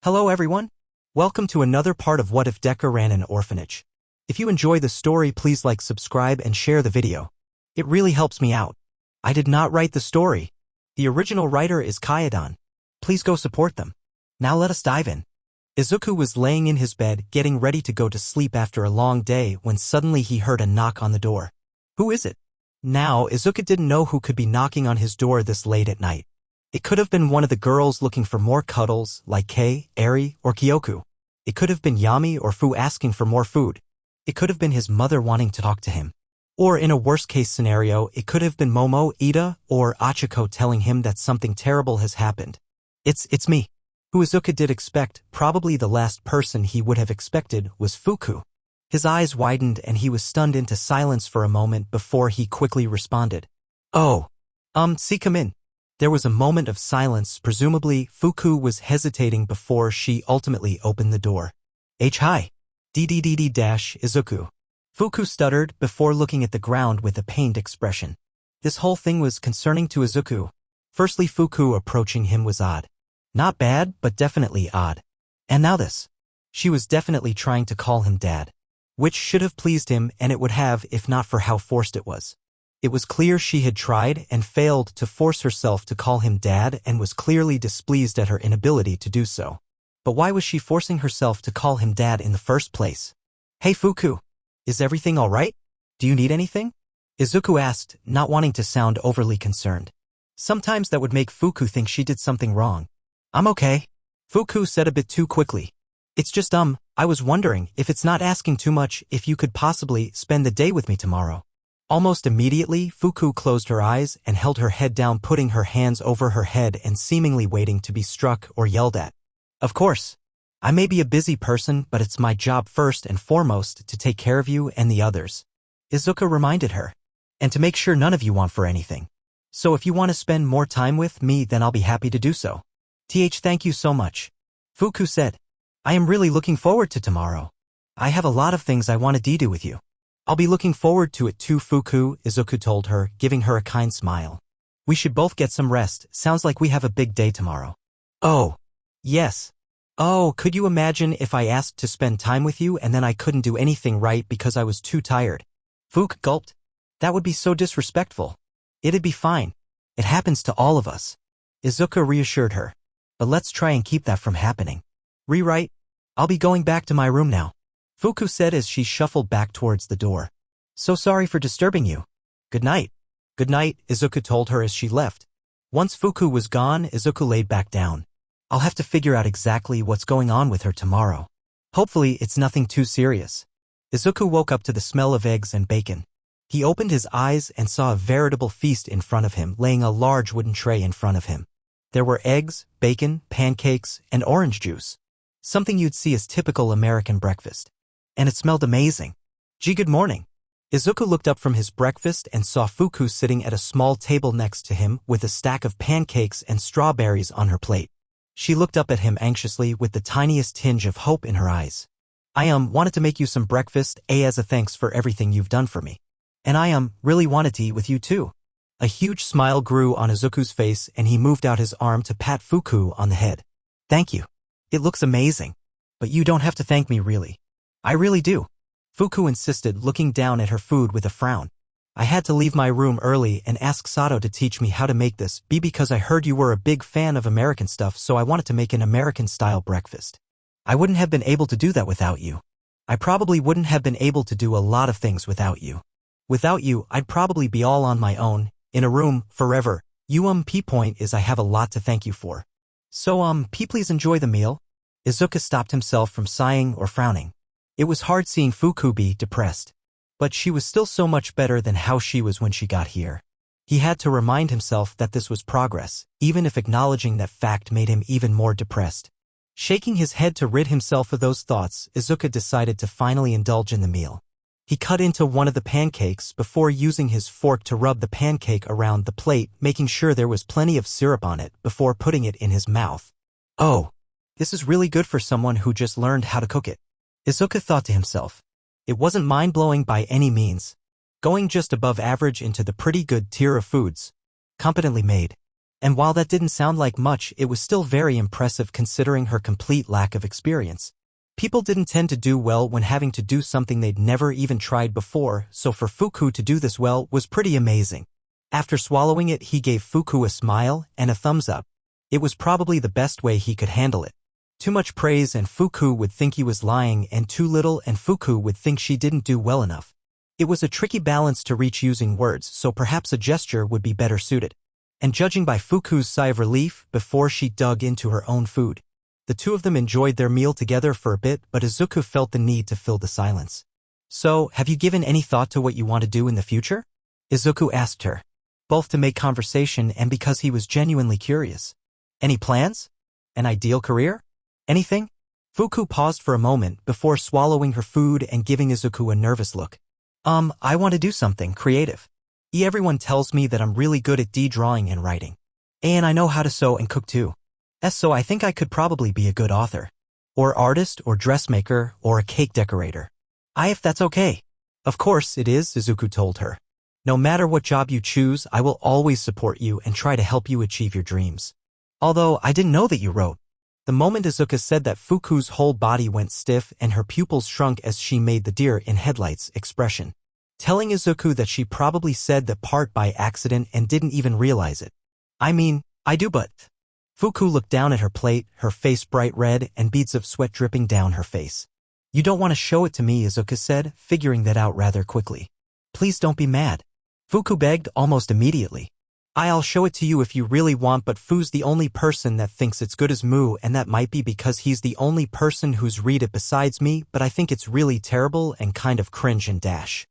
Hello everyone. Welcome to another part of What If Deku ran an orphanage. If you enjoy the story, please like, subscribe, and share the video. It really helps me out. I did not write the story. The original writer is Kyodon. Please go support them. Now let us dive in. Izuku was laying in his bed, getting ready to go to sleep after a long day when suddenly he heard a knock on the door. Who is it? Now, Izuku didn't know who could be knocking on his door this late at night. It could have been one of the girls looking for more cuddles, like Kei, Eri, or Kyoku. It could have been Yami or Fu asking for more food. It could have been his mother wanting to talk to him. Or in a worst-case scenario, it could have been Momo, Ida, or Achiko telling him that something terrible has happened. It's me. Who Izuku did expect, probably the last person he would have expected, was Fuku. His eyes widened and he was stunned into silence for a moment before he quickly responded. Oh. See, come in. There was a moment of silence. Presumably, Fuku was hesitating before she ultimately opened the door. Hi. Izuku. Fuku stuttered before looking at the ground with a pained expression. This whole thing was concerning to Izuku. Firstly, Fuku approaching him was odd. Not bad, but definitely odd. And now this. She was definitely trying to call him dad. Which should have pleased him, and it would have if not for how forced it was. It was clear she had tried and failed to force herself to call him dad and was clearly displeased at her inability to do so. But why was she forcing herself to call him dad in the first place? Hey Fuku, is everything alright? Do you need anything? Izuku asked, not wanting to sound overly concerned. Sometimes that would make Fuku think she did something wrong. I'm okay. Fuku said a bit too quickly. It's just I was wondering, if it's not asking too much, if you could possibly spend the day with me tomorrow. Almost immediately, Fuku closed her eyes and held her head down, putting her hands over her head and seemingly waiting to be struck or yelled at. Of course. I may be a busy person, but it's my job first and foremost to take care of you and the others. Izuku reminded her. And to make sure none of you want for anything. So if you want to spend more time with me, then I'll be happy to do so. Thank you so much. Fuku said. I am really looking forward to tomorrow. I have a lot of things I want to do with you. I'll be looking forward to it too, Fuku, Izuku told her, giving her a kind smile. We should both get some rest. Sounds like we have a big day tomorrow. Oh. Yes. Oh, could you imagine if I asked to spend time with you and then I couldn't do anything right because I was too tired? Fuku gulped. That would be so disrespectful. It'd be fine. It happens to all of us. Izuku reassured her. But let's try and keep that from happening. Rewrite. I'll be going back to my room now. Fuku said as she shuffled back towards the door. So sorry for disturbing you. Good night. Good night, Izuku told her as she left. Once Fuku was gone, Izuku laid back down. I'll have to figure out exactly what's going on with her tomorrow. Hopefully it's nothing too serious. Izuku woke up to the smell of eggs and bacon. He opened his eyes and saw a veritable feast in front of him, laying a large wooden tray in front of him. There were eggs, bacon, pancakes, and orange juice. Something you'd see as typical American breakfast. And it smelled amazing. Gee, good morning. Izuku looked up from his breakfast and saw Fuku sitting at a small table next to him with a stack of pancakes and strawberries on her plate. She looked up at him anxiously with the tiniest tinge of hope in her eyes. I wanted to make you some breakfast, as a thanks for everything you've done for me. And I really wanted to eat with you too. A huge smile grew on Izuku's face and he moved out his arm to pat Fuku on the head. Thank you. It looks amazing. But you don't have to thank me really. I really do. Fuku insisted, looking down at her food with a frown. I had to leave my room early and ask Sato to teach me how to make this, because I heard you were a big fan of American stuff, so I wanted to make an American-style breakfast. I wouldn't have been able to do that without you. I probably wouldn't have been able to do a lot of things without you. Without you, I'd probably be all on my own, in a room, forever. Point is I have a lot to thank you for. So, please enjoy the meal. Izuku stopped himself from sighing or frowning. It was hard seeing Fuku be depressed. But she was still so much better than how she was when she got here. He had to remind himself that this was progress, even if acknowledging that fact made him even more depressed. Shaking his head to rid himself of those thoughts, Izuku decided to finally indulge in the meal. He cut into one of the pancakes before using his fork to rub the pancake around the plate, making sure there was plenty of syrup on it before putting it in his mouth. Oh, this is really good for someone who just learned how to cook it. Izuku thought to himself. It wasn't mind-blowing by any means. Going just above average into the pretty good tier of foods. Competently made. And while that didn't sound like much, it was still very impressive considering her complete lack of experience. People didn't tend to do well when having to do something they'd never even tried before, so for Fuku to do this well was pretty amazing. After swallowing it, he gave Fuku a smile and a thumbs up. It was probably the best way he could handle it. Too much praise and Fuku would think he was lying, and too little and Fuku would think she didn't do well enough. It was a tricky balance to reach using words, so perhaps a gesture would be better suited. And judging by Fuku's sigh of relief before she dug into her own food, the two of them enjoyed their meal together for a bit, but Izuku felt the need to fill the silence. So, have you given any thought to what you want to do in the future? Izuku asked her, both to make conversation and because he was genuinely curious. Any plans? An ideal career? Anything? Fuku paused for a moment before swallowing her food and giving Izuku a nervous look. I want to do something creative. Everyone tells me that I'm really good at drawing and writing. And I know how to sew and cook too. So I think I could probably be a good author. Or artist or dressmaker or a cake decorator. If that's okay. Of course it is, Izuku told her. No matter what job you choose, I will always support you and try to help you achieve your dreams. Although I didn't know that you wrote. The moment Izuku said that, Fuku's whole body went stiff and her pupils shrunk as she made the deer in headlights expression, telling Izuku that she probably said that part by accident and didn't even realize it. I mean, I do, but... Fuku looked down at her plate, her face bright red and beads of sweat dripping down her face. You don't want to show it to me, Izuku said, figuring that out rather quickly. Please don't be mad. Fuku begged almost immediately. I'll show it to you if you really want, but Fu's the only person that thinks it's good as Mu, and that might be because he's the only person who's read it besides me, but I think it's really terrible and kind of cringe and dash.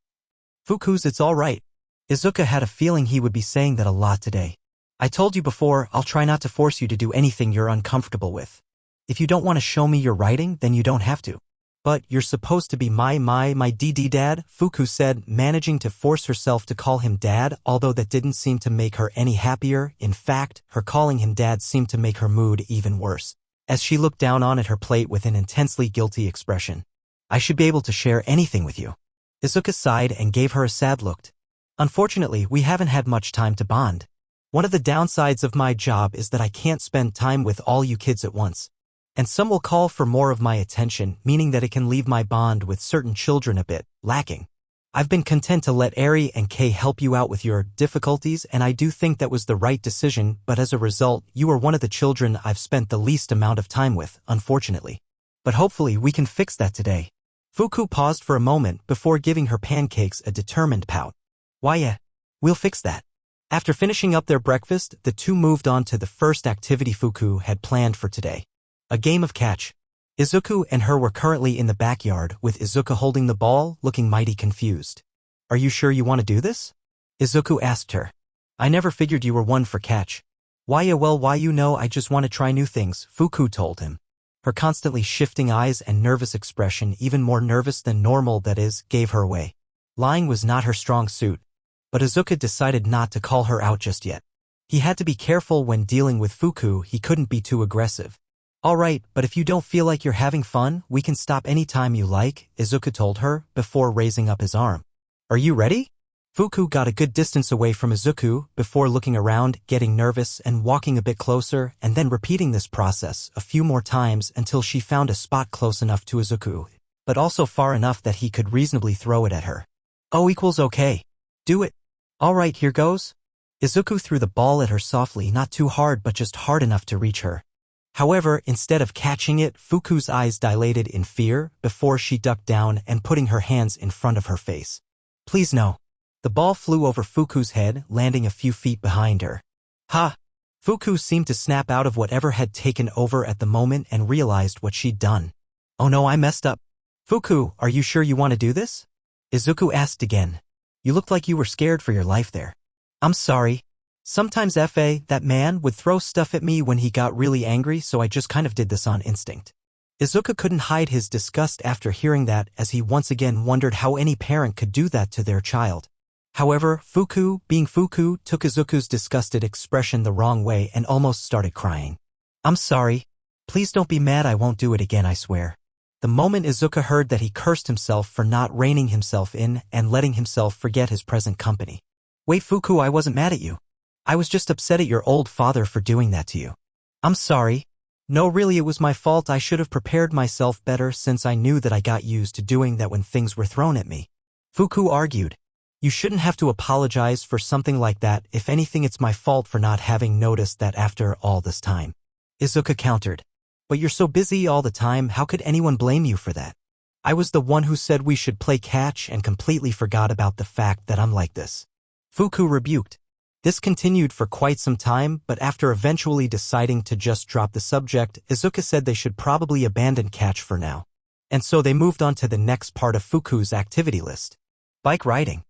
Fuku's it's alright. Izuku had a feeling he would be saying that a lot today. I told you before, I'll try not to force you to do anything you're uncomfortable with. If you don't want to show me your writing, then you don't have to. But you're supposed to be my dad, Fuku said, managing to force herself to call him dad, although that didn't seem to make her any happier. In fact, her calling him dad seemed to make her mood even worse, as she looked down on at her plate with an intensely guilty expression. I should be able to share anything with you. Izuku sighed and gave her a sad look. Unfortunately, we haven't had much time to bond. One of the downsides of my job is that I can't spend time with all you kids at once. And some will call for more of my attention, meaning that it can leave my bond with certain children a bit lacking. I've been content to let Eri and Kei help you out with your difficulties, and I do think that was the right decision, but as a result, you are one of the children I've spent the least amount of time with, unfortunately. But hopefully we can fix that today. Fuku paused for a moment before giving her pancakes a determined pout. Why, we'll fix that. After finishing up their breakfast, the two moved on to the first activity Fuku had planned for today. A game of catch. Izuku and her were currently in the backyard, with Izuku holding the ball, looking mighty confused. Are you sure you want to do this? Izuku asked her. I never figured you were one for catch. Why I just want to try new things, Fuku told him. Her constantly shifting eyes and nervous expression, even more nervous than normal that is, gave her away. Lying was not her strong suit. But Izuku decided not to call her out just yet. He had to be careful when dealing with Fuku, he couldn't be too aggressive. Alright, but if you don't feel like you're having fun, we can stop anytime you like, Izuku told her, before raising up his arm. Are you ready? Fuku got a good distance away from Izuku, before looking around, getting nervous, and walking a bit closer, and then repeating this process a few more times until she found a spot close enough to Izuku, but also far enough that he could reasonably throw it at her. Okay. Do it. Alright, here goes. Izuku threw the ball at her softly, not too hard but just hard enough to reach her. However, instead of catching it, Fuku's eyes dilated in fear before she ducked down and putting her hands in front of her face. Please no. The ball flew over Fuku's head, landing a few feet behind her. Ha! Fuku seemed to snap out of whatever had taken over at the moment and realized what she'd done. Oh no, I messed up. Fuku, are you sure you want to do this? Izuku asked again. You looked like you were scared for your life there. I'm sorry. Sometimes that man would throw stuff at me when he got really angry, so I just kind of did this on instinct. Izuku couldn't hide his disgust after hearing that, as he once again wondered how any parent could do that to their child. However, Fuku, being Fuku, took Izuku's disgusted expression the wrong way and almost started crying. I'm sorry. Please don't be mad, I won't do it again, I swear. The moment Izuku heard that, he cursed himself for not reining himself in and letting himself forget his present company. Wait, Fuku, I wasn't mad at you. I was just upset at your old father for doing that to you. I'm sorry. No, really, it was my fault. I should have prepared myself better since I knew that I got used to doing that when things were thrown at me. Fuku argued. You shouldn't have to apologize for something like that. If anything, it's my fault for not having noticed that after all this time. Izuka countered. But you're so busy all the time, how could anyone blame you for that? I was the one who said we should play catch and completely forgot about the fact that I'm like this. Fuku rebuked. This continued for quite some time, but after eventually deciding to just drop the subject, Izuka said they should probably abandon catch for now. And so they moved on to the next part of Fuku's activity list. Bike riding.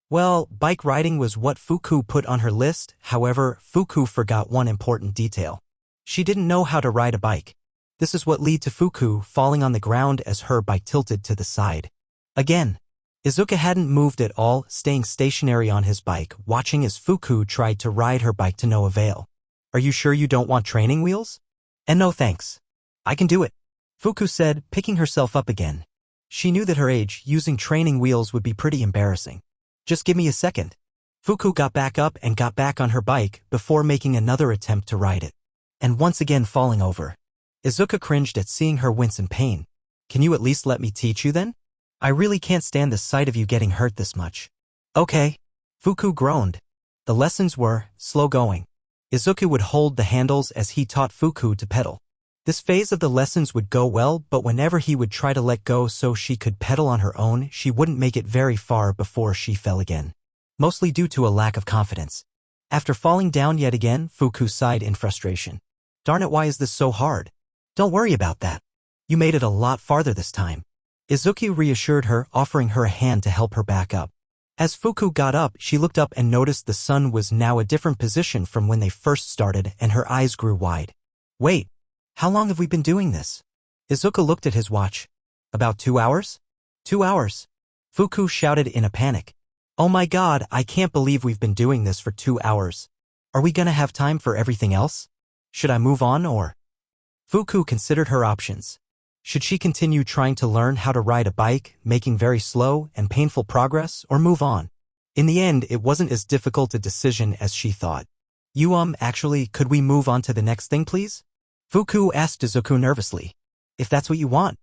Well, bike riding was what Fuku put on her list. However, Fuku forgot one important detail. She didn't know how to ride a bike. This is what led to Fuku falling on the ground as her bike tilted to the side. Again, Izuka hadn't moved at all, staying stationary on his bike, watching as Fuku tried to ride her bike to no avail. Are you sure you don't want training wheels? And no thanks. I can do it, Fuku said, picking herself up again. She knew that her age, using training wheels would be pretty embarrassing. Just give me a second. Fuku got back up and got back on her bike before making another attempt to ride it. And once again falling over. Izuka cringed at seeing her wince in pain. Can you at least let me teach you then? I really can't stand the sight of you getting hurt this much. Okay. Fuku groaned. The lessons were slow going. Izuka would hold the handles as he taught Fuku to pedal. This phase of the lessons would go well, but whenever he would try to let go so she could pedal on her own, she wouldn't make it very far before she fell again. Mostly due to a lack of confidence. After falling down yet again, Fuku sighed in frustration. Darn it, why is this so hard? Don't worry about that. You made it a lot farther this time. Izuki reassured her, offering her a hand to help her back up. As Fuku got up, she looked up and noticed the sun was now a different position from when they first started, and her eyes grew wide. Wait, how long have we been doing this? Izuka looked at his watch. About 2 hours? 2 hours. Fuku shouted in a panic. Oh my god, I can't believe we've been doing this for 2 hours. Are we gonna have time for everything else? Should I move on or? Fuku considered her options. Should she continue trying to learn how to ride a bike, making very slow and painful progress, or move on? In the end, it wasn't as difficult a decision as she thought. Actually, could we move on to the next thing, please? Fuku asked Izuku nervously. If that's what you want.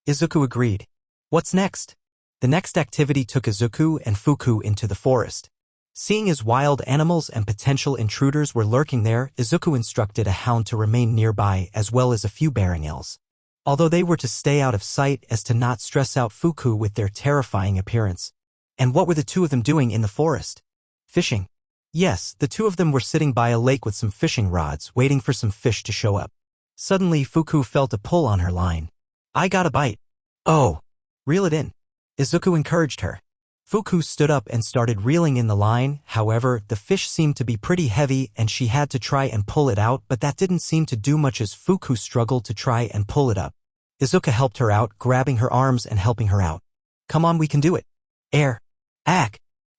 Izuku agreed. What's next? The next activity took Izuku and Fuku into the forest. Seeing as wild animals and potential intruders were lurking there, Izuku instructed a hound to remain nearby as well as a few barinels. Although they were to stay out of sight as to not stress out Fuku with their terrifying appearance. And what were the two of them doing in the forest? Fishing. Yes, the two of them were sitting by a lake with some fishing rods, waiting for some fish to show up. Suddenly, Fuku felt a pull on her line. I got a bite. Oh. Reel it in. Izuku encouraged her. Fuku stood up and started reeling in the line. However, the fish seemed to be pretty heavy and she had to try and pull it out, but that didn't seem to do much as Fuku struggled to try and pull it up. Izuka helped her out, grabbing her arms and helping her out. Come on, we can do it. Air.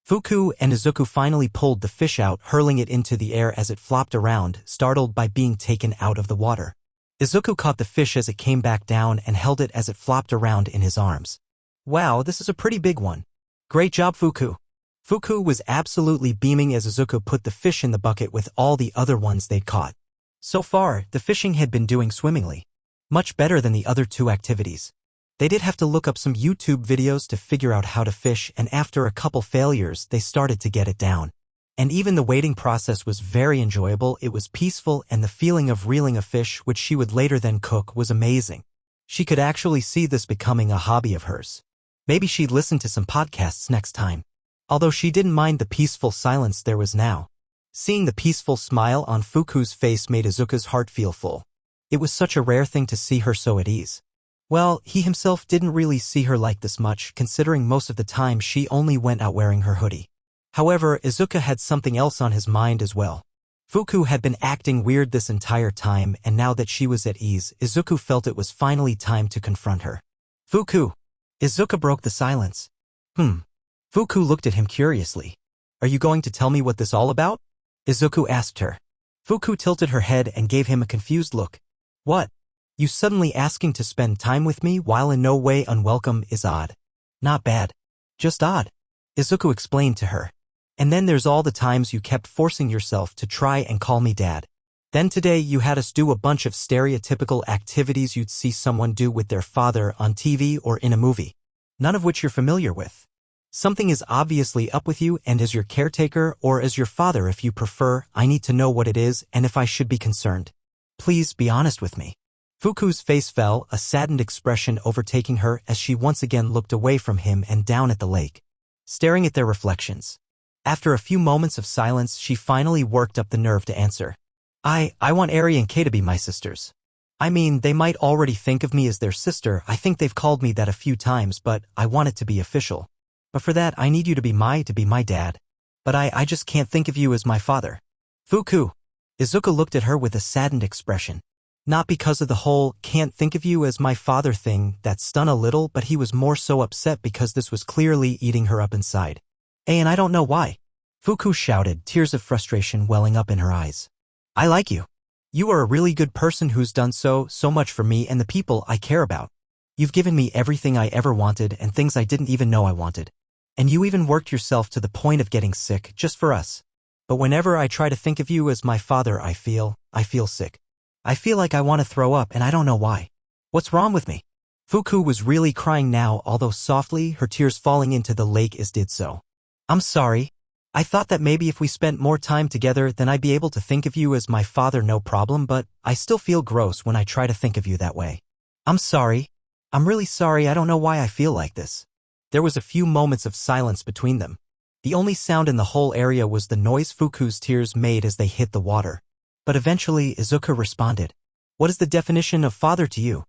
Fuku and Izuku finally pulled the fish out, hurling it into the air as it flopped around, startled by being taken out of the water. Izuku caught the fish as it came back down and held it as it flopped around in his arms. Wow, this is a pretty big one. Great job, Fuku. Fuku was absolutely beaming as Izuku put the fish in the bucket with all the other ones they'd caught. So far, the fishing had been doing swimmingly. Much better than the other two activities. They did have to look up some YouTube videos to figure out how to fish, and after a couple failures, they started to get it down. And even the waiting process was very enjoyable. It was peaceful, and the feeling of reeling a fish, which she would later then cook, was amazing. She could actually see this becoming a hobby of hers. Maybe she'd listen to some podcasts next time. Although she didn't mind the peaceful silence there was now. Seeing the peaceful smile on Fuku's face made Izuka's heart feel full. It was such a rare thing to see her so at ease. Well, he himself didn't really see her like this much, considering most of the time she only went out wearing her hoodie. However, Izuka had something else on his mind as well. Fuku had been acting weird this entire time, and now that she was at ease, Izuku felt it was finally time to confront her. Fuku! Izuka broke the silence. Fuku looked at him curiously. Are you going to tell me what this all about? Izuku asked her. Fuku tilted her head and gave him a confused look. What? You suddenly asking to spend time with me while in no way unwelcome is odd. Not bad. Just odd. Izuku explained to her. And then there's all the times you kept forcing yourself to try and call me dad. Then today you had us do a bunch of stereotypical activities you'd see someone do with their father on TV or in a movie, none of which you're familiar with. Something is obviously up with you, and as your caretaker or as your father if you prefer, I need to know what it is and if I should be concerned. Please be honest with me. Fuku's face fell, a saddened expression overtaking her as she once again looked away from him and down at the lake, staring at their reflections. After a few moments of silence, she finally worked up the nerve to answer. I want Eri and Kei to be my sisters. I mean, they might already think of me as their sister. I think they've called me that a few times, but I want it to be official. But for that, I need you to be my dad. But I just can't think of you as my father. Fuku. Izuku looked at her with a saddened expression. Not because of the whole can't think of you as my father thing that stung a little, but he was more so upset because this was clearly eating her up inside. And I don't know why. Fuku shouted, tears of frustration welling up in her eyes. I like you. You are a really good person who's done so much for me and the people I care about. You've given me everything I ever wanted and things I didn't even know I wanted. And you even worked yourself to the point of getting sick just for us. But whenever I try to think of you as my father, I feel sick. I feel like I want to throw up and I don't know why. What's wrong with me? Fuku was really crying now, although softly, her tears falling into the lake as did so. I'm sorry. I thought that maybe if we spent more time together then I'd be able to think of you as my father no problem, but I still feel gross when I try to think of you that way. I'm sorry. I'm really sorry, I don't know why I feel like this. There was a few moments of silence between them. The only sound in the whole area was the noise Fuku's tears made as they hit the water. But eventually Izuku responded. What is the definition of father to you?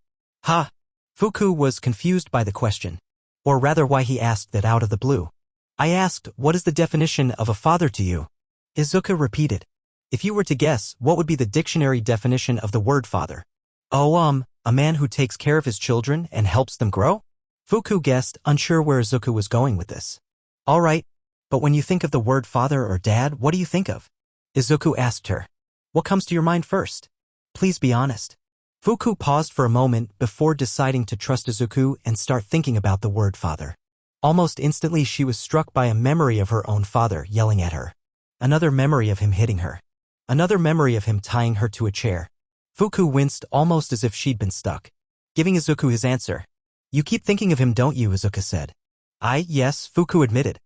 Ha! Fuku was confused by the question. Or rather why he asked that out of the blue. I asked, what is the definition of a father to you? Izuku repeated. If you were to guess, what would be the dictionary definition of the word father? Oh, a man who takes care of his children and helps them grow? Fuku guessed, unsure where Izuku was going with this. All right, but when you think of the word father or dad, what do you think of? Izuku asked her. What comes to your mind first? Please be honest. Fuku paused for a moment before deciding to trust Izuku and start thinking about the word father. Almost instantly she was struck by a memory of her own father yelling at her. Another memory of him hitting her. Another memory of him tying her to a chair. Fuku winced almost as if she'd been stuck. Giving Izuku his answer. You keep thinking of him, don't you? Izuku said. Yes, Fuku admitted.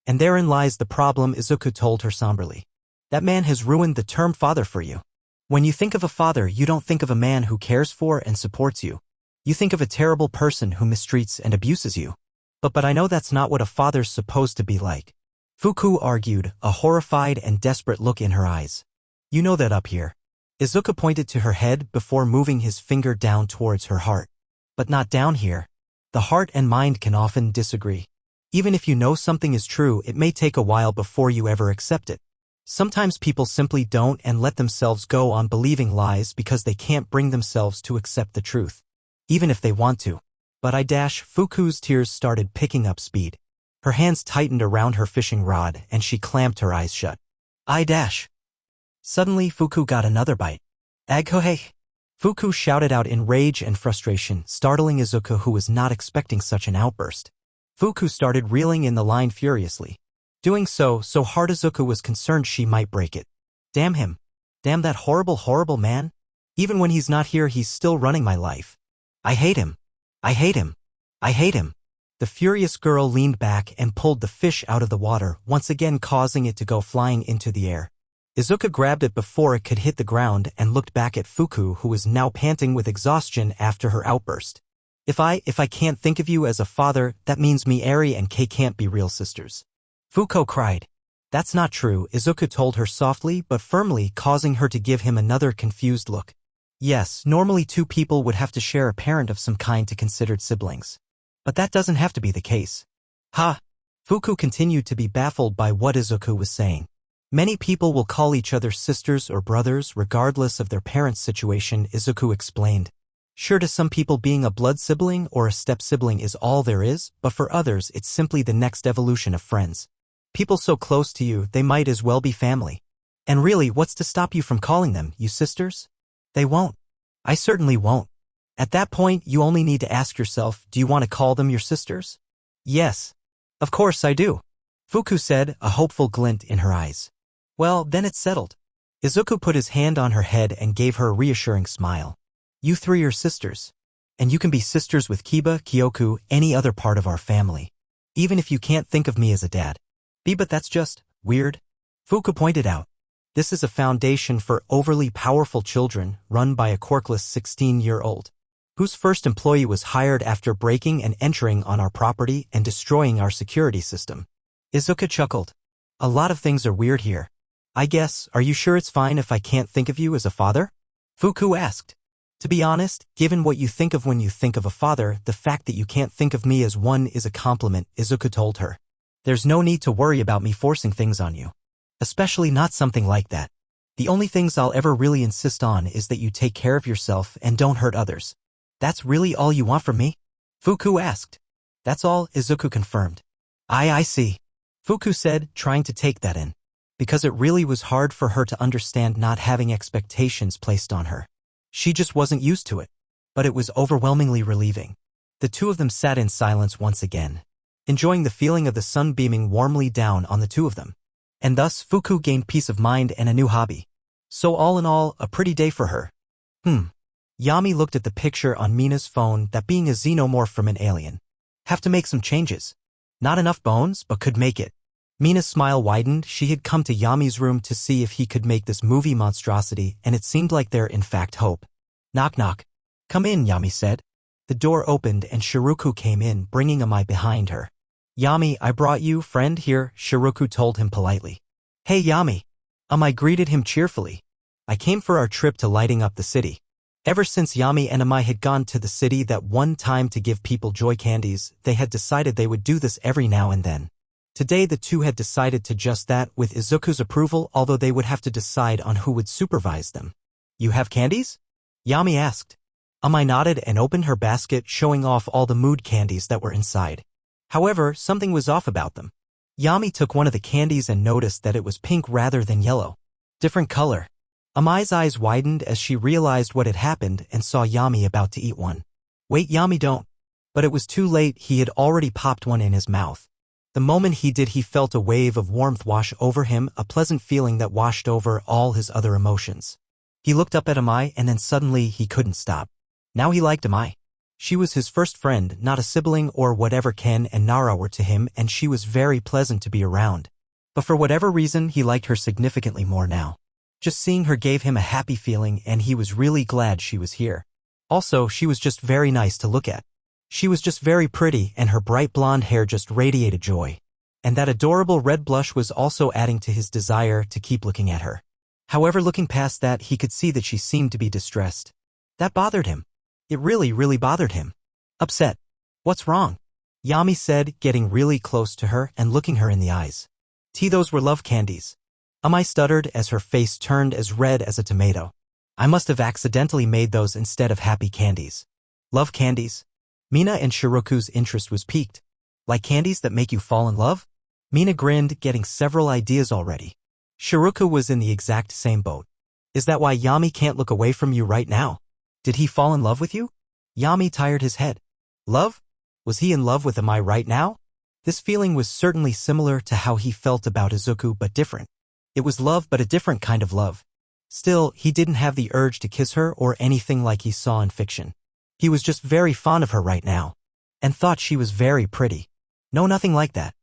And therein lies the problem, Izuku told her somberly. That man has ruined the term father for you. When you think of a father, you don't think of a man who cares for and supports you. You think of a terrible person who mistreats and abuses you. But I know that's not what a father's supposed to be like. Fuku argued, a horrified and desperate look in her eyes. You know that up here. Izuku pointed to her head before moving his finger down towards her heart. But not down here. The heart and mind can often disagree. Even if you know something is true, it may take a while before you ever accept it. Sometimes people simply don't and let themselves go on believing lies because they can't bring themselves to accept the truth. Even if they want to. But Fuku's tears started picking up speed. Her hands tightened around her fishing rod and she clamped her eyes shut. Suddenly Fuku got another bite. Aghohei! Fuku shouted out in rage and frustration, startling Izuku, who was not expecting such an outburst. Fuku started reeling in the line furiously. Doing so hard Izuku was concerned she might break it. Damn him. Damn that horrible man. Even when he's not here, he's still running my life. I hate him. I hate him. I hate him. The furious girl leaned back and pulled the fish out of the water, once again causing it to go flying into the air. Izuku grabbed it before it could hit the ground and looked back at Fuku, who was now panting with exhaustion after her outburst. If I can't think of you as a father, that means me, Eri, and Kei can't be real sisters. Fuku cried. That's not true, Izuku told her softly but firmly, causing her to give him another confused look. Yes, normally two people would have to share a parent of some kind to considered siblings. But that doesn't have to be the case. Ha! Fuku continued to be baffled by what Izuku was saying. Many people will call each other sisters or brothers regardless of their parents' situation, Izuku explained. Sure, to some people being a blood sibling or a step-sibling is all there is, but for others it's simply the next evolution of friends. People so close to you, they might as well be family. And really, what's to stop you from calling them, you sisters? They won't. I certainly won't. At that point, you only need to ask yourself, do you want to call them your sisters? Yes. Of course I do. Fuku said, a hopeful glint in her eyes. Well, then it's settled. Izuku put his hand on her head and gave her a reassuring smile. You three are sisters. And you can be sisters with Kiba, Kyoku, any other part of our family. Even if you can't think of me as a dad. But that's just weird. Fuku pointed out. This is a foundation for overly powerful children run by a quirkless 16-year-old, whose first employee was hired after breaking and entering on our property and destroying our security system. Izuku chuckled. A lot of things are weird here. I guess, are you sure it's fine if I can't think of you as a father? Fuku asked. To be honest, given what you think of when you think of a father, the fact that you can't think of me as one is a compliment, Izuku told her. There's no need to worry about me forcing things on you. Especially not something like that. The only things I'll ever really insist on is that you take care of yourself and don't hurt others. That's really all you want from me? Fuku asked. That's all, Izuku confirmed. I see. Fuku said, trying to take that in. Because it really was hard for her to understand not having expectations placed on her. She just wasn't used to it. But it was overwhelmingly relieving. The two of them sat in silence once again, enjoying the feeling of the sun beaming warmly down on the two of them. And thus, Fuku gained peace of mind and a new hobby. So all in all, a pretty day for her. Yami looked at the picture on Mina's phone, that being a xenomorph from an alien. Have to make some changes. Not enough bones, but could make it. Mina's smile widened. She had come to Yami's room to see if he could make this movie monstrosity, and it seemed like there in fact hope. Knock knock. Come in, Yami said. The door opened and Shiruku came in, bringing Amai behind her. Yami, I brought you, friend, here, Shiruku told him politely. Hey Yami. Amai greeted him cheerfully. I came for our trip to lighting up the city. Ever since Yami and Amai had gone to the city that one time to give people joy candies, they had decided they would do this every now and then. Today the two had decided to just that with Izuku's approval, although they would have to decide on who would supervise them. You have candies? Yami asked. Amai nodded and opened her basket, showing off all the mood candies that were inside. However, something was off about them. Yami took one of the candies and noticed that it was pink rather than yellow. Different color. Amai's eyes widened as she realized what had happened and saw Yami about to eat one. Wait, Yami, don't. But it was too late. He had already popped one in his mouth. The moment he did, he felt a wave of warmth wash over him, a pleasant feeling that washed over all his other emotions. He looked up at Amai and then suddenly he couldn't stop. Now he liked Amai. She was his first friend, not a sibling or whatever Ken and Nara were to him, and she was very pleasant to be around. But for whatever reason, he liked her significantly more now. Just seeing her gave him a happy feeling, and he was really glad she was here. Also, she was just very nice to look at. She was just very pretty, and her bright blonde hair just radiated joy. And that adorable red blush was also adding to his desire to keep looking at her. However, looking past that, he could see that she seemed to be distressed. That bothered him. It really bothered him. Upset. What's wrong? Yami said, getting really close to her and looking her in the eyes. Those were love candies. Amai stuttered as her face turned as red as a tomato. I must have accidentally made those instead of happy candies. Love candies? Mina and Shiruku's interest was piqued. Like candies that make you fall in love? Mina grinned, getting several ideas already. Shiruku was in the exact same boat. Is that why Yami can't look away from you right now? Did he fall in love with you? Yami tired his head. Love? Was he in love with Amai right now? This feeling was certainly similar to how he felt about Izuku, but different. It was love, but a different kind of love. Still, he didn't have the urge to kiss her or anything like he saw in fiction. He was just very fond of her right now. And thought she was very pretty. No, nothing like that.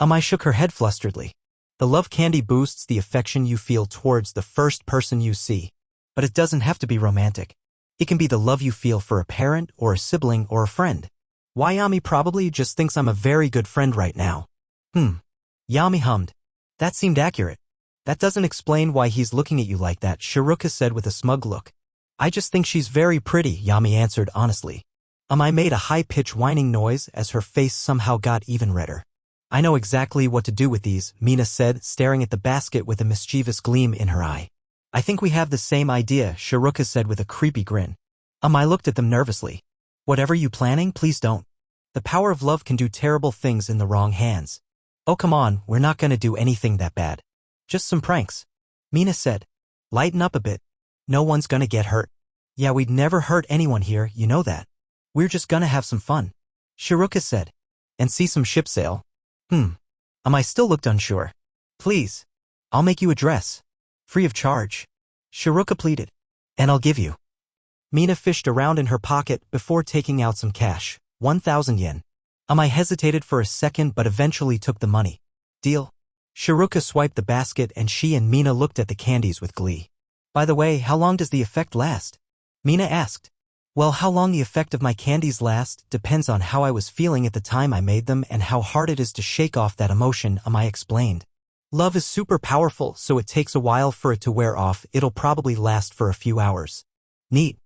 Amai shook her head flusteredly. The love candy boosts the affection you feel towards the first person you see. But it doesn't have to be romantic. It can be the love you feel for a parent or a sibling or a friend. Yami probably just thinks I'm a very good friend right now. Yami hummed. That seemed accurate. That doesn't explain why he's looking at you like that, Shiruka said with a smug look. I just think she's very pretty, Yami answered honestly. Amai made a high-pitched whining noise as her face somehow got even redder. I know exactly what to do with these, Mina said, staring at the basket with a mischievous gleam in her eye. I think we have the same idea, Shiruka said with a creepy grin. Amai looked at them nervously. Whatever you planning, please don't. The power of love can do terrible things in the wrong hands. Oh come on, we're not gonna do anything that bad. Just some pranks. Mina said. Lighten up a bit. No one's gonna get hurt. Yeah, we'd never hurt anyone here, you know that. We're just gonna have some fun. Shiruka said. And see some ship sail. I still looked unsure. Please. I'll make you a dress. Free of charge. Shiruka pleaded. And I'll give you. Mina fished around in her pocket before taking out some cash, 1,000 yen. I hesitated for a second but eventually took the money. Deal. Shiruka swiped the basket and she and Mina looked at the candies with glee. By the way, how long does the effect last? Mina asked. Well, how long the effect of my candies last depends on how I was feeling at the time I made them and how hard it is to shake off that emotion, I explained. Love is super powerful, so it takes a while for it to wear off. It'll probably last for a few hours. Neat.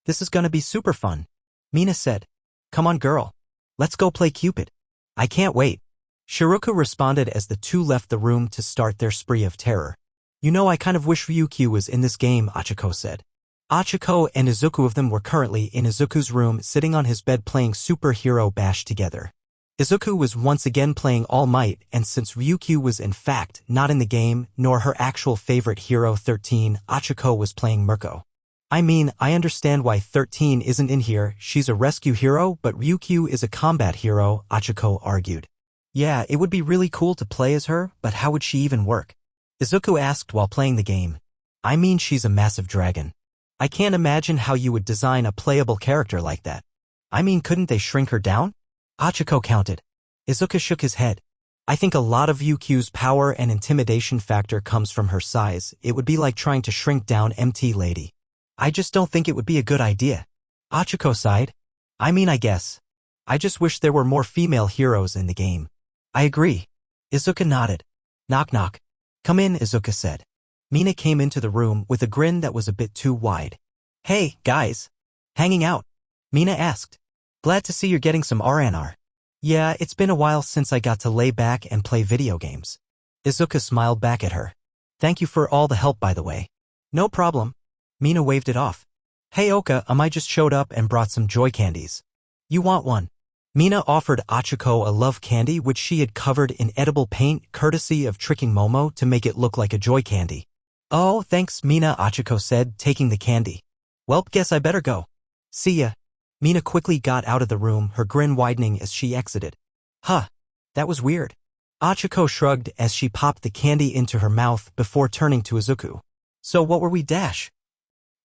This is gonna be super fun. Mina said. Come on, girl. Let's go play Cupid. I can't wait. Shiruka responded as the two left the room to start their spree of terror. You know, I kind of wish Ryukyu was in this game, Achiko said. Achiko and Izuku of them were currently in Izuku's room sitting on his bed playing Superhero Bash together. Izuku was once again playing All Might, and since Ryukyu was in fact not in the game, nor her actual favorite hero 13, Achiko was playing Mirko. I mean, I understand why 13 isn't in here, she's a rescue hero, but Ryukyu is a combat hero, Achiko argued. Yeah, it would be really cool to play as her, but how would she even work? Izuku asked while playing the game. I mean, she's a massive dragon. I can't imagine how you would design a playable character like that. I mean, couldn't they shrink her down? Achiko counted. Izuku shook his head. I think a lot of Ryukyu's power and intimidation factor comes from her size. It would be like trying to shrink down MT Lady. I just don't think it would be a good idea. Achiko sighed. I mean, I guess. I just wish there were more female heroes in the game. I agree. Izuku nodded. Knock knock. Come in, Izuku said. Mina came into the room with a grin that was a bit too wide. Hey, guys. Hanging out? Mina asked. Glad to see you're getting some R&R. Yeah, it's been a while since I got to lay back and play video games. Izuku smiled back at her. Thank you for all the help, by the way. No problem. Mina waved it off. Hey Oka, I just showed up and brought some joy candies. You want one? Mina offered Achiko a love candy which she had covered in edible paint courtesy of tricking Momo to make it look like a joy candy. Oh, thanks Mina, Achiko said, taking the candy. Well, guess I better go. See ya. Mina quickly got out of the room, her grin widening as she exited. Huh. That was weird. Achiko shrugged as she popped the candy into her mouth before turning to Izuku. So what were we dash?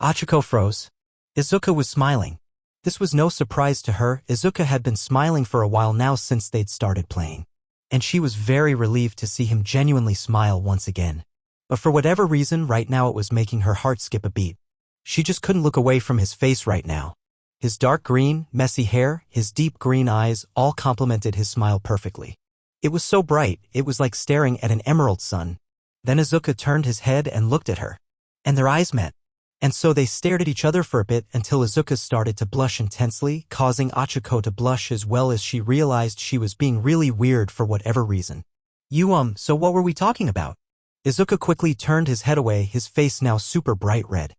Achiko froze. Izuku was smiling. This was no surprise to her. Izuku had been smiling for a while now since they'd started playing. And she was very relieved to see him genuinely smile once again. But for whatever reason, right now it was making her heart skip a beat. She just couldn't look away from his face right now. His dark green, messy hair, his deep green eyes all complemented his smile perfectly. It was so bright, it was like staring at an emerald sun. Then Izuku turned his head and looked at her. And their eyes met. And so they stared at each other for a bit until Izuku started to blush intensely, causing Achiko to blush as well as she realized she was being really weird for whatever reason. So what were we talking about? Izuku quickly turned his head away, his face now super bright red.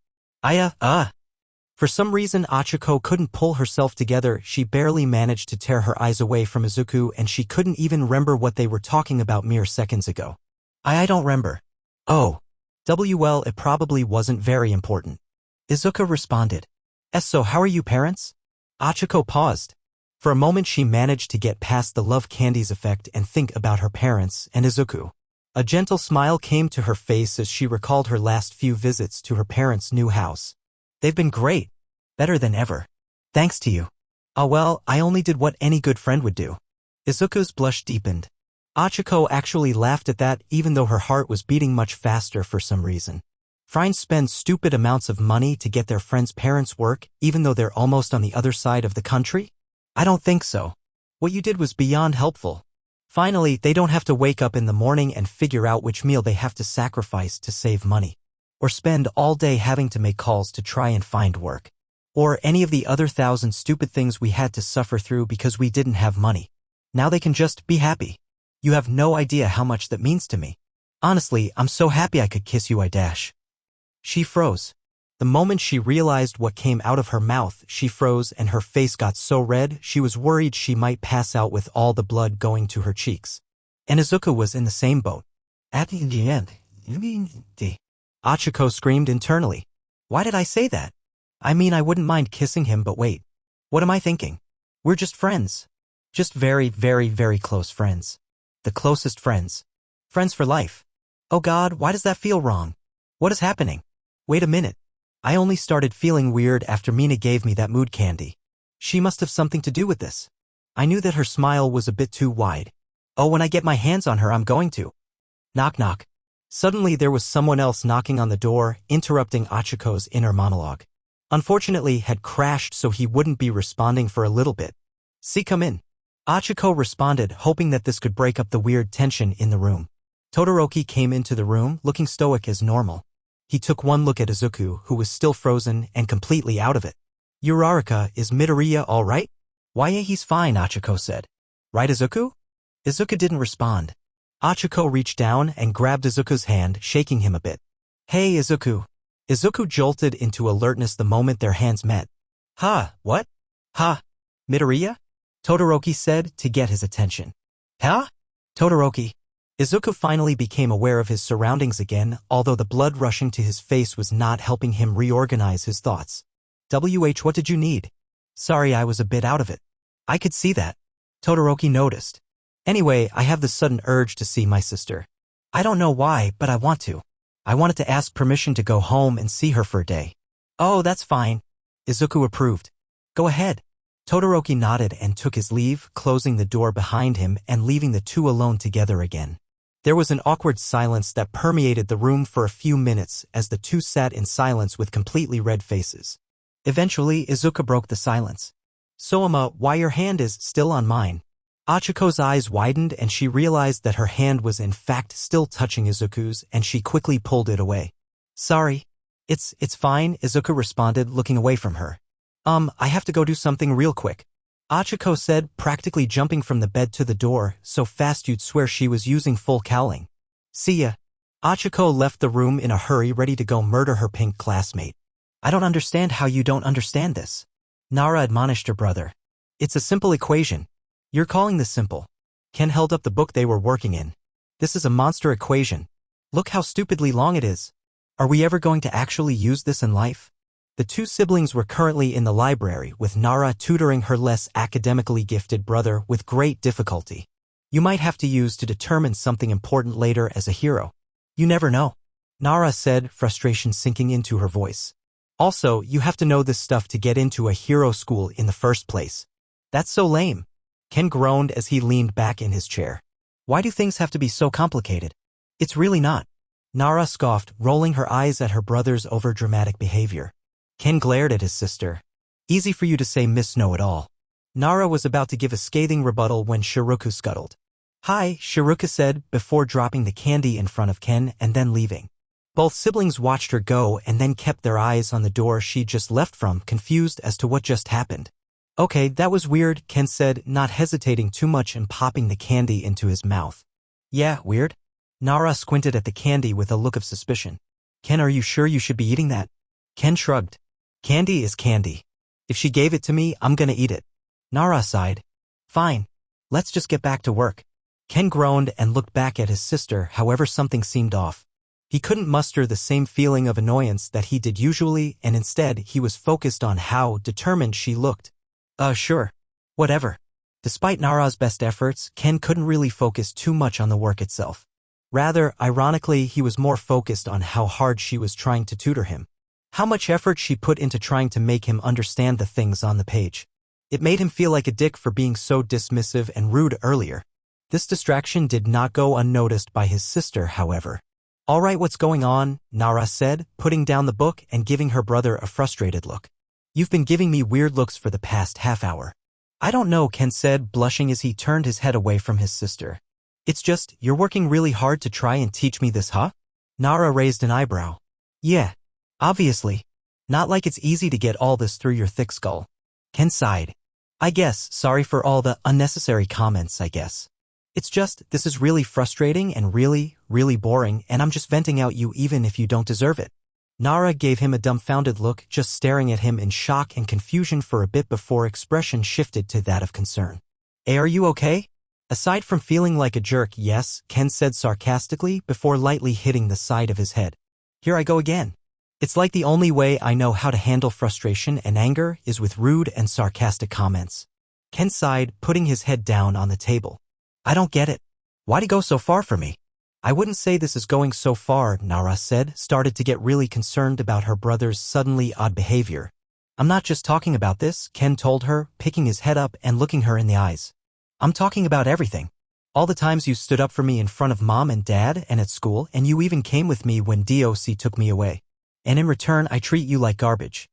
For some reason Achiko couldn't pull herself together, she barely managed to tear her eyes away from Izuku and she couldn't even remember what they were talking about mere seconds ago. I don't remember. Oh. Well, it probably wasn't very important. Izuku responded. So how are you parents? Achiko paused. For a moment she managed to get past the love candies effect and think about her parents and Izuku. A gentle smile came to her face as she recalled her last few visits to her parents' new house. They've been great. Better than ever. Thanks to you. Well, I only did what any good friend would do. Izuku's blush deepened. Achiko actually laughed at that even though her heart was beating much faster for some reason. Friends spend stupid amounts of money to get their friends' parents work even though they're almost on the other side of the country? I don't think so. What you did was beyond helpful. Finally, they don't have to wake up in the morning and figure out which meal they have to sacrifice to save money. Or spend all day having to make calls to try and find work. Or any of the other 1,000 stupid things we had to suffer through because we didn't have money. Now they can just be happy. You have no idea how much that means to me. Honestly, I'm so happy I could kiss you, I dash. She froze. The moment she realized what came out of her mouth, she froze and her face got so red she was worried she might pass out with all the blood going to her cheeks. And Izuku was in the same boat. At the end, Achiko screamed internally. Why did I say that? I mean, I wouldn't mind kissing him, but wait. What am I thinking? We're just friends. Just very, very, very close friends. The closest friends. Friends for life. Oh God, why does that feel wrong? What is happening? Wait a minute. I only started feeling weird after Mina gave me that mood candy. She must have something to do with this. I knew that her smile was a bit too wide. Oh, when I get my hands on her, I'm going to. Knock knock. Suddenly there was someone else knocking on the door, interrupting Achiko's inner monologue. Unfortunately, had crashed so he wouldn't be responding for a little bit. See, come in. Achiko responded, hoping that this could break up the weird tension in the room. Todoroki came into the room, looking stoic as normal. He took one look at Izuku, who was still frozen and completely out of it. Uraraka, is Midoriya all right? Why, yeah, he's fine, Achiko said. Right, Izuku? Izuku didn't respond. Achiko reached down and grabbed Izuku's hand, shaking him a bit. Hey, Izuku. Izuku jolted into alertness the moment their hands met. Ha, what? Ha, Midoriya? Todoroki said, to get his attention. Huh? Todoroki. Izuku finally became aware of his surroundings again, although the blood rushing to his face was not helping him reorganize his thoughts. What did you need? Sorry, I was a bit out of it. I could see that. Todoroki noticed. Anyway, I have this sudden urge to see my sister. I don't know why, but I want to. I wanted to ask permission to go home and see her for a day. Oh, that's fine. Izuku approved. Go ahead. Todoroki nodded and took his leave, closing the door behind him and leaving the two alone together again. There was an awkward silence that permeated the room for a few minutes as the two sat in silence with completely red faces. Eventually, Izuku broke the silence. Soama, why your hand is still on mine? Achiko's eyes widened and she realized that her hand was in fact still touching Izuku's and she quickly pulled it away. Sorry. It's fine, Izuku responded, looking away from her. I have to go do something real quick. Achiko said, practically jumping from the bed to the door, so fast you'd swear she was using full cowling. See ya. Achiko left the room in a hurry, ready to go murder her pink classmate. I don't understand how you don't understand this. Nara admonished her brother. It's a simple equation. You're calling this simple. Ken held up the book they were working in. This is a monster equation. Look how stupidly long it is. Are we ever going to actually use this in life? The two siblings were currently in the library, with Nara tutoring her less academically gifted brother with great difficulty. You might have to use to determine something important later as a hero. You never know. Nara said, frustration sinking into her voice. Also, you have to know this stuff to get into a hero school in the first place. That's so lame. Ken groaned as he leaned back in his chair. Why do things have to be so complicated? It's really not. Nara scoffed, rolling her eyes at her brother's overdramatic behavior. Ken glared at his sister. Easy for you to say, Miss Know-It-All. Nara was about to give a scathing rebuttal when Shiruka scuttled. Hi, Shiruka said, before dropping the candy in front of Ken and then leaving. Both siblings watched her go and then kept their eyes on the door she'd just left from, confused as to what just happened. Okay, that was weird, Ken said, not hesitating too much and popping the candy into his mouth. Yeah, weird? Nara squinted at the candy with a look of suspicion. Ken, are you sure you should be eating that? Ken shrugged. Candy is candy. If she gave it to me, I'm gonna eat it. Nara sighed. Fine. Let's just get back to work. Ken groaned and looked back at his sister, however something seemed off. He couldn't muster the same feeling of annoyance that he did usually, and instead he was focused on how determined she looked. Sure. Whatever. Despite Nara's best efforts, Ken couldn't really focus too much on the work itself. Rather, ironically, he was more focused on how hard she was trying to tutor him. How much effort she put into trying to make him understand the things on the page. It made him feel like a dick for being so dismissive and rude earlier. This distraction did not go unnoticed by his sister, however. All right, what's going on? Nara said, putting down the book and giving her brother a frustrated look. You've been giving me weird looks for the past half hour. I don't know, Ken said, blushing as he turned his head away from his sister. It's just, you're working really hard to try and teach me this, huh? Nara raised an eyebrow. Yeah. Obviously. Not like it's easy to get all this through your thick skull. Ken sighed. I guess, sorry for all the unnecessary comments, I guess. It's just, this is really frustrating and really, really boring, and I'm just venting out you even if you don't deserve it. Nara gave him a dumbfounded look, just staring at him in shock and confusion for a bit before expression shifted to that of concern. Hey, are you okay? Aside from feeling like a jerk, yes, Ken said sarcastically before lightly hitting the side of his head. Here I go again. It's like the only way I know how to handle frustration and anger is with rude and sarcastic comments. Ken sighed, putting his head down on the table. I don't get it. Why'd he go so far for me? I wouldn't say this is going so far, Nara said, started to get really concerned about her brother's suddenly odd behavior. I'm not just talking about this, Ken told her, picking his head up and looking her in the eyes. I'm talking about everything. All the times you stood up for me in front of mom and dad and at school, and you even came with me when DOC took me away. And in return, I treat you like garbage.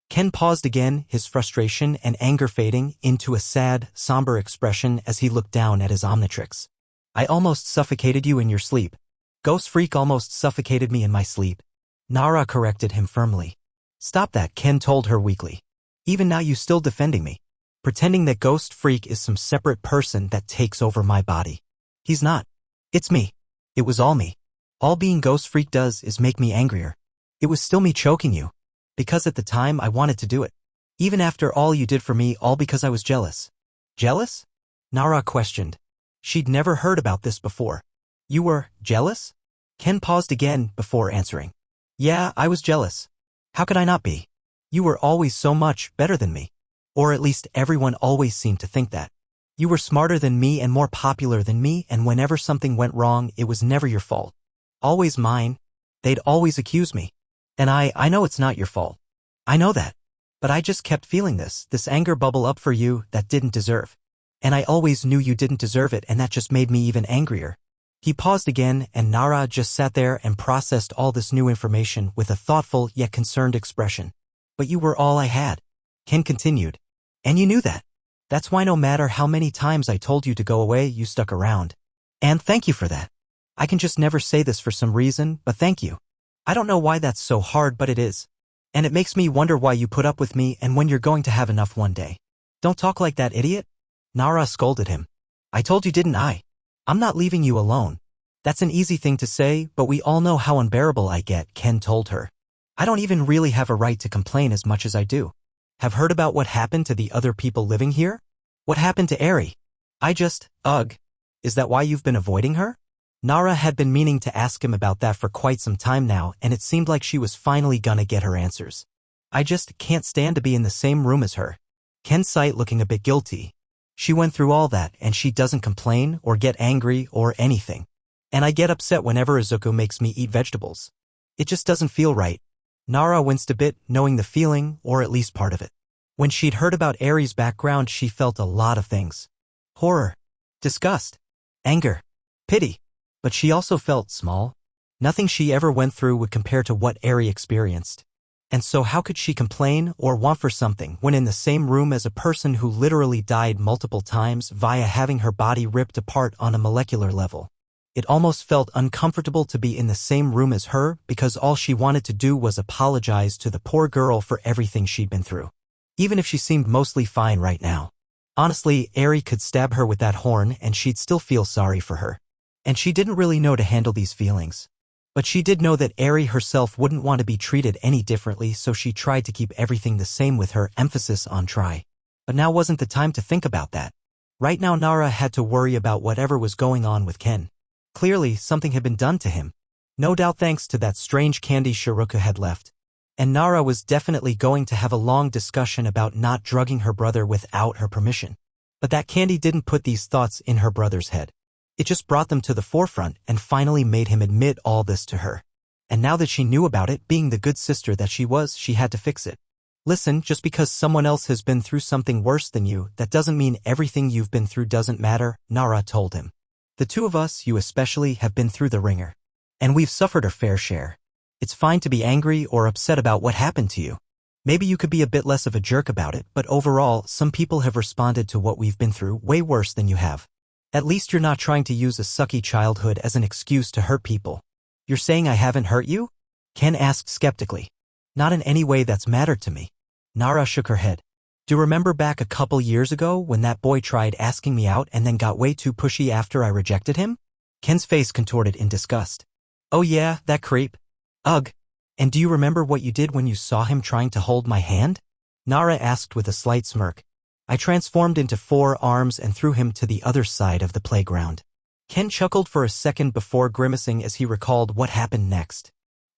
Ken paused again, his frustration and anger fading into a sad, somber expression as he looked down at his Omnitrix. I almost suffocated you in your sleep. Ghost Freak almost suffocated me in my sleep. Nara corrected him firmly. Stop that, Ken told her weakly. Even now you still defending me. Pretending that Ghost Freak is some separate person that takes over my body. He's not. It's me. It was all me. All being Ghost Freak does is make me angrier. It was still me choking you. Because at the time I wanted to do it. Even after all you did for me, all because I was jealous. Jealous? Nara questioned. She'd never heard about this before. You were jealous? Ken paused again before answering. Yeah, I was jealous. How could I not be? You were always so much better than me. Or at least everyone always seemed to think that. You were smarter than me and more popular than me, and whenever something went wrong, it was never your fault. Always mine. They'd always accuse me. And I know it's not your fault. I know that. But I just kept feeling this anger bubble up for you that didn't deserve. And I always knew you didn't deserve it, and that just made me even angrier. He paused again, and Nara just sat there and processed all this new information with a thoughtful yet concerned expression. But you were all I had. Ken continued. And you knew that. That's why no matter how many times I told you to go away, you stuck around. And thank you for that. I can just never say this for some reason, but thank you. I don't know why that's so hard, but it is. And it makes me wonder why you put up with me and when you're going to have enough one day. Don't talk like that, idiot. Nara scolded him. I told you, didn't I? I'm not leaving you alone. That's an easy thing to say, but we all know how unbearable I get, Ken told her. I don't even really have a right to complain as much as I do. Have heard about what happened to the other people living here? What happened to Eri? Ugh. Is that why you've been avoiding her? Nara had been meaning to ask him about that for quite some time now, and it seemed like she was finally gonna get her answers. I just can't stand to be in the same room as her. Ken sighed, looking a bit guilty. She went through all that, and she doesn't complain or get angry or anything. And I get upset whenever Izuku makes me eat vegetables. It just doesn't feel right. Nara winced a bit, knowing the feeling, or at least part of it. When she'd heard about Eri's background, she felt a lot of things. Horror, disgust, anger, pity. But she also felt small. Nothing she ever went through would compare to what Eri experienced. And so how could she complain or want for something when in the same room as a person who literally died multiple times via having her body ripped apart on a molecular level? It almost felt uncomfortable to be in the same room as her because all she wanted to do was apologize to the poor girl for everything she'd been through. Even if she seemed mostly fine right now. Honestly, Eri could stab her with that horn and she'd still feel sorry for her. And she didn't really know to handle these feelings. But she did know that Eri herself wouldn't want to be treated any differently, so she tried to keep everything the same, with her emphasis on try. But now wasn't the time to think about that. Right now Nara had to worry about whatever was going on with Ken. Clearly, something had been done to him. No doubt thanks to that strange candy Shiroku had left. And Nara was definitely going to have a long discussion about not drugging her brother without her permission. But that candy didn't put these thoughts in her brother's head. It just brought them to the forefront and finally made him admit all this to her. And now that she knew about it, being the good sister that she was, she had to fix it. Listen, just because someone else has been through something worse than you, that doesn't mean everything you've been through doesn't matter, Nara told him. The two of us, you especially, have been through the ringer. And we've suffered our fair share. It's fine to be angry or upset about what happened to you. Maybe you could be a bit less of a jerk about it, but overall, some people have responded to what we've been through way worse than you have. At least you're not trying to use a sucky childhood as an excuse to hurt people. You're saying I haven't hurt you? Ken asked skeptically. Not in any way that's mattered to me. Nara shook her head. Do you remember back a couple years ago when that boy tried asking me out and then got way too pushy after I rejected him? Ken's face contorted in disgust. Oh yeah, that creep. Ugh. And do you remember what you did when you saw him trying to hold my hand? Nara asked with a slight smirk. I transformed into 4 arms and threw him to the other side of the playground. Ken chuckled for a second before grimacing as he recalled what happened next.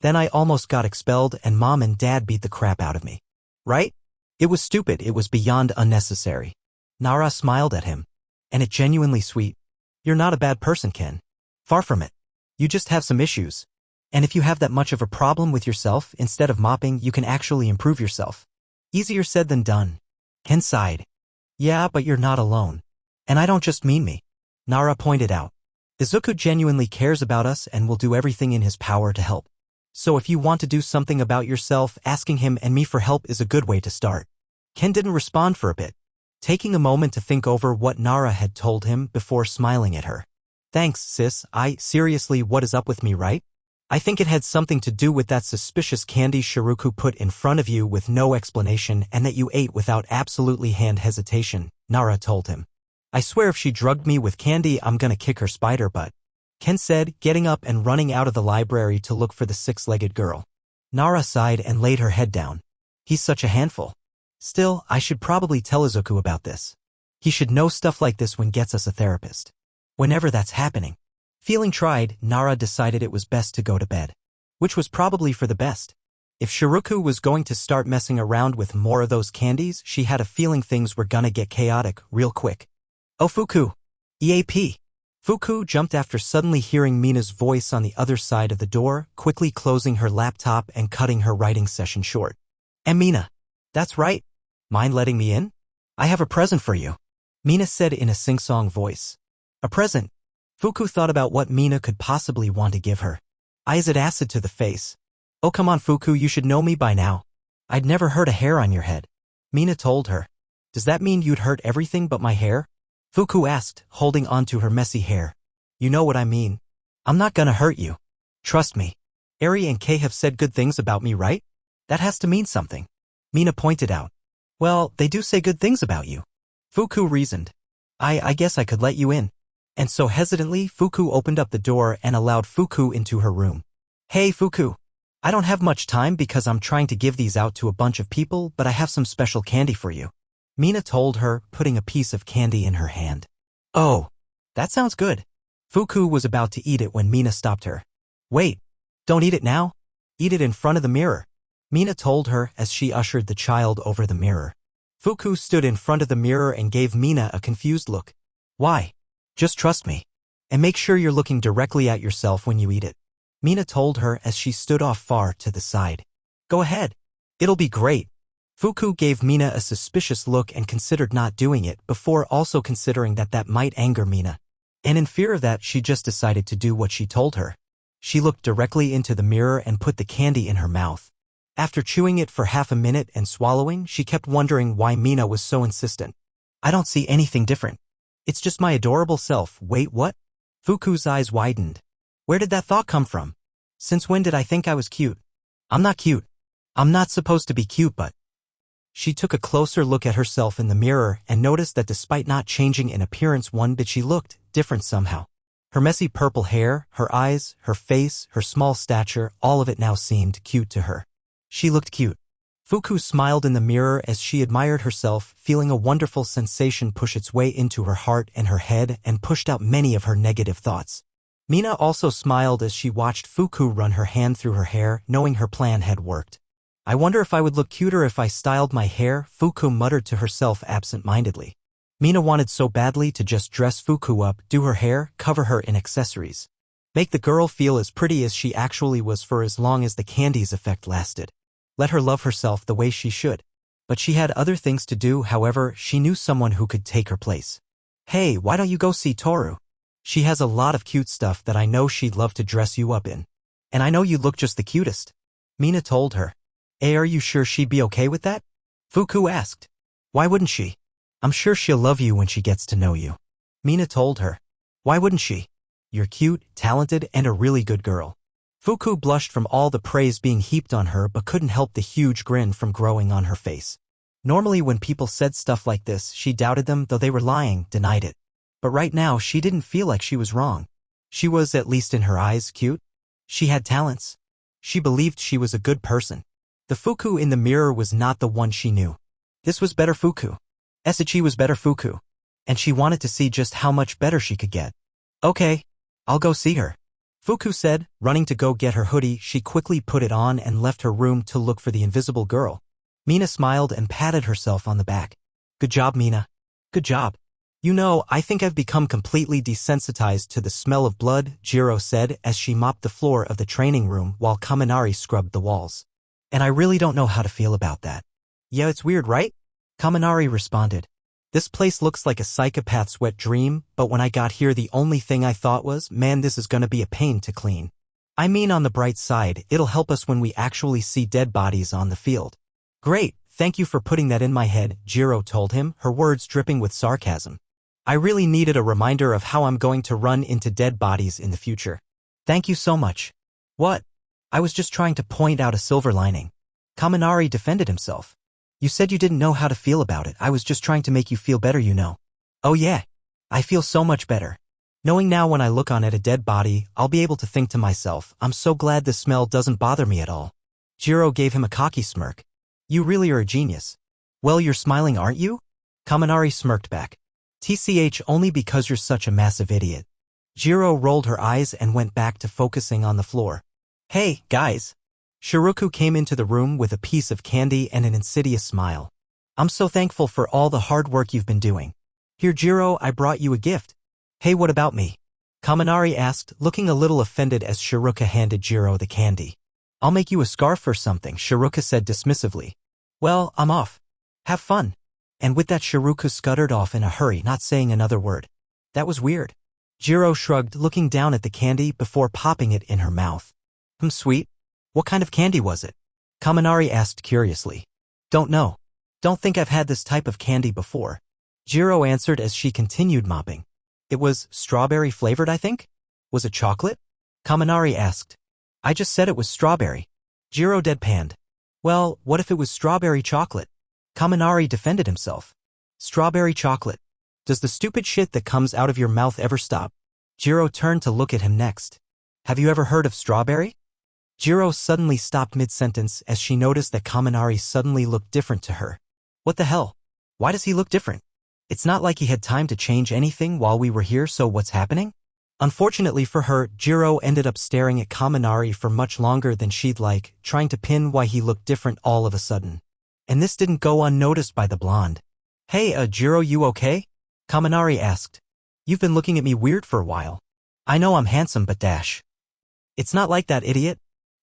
Then I almost got expelled and Mom and Dad beat the crap out of me. Right? It was stupid, it was beyond unnecessary. Nara smiled at him. And it genuinely sweet. You're not a bad person, Ken. Far from it. You just have some issues. And if you have that much of a problem with yourself, instead of mopping, you can actually improve yourself. Easier said than done. Ken sighed. Yeah, but you're not alone. And I don't just mean me. Nara pointed out. Izuku genuinely cares about us and will do everything in his power to help. So if you want to do something about yourself, asking him and me for help is a good way to start. Ken didn't respond for a bit, taking a moment to think over what Nara had told him before smiling at her. Thanks, sis. Seriously, what is up with me, right? I think it had something to do with that suspicious candy Shiruku put in front of you with no explanation and that you ate without absolutely hand hesitation, Nara told him. I swear if she drugged me with candy, I'm gonna kick her spider butt, Ken said, getting up and running out of the library to look for the six-legged girl. Nara sighed and laid her head down. He's such a handful. Still, I should probably tell Izuku about this. He should know stuff like this when gets us a therapist. Whenever that's happening. Feeling tried, Nara decided it was best to go to bed. Which was probably for the best. If Shiruku was going to start messing around with more of those candies, she had a feeling things were gonna get chaotic real quick. Oh, Fuku. EAP. Fuku jumped after suddenly hearing Mina's voice on the other side of the door, quickly closing her laptop and cutting her writing session short. Mina. That's right. Mind letting me in? I have a present for you. Mina said in a sing-song voice. A present? Fuku thought about what Mina could possibly want to give her. Eyes at acid to the face. Oh, come on, Fuku, you should know me by now. I'd never hurt a hair on your head. Mina told her. Does that mean you'd hurt everything but my hair? Fuku asked, holding on to her messy hair. You know what I mean. I'm not gonna hurt you. Trust me. Eri and Kei have said good things about me, right? That has to mean something. Mina pointed out. Well, they do say good things about you. Fuku reasoned. I guess I could let you in. And so hesitantly, Fuku opened up the door and allowed Fuku into her room. Hey, Fuku. I don't have much time because I'm trying to give these out to a bunch of people, but I have some special candy for you. Mina told her, putting a piece of candy in her hand. Oh, that sounds good. Fuku was about to eat it when Mina stopped her. Wait, don't eat it now. Eat it in front of the mirror. Mina told her as she ushered the child over the mirror. Fuku stood in front of the mirror and gave Mina a confused look. Why? Just trust me. And make sure you're looking directly at yourself when you eat it. Mina told her as she stood off far to the side. Go ahead. It'll be great. Fuku gave Mina a suspicious look and considered not doing it before also considering that might anger Mina. And in fear of that, she just decided to do what she told her. She looked directly into the mirror and put the candy in her mouth. After chewing it for half a minute and swallowing, she kept wondering why Mina was so insistent. I don't see anything different. It's just my adorable self. Wait, what? Fuku's eyes widened. Where did that thought come from? Since when did I think I was cute? I'm not cute. I'm not supposed to be cute, but... She took a closer look at herself in the mirror and noticed that despite not changing in appearance one bit, she looked different somehow. Her messy purple hair, her eyes, her face, her small stature, all of it now seemed cute to her. She looked cute. Fuku smiled in the mirror as she admired herself, feeling a wonderful sensation push its way into her heart and her head and pushed out many of her negative thoughts. Mina also smiled as she watched Fuku run her hand through her hair, knowing her plan had worked. I wonder if I would look cuter if I styled my hair, Fuku muttered to herself absent-mindedly. Mina wanted so badly to just dress Fuku up, do her hair, cover her in accessories. Make the girl feel as pretty as she actually was for as long as the candy's effect lasted. Let her love herself the way she should. But she had other things to do, however, she knew someone who could take her place. Hey, why don't you go see Toru? She has a lot of cute stuff that I know she'd love to dress you up in. And I know you look just the cutest. Mina told her. Hey, are you sure she'd be okay with that? Fuku asked. Why wouldn't she? I'm sure she'll love you when she gets to know you. Mina told her. Why wouldn't she? You're cute, talented, and a really good girl. Fuku blushed from all the praise being heaped on her but couldn't help the huge grin from growing on her face. Normally when people said stuff like this, she doubted them, though they were lying, denied it. But right now she didn't feel like she was wrong. She was, at least in her eyes, cute. She had talents. She believed she was a good person. The Fuku in the mirror was not the one she knew. This was better Fuku. Esachi was better Fuku. And she wanted to see just how much better she could get. Okay, I'll go see her. Fuku said, running to go get her hoodie. She quickly put it on and left her room to look for the invisible girl. Mina smiled and patted herself on the back. Good job, Mina. Good job. You know, I think I've become completely desensitized to the smell of blood, Jiro said as she mopped the floor of the training room while Kaminari scrubbed the walls. And I really don't know how to feel about that. Yeah, it's weird, right? Kaminari responded. This place looks like a psychopath's wet dream, but when I got here the only thing I thought was, man, this is gonna be a pain to clean. I mean, on the bright side, it'll help us when we actually see dead bodies on the field. Great, thank you for putting that in my head, Jiro told him, her words dripping with sarcasm. I really needed a reminder of how I'm going to run into dead bodies in the future. Thank you so much. What? I was just trying to point out a silver lining. Kaminari defended himself. You said you didn't know how to feel about it. I was just trying to make you feel better, you know. Oh yeah. I feel so much better. Knowing now when I look on at a dead body, I'll be able to think to myself, I'm so glad the smell doesn't bother me at all. Jiro gave him a cocky smirk. You really are a genius. Well, you're smiling, aren't you? Kaminari smirked back. TCH, only because you're such a massive idiot. Jiro rolled her eyes and went back to focusing on the floor. Hey, guys. Shiruku came into the room with a piece of candy and an insidious smile. I'm so thankful for all the hard work you've been doing. Here, Jiro, I brought you a gift. Hey, what about me? Kaminari asked, looking a little offended as Shiruka handed Jiro the candy. I'll make you a scarf or something, Shiruka said dismissively. Well, I'm off. Have fun. And with that, Shiruka scuttered off in a hurry, not saying another word. That was weird. Jiro shrugged, looking down at the candy before popping it in her mouth. Sweet. What kind of candy was it? Kaminari asked curiously. Don't know. Don't think I've had this type of candy before. Jiro answered as she continued mopping. It was strawberry flavored, I think? Was it chocolate? Kaminari asked. I just said it was strawberry. Jiro deadpanned. Well, what if it was strawberry chocolate? Kaminari defended himself. Strawberry chocolate. Does the stupid shit that comes out of your mouth ever stop? Jiro turned to look at him next. Have you ever heard of strawberry? Jiro suddenly stopped mid-sentence as she noticed that Kaminari suddenly looked different to her. What the hell? Why does he look different? It's not like he had time to change anything while we were here, so what's happening? Unfortunately for her, Jiro ended up staring at Kaminari for much longer than she'd like, trying to pin why he looked different all of a sudden. And this didn't go unnoticed by the blonde. Hey, Jiro, you okay? Kaminari asked. You've been looking at me weird for a while. I know I'm handsome, but dash. It's not like that, idiot.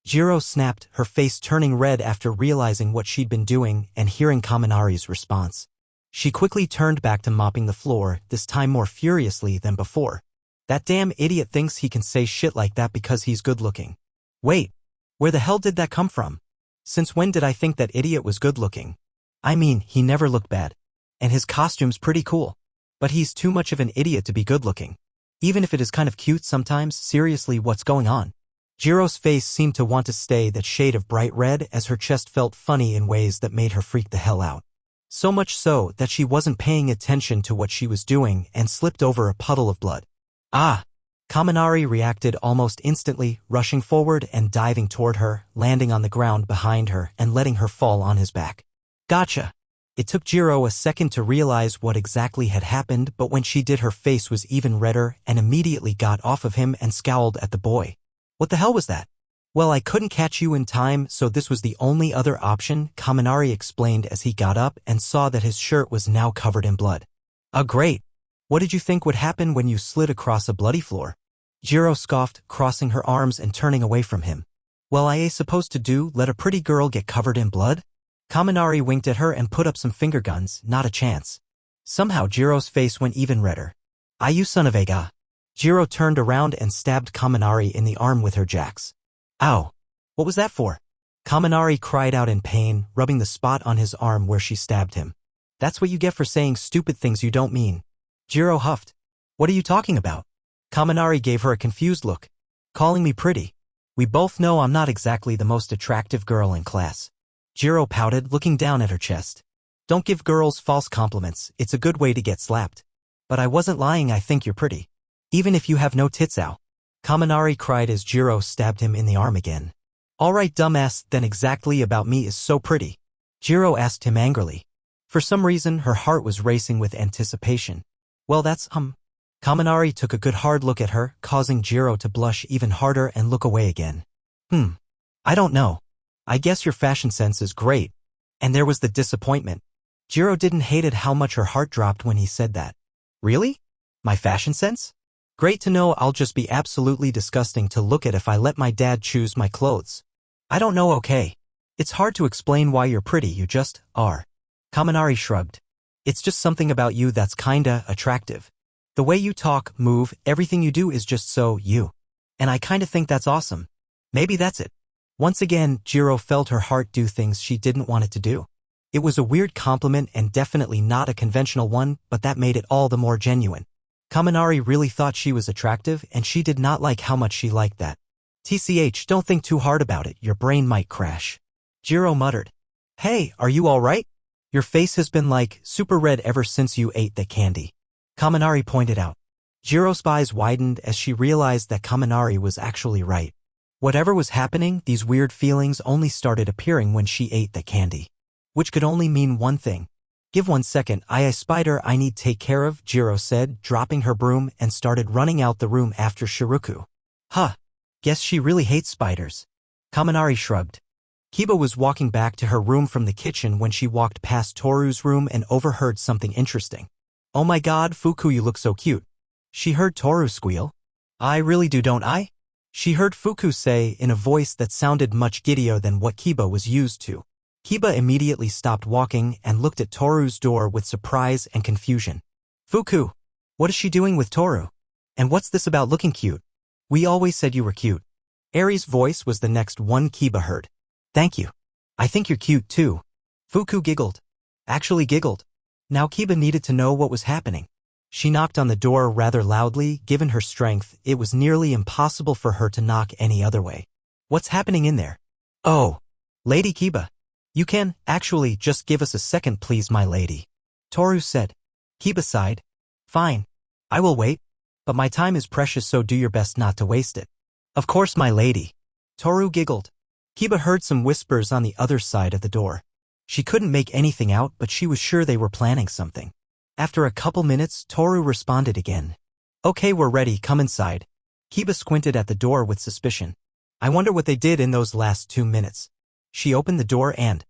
Jiro snapped, her face turning red after realizing what she'd been doing and hearing Kaminari's response. She quickly turned back to mopping the floor, this time more furiously than before. That damn idiot thinks he can say shit like that because he's good-looking. Wait, where the hell did that come from? Since when did I think that idiot was good-looking? I mean, he never looked bad. And his costume's pretty cool. But he's too much of an idiot to be good-looking. Even if it is kind of cute sometimes, seriously, what's going on? Jiro's face seemed to want to stay that shade of bright red as her chest felt funny in ways that made her freak the hell out. So much so that she wasn't paying attention to what she was doing and slipped over a puddle of blood. Ah! Kaminari reacted almost instantly, rushing forward and diving toward her, landing on the ground behind her and letting her fall on his back. Gotcha! It took Jiro a second to realize what exactly had happened, but when she did, her face was even redder and immediately got off of him and scowled at the boy. What the hell was that? Well, I couldn't catch you in time, so this was the only other option, Kaminari explained as he got up and saw that his shirt was now covered in blood. Great. What did you think would happen when you slid across a bloody floor? Jiro scoffed, crossing her arms and turning away from him. Well, I supposed to do, let a pretty girl get covered in blood? Kaminari winked at her and put up some finger guns, not a chance. Somehow Jiro's face went even redder. You son of a ga. Jiro turned around and stabbed Kaminari in the arm with her jacks. Ow! What was that for? Kaminari cried out in pain, rubbing the spot on his arm where she stabbed him. That's what you get for saying stupid things you don't mean. Jiro huffed. What are you talking about? Kaminari gave her a confused look. Calling me pretty. We both know I'm not exactly the most attractive girl in class. Jiro pouted, looking down at her chest. Don't give girls false compliments, it's a good way to get slapped. But I wasn't lying, I think you're pretty. Even if you have no tits out. Kaminari cried as Jiro stabbed him in the arm again. Alright, dumbass, then exactly about me is so pretty? Jiro asked him angrily. For some reason, her heart was racing with anticipation. Well, that's, Kaminari took a good hard look at her, causing Jiro to blush even harder and look away again. I don't know. I guess your fashion sense is great. And there was the disappointment. Jiro didn't hate it how much her heart dropped when he said that. Really? My fashion sense? Great to know. I'll just be absolutely disgusting to look at if I let my dad choose my clothes. I don't know, okay. It's hard to explain why you're pretty, you just are. Kaminari shrugged. It's just something about you that's kinda attractive. The way you talk, move, everything you do is just so you. And I kinda think that's awesome. Maybe that's it. Once again, Jiro felt her heart do things she didn't want it to do. It was a weird compliment and definitely not a conventional one, but that made it all the more genuine. Kaminari really thought she was attractive, and she did not like how much she liked that. TCH, don't think too hard about it, your brain might crash. Jiro muttered. Hey, are you alright? Your face has been like super red ever since you ate that candy. Kaminari pointed out. Jiro's eyes widened as she realized that Kaminari was actually right. Whatever was happening, these weird feelings only started appearing when she ate the candy. Which could only mean one thing. Give 1 second, I spider I need take care of, Jiro said, dropping her broom and started running out the room after Shiruku. Huh. Guess she really hates spiders. Kaminari shrugged. Kiba was walking back to her room from the kitchen when she walked past Toru's room and overheard something interesting. Oh my god, Fuku, you look so cute. She heard Toru squeal. I really do, don't I? She heard Fuku say in a voice that sounded much giddier than what Kiba was used to. Kiba immediately stopped walking and looked at Toru's door with surprise and confusion. Fuku, what is she doing with Toru? And what's this about looking cute? We always said you were cute. Eri's voice was the next one Kiba heard. Thank you. I think you're cute too. Fuku giggled. Actually giggled. Now Kiba needed to know what was happening. She knocked on the door rather loudly. Given her strength, it was nearly impossible for her to knock any other way. What's happening in there? Oh, Lady Kiba. You can, actually, just give us a second please, my lady. Toru said. Kiba sighed. Fine. I will wait. But my time is precious, so do your best not to waste it. Of course, my lady. Toru giggled. Kiba heard some whispers on the other side of the door. She couldn't make anything out, but she was sure they were planning something. After a couple minutes, Toru responded again. Okay, we're ready, come inside. Kiba squinted at the door with suspicion. I wonder what they did in those last 2 minutes. She opened the door and...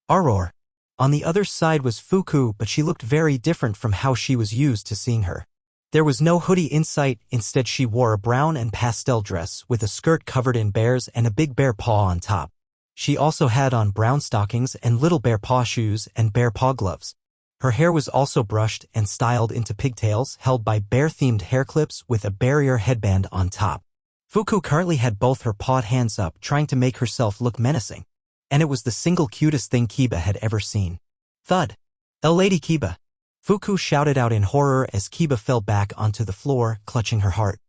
Aurora. On the other side was Fuku, but she looked very different from how she was used to seeing her. There was no hoodie in sight, instead she wore a brown and pastel dress with a skirt covered in bears and a big bear paw on top. She also had on brown stockings and little bear paw shoes and bear paw gloves. Her hair was also brushed and styled into pigtails held by bear-themed hair clips with a barrier headband on top. Fuku currently had both her pawed hands up, trying to make herself look menacing. And it was the single cutest thing Kiba had ever seen. Thud. El Lady Kiba. Fuku shouted out in horror as Kiba fell back onto the floor, clutching her heart.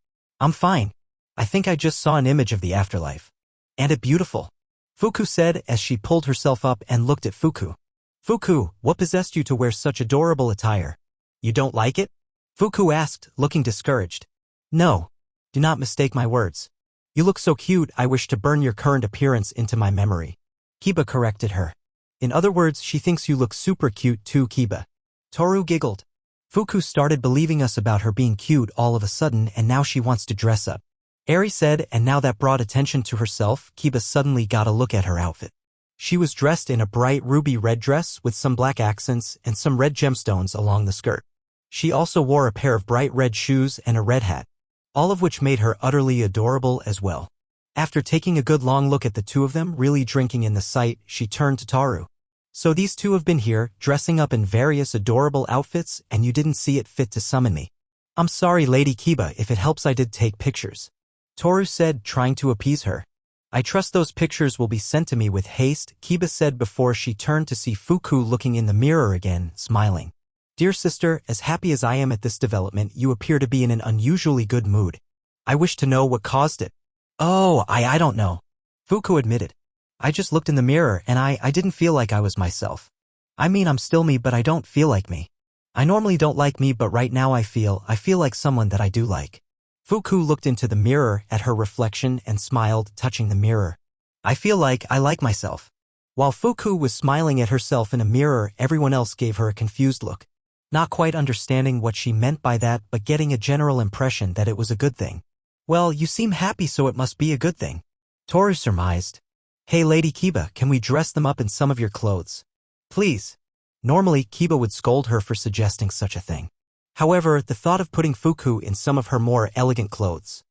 I'm fine. I think I just saw an image of the afterlife. And it beautiful. Fuku said as she pulled herself up and looked at Fuku. Fuku, what possessed you to wear such adorable attire? You don't like it? Fuku asked, looking discouraged. No. Do not mistake my words. You look so cute, I wish to burn your current appearance into my memory. Kiba corrected her. In other words, she thinks you look super cute too, Kiba. Toru giggled. Fuku started believing us about her being cute all of a sudden, and now she wants to dress up. Eri said, and now that brought attention to herself, Kiba suddenly got a look at her outfit. She was dressed in a bright ruby red dress with some black accents and some red gemstones along the skirt. She also wore a pair of bright red shoes and a red hat, all of which made her utterly adorable as well. After taking a good long look at the two of them really drinking in the sight, she turned to Toru. So these two have been here, dressing up in various adorable outfits, and you didn't see it fit to summon me. I'm sorry, Lady Kiba, if it helps I did take pictures. Toru said, trying to appease her. I trust those pictures will be sent to me with haste, Kiba said before she turned to see Fuku looking in the mirror again, smiling. Dear sister, as happy as I am at this development, you appear to be in an unusually good mood. I wish to know what caused it. Oh, I don't know. Fuku admitted. I just looked in the mirror and I didn't feel like I was myself. I mean, I'm still me, but I don't feel like me. I normally don't like me, but right now I feel like someone that I do like. Fuku looked into the mirror at her reflection and smiled, touching the mirror. I feel like I like myself. While Fuku was smiling at herself in a mirror, everyone else gave her a confused look. Not quite understanding what she meant by that, but getting a general impression that it was a good thing. Well, you seem happy, so it must be a good thing. Toru surmised. Hey Lady Kiba, can we dress them up in some of your clothes? Please. Normally, Kiba would scold her for suggesting such a thing. However, the thought of putting Fuku in some of her more elegant clothes.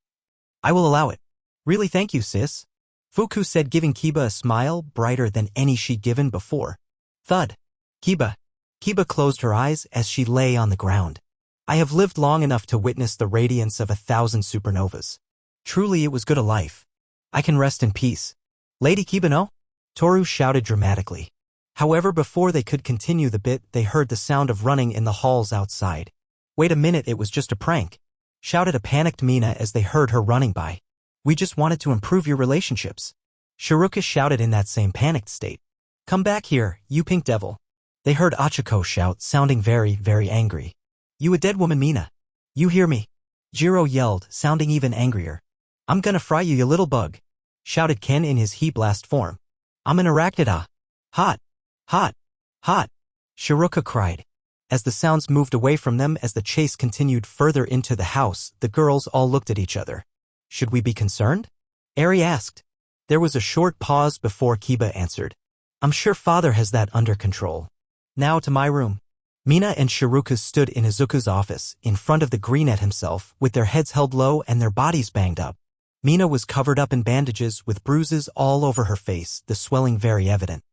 I will allow it. Really, thank you, sis. Fuku said, giving Kiba a smile brighter than any she'd given before. Thud. Kiba. Kiba closed her eyes as she lay on the ground. I have lived long enough to witness the radiance of 1,000 supernovas. Truly, it was good a life. I can rest in peace. Lady Kiba, no? Toru shouted dramatically. However, before they could continue the bit, they heard the sound of running in the halls outside. Wait a minute, it was just a prank, shouted a panicked Mina as they heard her running by. We just wanted to improve your relationships. Shiruka shouted in that same panicked state. Come back here, you pink devil. They heard Achiko shout, sounding very, very angry. You a dead woman, Mina. You hear me? Jiro yelled, sounding even angrier. I'm gonna fry you, you little bug, shouted Ken in his heat blast form. I'm an arachnida. Hot. Hot. Hot. Shiruka cried. As the sounds moved away from them as the chase continued further into the house, the girls all looked at each other. Should we be concerned? Eri asked. There was a short pause before Kiba answered. I'm sure father has that under control. Now to my room. Mina and Shiruka stood in Izuku's office, in front of the greenette himself, with their heads held low and their bodies banged up. Mina was covered up in bandages with bruises all over her face, the swelling very evident.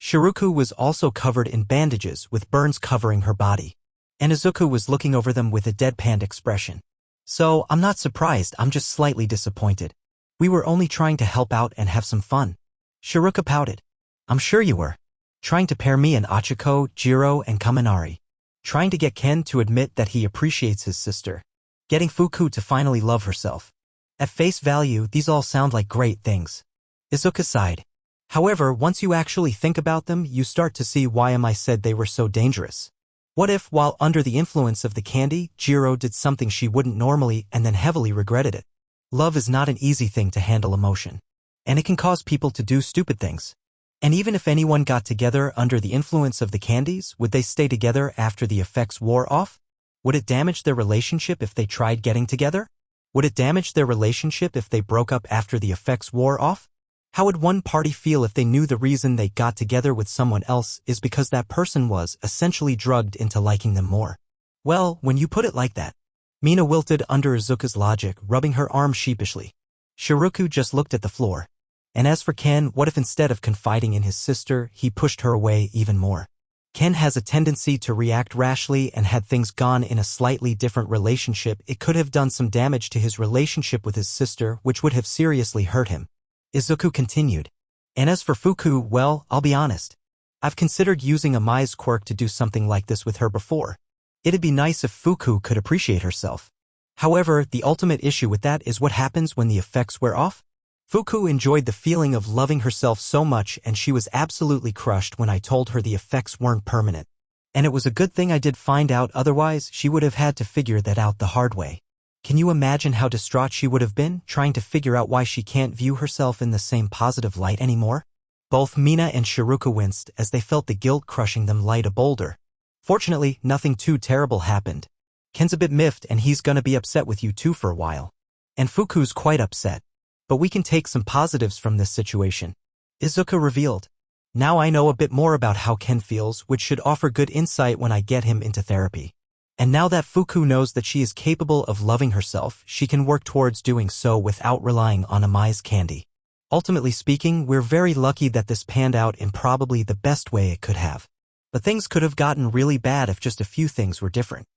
Shiruku was also covered in bandages with burns covering her body. And Izuku was looking over them with a deadpan expression. So, I'm not surprised, I'm just slightly disappointed. We were only trying to help out and have some fun. Shiruka pouted. I'm sure you were. Trying to pair me and Achiko, Jiro, and Kaminari. Trying to get Ken to admit that he appreciates his sister. Getting Fuku to finally love herself. At face value, these all sound like great things. Izuka sighed. However, once you actually think about them, you start to see why I said they were so dangerous. What if, while under the influence of the candy, Jiro did something she wouldn't normally and then heavily regretted it? Love is not an easy thing to handle emotion. And it can cause people to do stupid things. And even if anyone got together under the influence of the candies, would they stay together after the effects wore off? Would it damage their relationship if they tried getting together? Would it damage their relationship if they broke up after the effects wore off? How would one party feel if they knew the reason they got together with someone else is because that person was essentially drugged into liking them more? Well, when you put it like that. Mina wilted under Izuku's logic, rubbing her arm sheepishly. Shiruku just looked at the floor. And as for Ken, what if instead of confiding in his sister, he pushed her away even more? Ken has a tendency to react rashly, and had things gone in a slightly different relationship, it could have done some damage to his relationship with his sister, which would have seriously hurt him. Izuku continued. And as for Fuku, well, I'll be honest. I've considered using a Mai's quirk to do something like this with her before. It'd be nice if Fuku could appreciate herself. However, the ultimate issue with that is what happens when the effects wear off. Fuku enjoyed the feeling of loving herself so much, and she was absolutely crushed when I told her the effects weren't permanent. And it was a good thing I did find out, otherwise she would have had to figure that out the hard way. Can you imagine how distraught she would have been, trying to figure out why she can't view herself in the same positive light anymore? Both Mina and Shiruka winced as they felt the guilt crushing them like a boulder. Fortunately, nothing too terrible happened. Ken's a bit miffed and he's gonna be upset with you too for a while. And Fuku's quite upset. But we can take some positives from this situation. Izuku revealed. Now I know a bit more about how Ken feels, which should offer good insight when I get him into therapy. And now that Fuku knows that she is capable of loving herself, she can work towards doing so without relying on Amai's candy. Ultimately speaking, we're very lucky that this panned out in probably the best way it could have. But things could have gotten really bad if just a few things were different.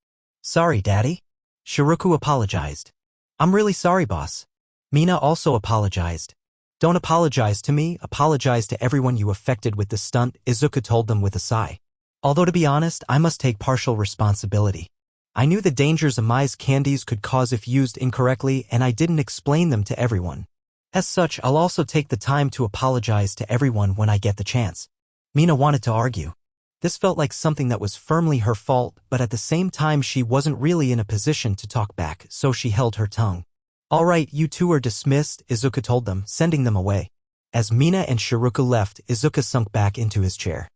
Sorry, Daddy. Shiruku apologized. I'm really sorry, boss. Mina also apologized. Don't apologize to me, apologize to everyone you affected with this stunt, Izuku told them with a sigh. Although to be honest, I must take partial responsibility. I knew the dangers Amai's candies could cause if used incorrectly, and I didn't explain them to everyone. As such, I'll also take the time to apologize to everyone when I get the chance. Mina wanted to argue. This felt like something that was firmly her fault, but at the same time she wasn't really in a position to talk back, so she held her tongue. All right, you two are dismissed, Izuku told them, sending them away. As Mina and Shiruka left, Izuku sunk back into his chair.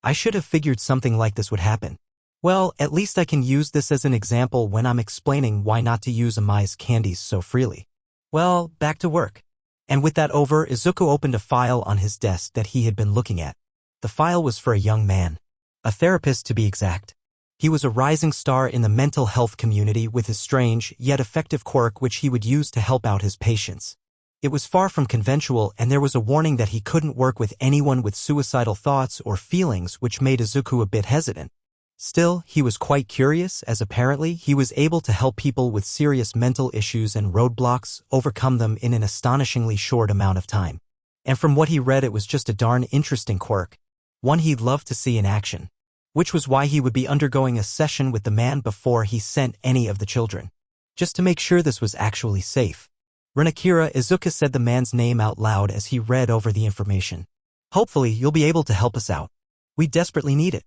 I should have figured something like this would happen. Well, at least I can use this as an example when I'm explaining why not to use Amai's candies so freely. Well, back to work. And with that over, Izuku opened a file on his desk that he had been looking at. The file was for a young man. A therapist to be exact. He was a rising star in the mental health community with his strange, yet effective quirk which he would use to help out his patients. It was far from conventional, and there was a warning that he couldn't work with anyone with suicidal thoughts or feelings, which made Izuku a bit hesitant. Still, he was quite curious, as apparently he was able to help people with serious mental issues and roadblocks overcome them in an astonishingly short amount of time. And from what he read, it was just a darn interesting quirk, one he'd love to see in action. Which was why he would be undergoing a session with the man before he sent any of the children, just to make sure this was actually safe. Renakira, Izuku said the man's name out loud as he read over the information. Hopefully, you'll be able to help us out. We desperately need it.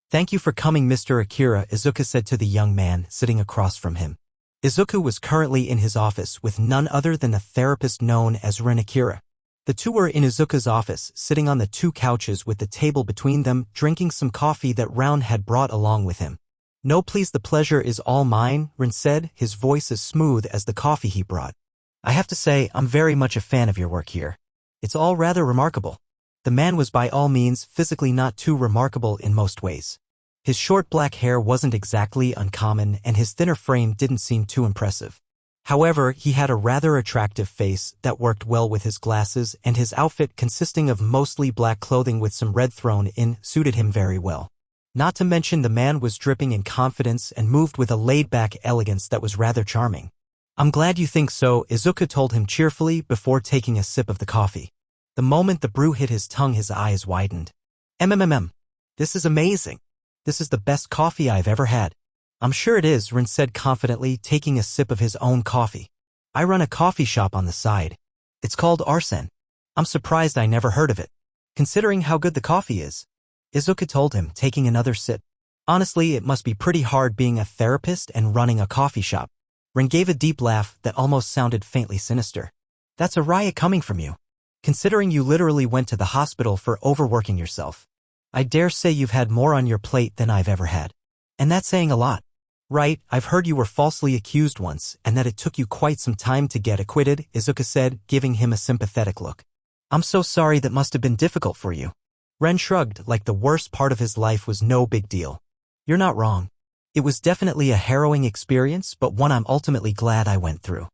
Thank you for coming, Mr. Akira, Izuku said to the young man sitting across from him. Izuku was currently in his office with none other than the therapist known as Renakira. The two were in Izuku's office, sitting on the two couches with the table between them, drinking some coffee that Round had brought along with him. No, please, the pleasure is all mine, Ren said, his voice as smooth as the coffee he brought. I have to say, I'm very much a fan of your work here. It's all rather remarkable. The man was by all means physically not too remarkable in most ways. His short black hair wasn't exactly uncommon, and his thinner frame didn't seem too impressive. However, he had a rather attractive face that worked well with his glasses, and his outfit, consisting of mostly black clothing with some red thrown in, suited him very well. Not to mention the man was dripping in confidence and moved with a laid-back elegance that was rather charming. I'm glad you think so, Izuku told him cheerfully before taking a sip of the coffee. The moment the brew hit his tongue, his eyes widened. This is amazing. This is the best coffee I've ever had. I'm sure it is, Ren said confidently, taking a sip of his own coffee. I run a coffee shop on the side. It's called Arsen. I'm surprised I never heard of it, considering how good the coffee is. Izuku told him, taking another sip. Honestly, it must be pretty hard being a therapist and running a coffee shop. Ren gave a deep laugh that almost sounded faintly sinister. That's a riot coming from you, considering you literally went to the hospital for overworking yourself. I dare say you've had more on your plate than I've ever had. And that's saying a lot. Right, I've heard you were falsely accused once, and that it took you quite some time to get acquitted, Izuku said, giving him a sympathetic look. I'm so sorry, that must have been difficult for you. Ren shrugged, like the worst part of his life was no big deal. You're not wrong. It was definitely a harrowing experience, but one I'm ultimately glad I went through.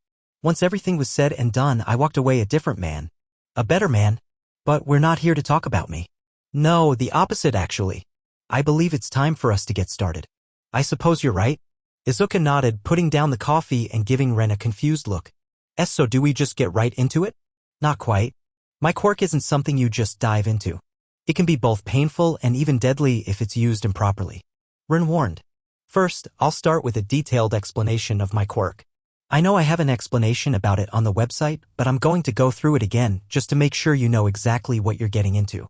Once everything was said and done, I walked away a different man. A better man. But we're not here to talk about me. No, the opposite actually. I believe it's time for us to get started. I suppose you're right. Izuku nodded, putting down the coffee and giving Ren a confused look. So do we just get right into it? Not quite. My quirk isn't something you just dive into. It can be both painful and even deadly if it's used improperly. Ren warned. First, I'll start with a detailed explanation of my quirk. I know I have an explanation about it on the website, but I'm going to go through it again just to make sure you know exactly what you're getting into.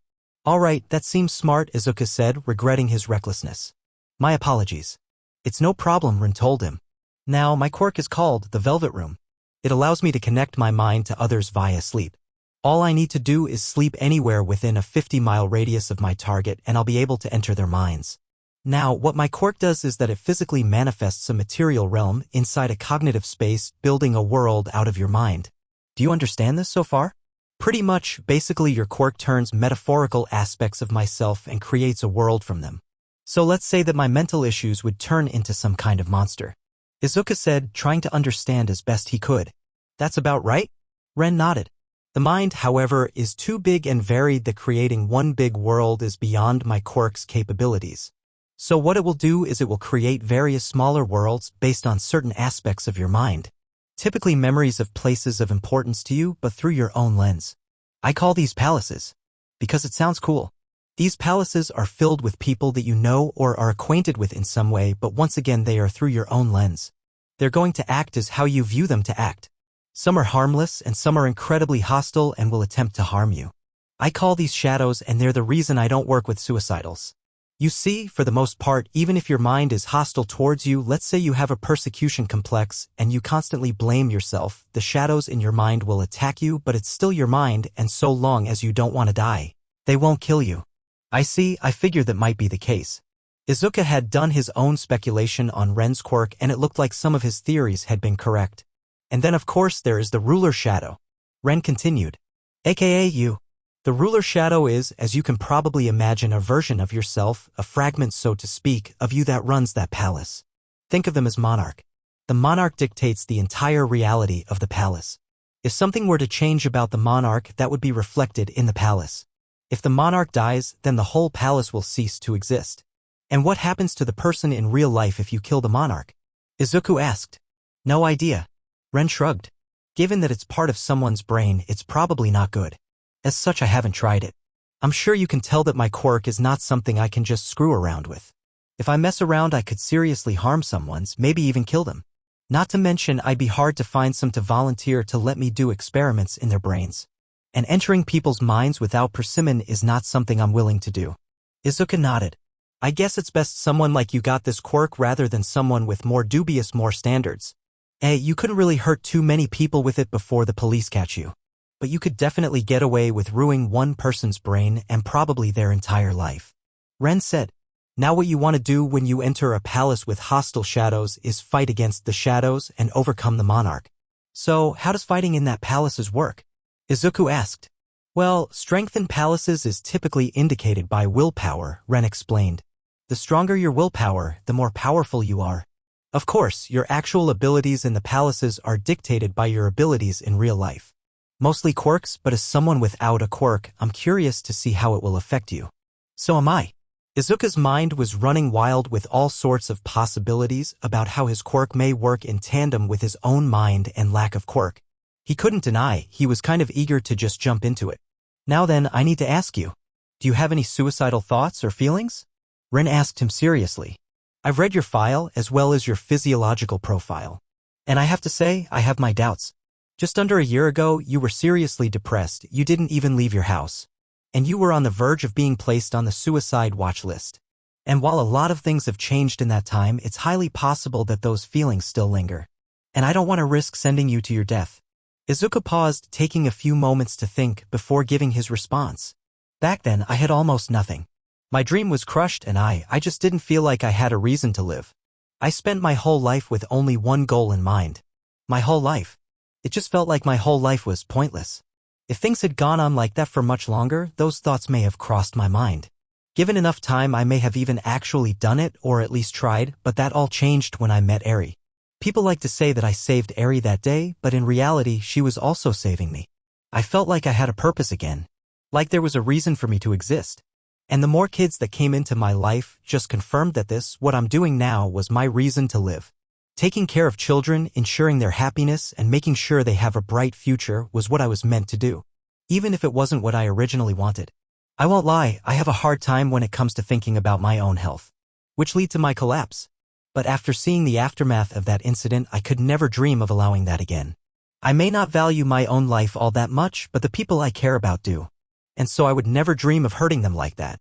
Alright, that seems smart, Izuku said, regretting his recklessness. My apologies. It's no problem, Ren told him. Now, my quirk is called the Velvet Room. It allows me to connect my mind to others via sleep. All I need to do is sleep anywhere within a 50-mile radius of my target, and I'll be able to enter their minds. Now, what my quirk does is that it physically manifests a material realm inside a cognitive space, building a world out of your mind. Do you understand this so far? Pretty much, basically your quirk turns metaphorical aspects of myself and creates a world from them. So let's say that my mental issues would turn into some kind of monster. Izuku said, trying to understand as best he could. That's about right? Ren nodded. The mind, however, is too big and varied that creating one big world is beyond my quirk's capabilities. So what it will do is it will create various smaller worlds based on certain aspects of your mind. Typically memories of places of importance to you, but through your own lens. I call these palaces, because it sounds cool. These palaces are filled with people that you know or are acquainted with in some way, but once again they are through your own lens. They're going to act as how you view them to act. Some are harmless and some are incredibly hostile and will attempt to harm you. I call these shadows, and they're the reason I don't work with suicidals. You see, for the most part, even if your mind is hostile towards you, let's say you have a persecution complex and you constantly blame yourself, the shadows in your mind will attack you, but it's still your mind, and so long as you don't want to die, they won't kill you. I see, I figured that might be the case. Izuku had done his own speculation on Ren's quirk, and it looked like some of his theories had been correct. And then of course there is the ruler shadow. Ren continued. AKA you. The ruler shadow is, as you can probably imagine, a version of yourself, a fragment, so to speak, of you that runs that palace. Think of them as monarch. The monarch dictates the entire reality of the palace. If something were to change about the monarch, that would be reflected in the palace. If the monarch dies, then the whole palace will cease to exist. And what happens to the person in real life if you kill the monarch? Izuku asked. No idea. Ren shrugged. Given that it's part of someone's brain, it's probably not good. As such, I haven't tried it. I'm sure you can tell that my quirk is not something I can just screw around with. If I mess around, I could seriously harm someone's, maybe even kill them. Not to mention, I'd be hard to find some to volunteer to let me do experiments in their brains. And entering people's minds without persimmon is not something I'm willing to do. Izuku nodded. I guess it's best someone like you got this quirk rather than someone with more dubious standards. You couldn't really hurt too many people with it before the police catch you. But you could definitely get away with ruining one person's brain and probably their entire life. Ren said. Now what you want to do when you enter a palace with hostile shadows is fight against the shadows and overcome the monarch. So, how does fighting in that palaces work? Izuku asked. Well, strength in palaces is typically indicated by willpower, Ren explained. The stronger your willpower, the more powerful you are. Of course, your actual abilities in the palaces are dictated by your abilities in real life. Mostly quirks, but as someone without a quirk, I'm curious to see how it will affect you. So am I. Izuku's mind was running wild with all sorts of possibilities about how his quirk may work in tandem with his own mind and lack of quirk. He couldn't deny he was kind of eager to just jump into it. Now then, I need to ask you. Do you have any suicidal thoughts or feelings? Ren asked him seriously. I've read your file as well as your physiological profile. And I have to say, I have my doubts. Just under a year ago, you were seriously depressed, you didn't even leave your house. And you were on the verge of being placed on the suicide watch list. And while a lot of things have changed in that time, it's highly possible that those feelings still linger. And I don't want to risk sending you to your death. Izuku paused, taking a few moments to think before giving his response. Back then, I had almost nothing. My dream was crushed and I just didn't feel like I had a reason to live. I spent my whole life with only one goal in mind. My whole life. It just felt like my whole life was pointless. If things had gone on like that for much longer, those thoughts may have crossed my mind. Given enough time, I may have even actually done it or at least tried, but that all changed when I met Eri. People like to say that I saved Eri that day, but in reality, she was also saving me. I felt like I had a purpose again. Like there was a reason for me to exist. And the more kids that came into my life just confirmed that what I'm doing now, was my reason to live. Taking care of children, ensuring their happiness, and making sure they have a bright future was what I was meant to do. Even if it wasn't what I originally wanted. I won't lie, I have a hard time when it comes to thinking about my own health. Which led to my collapse. But after seeing the aftermath of that incident, I could never dream of allowing that again. I may not value my own life all that much, but the people I care about do. And so I would never dream of hurting them like that.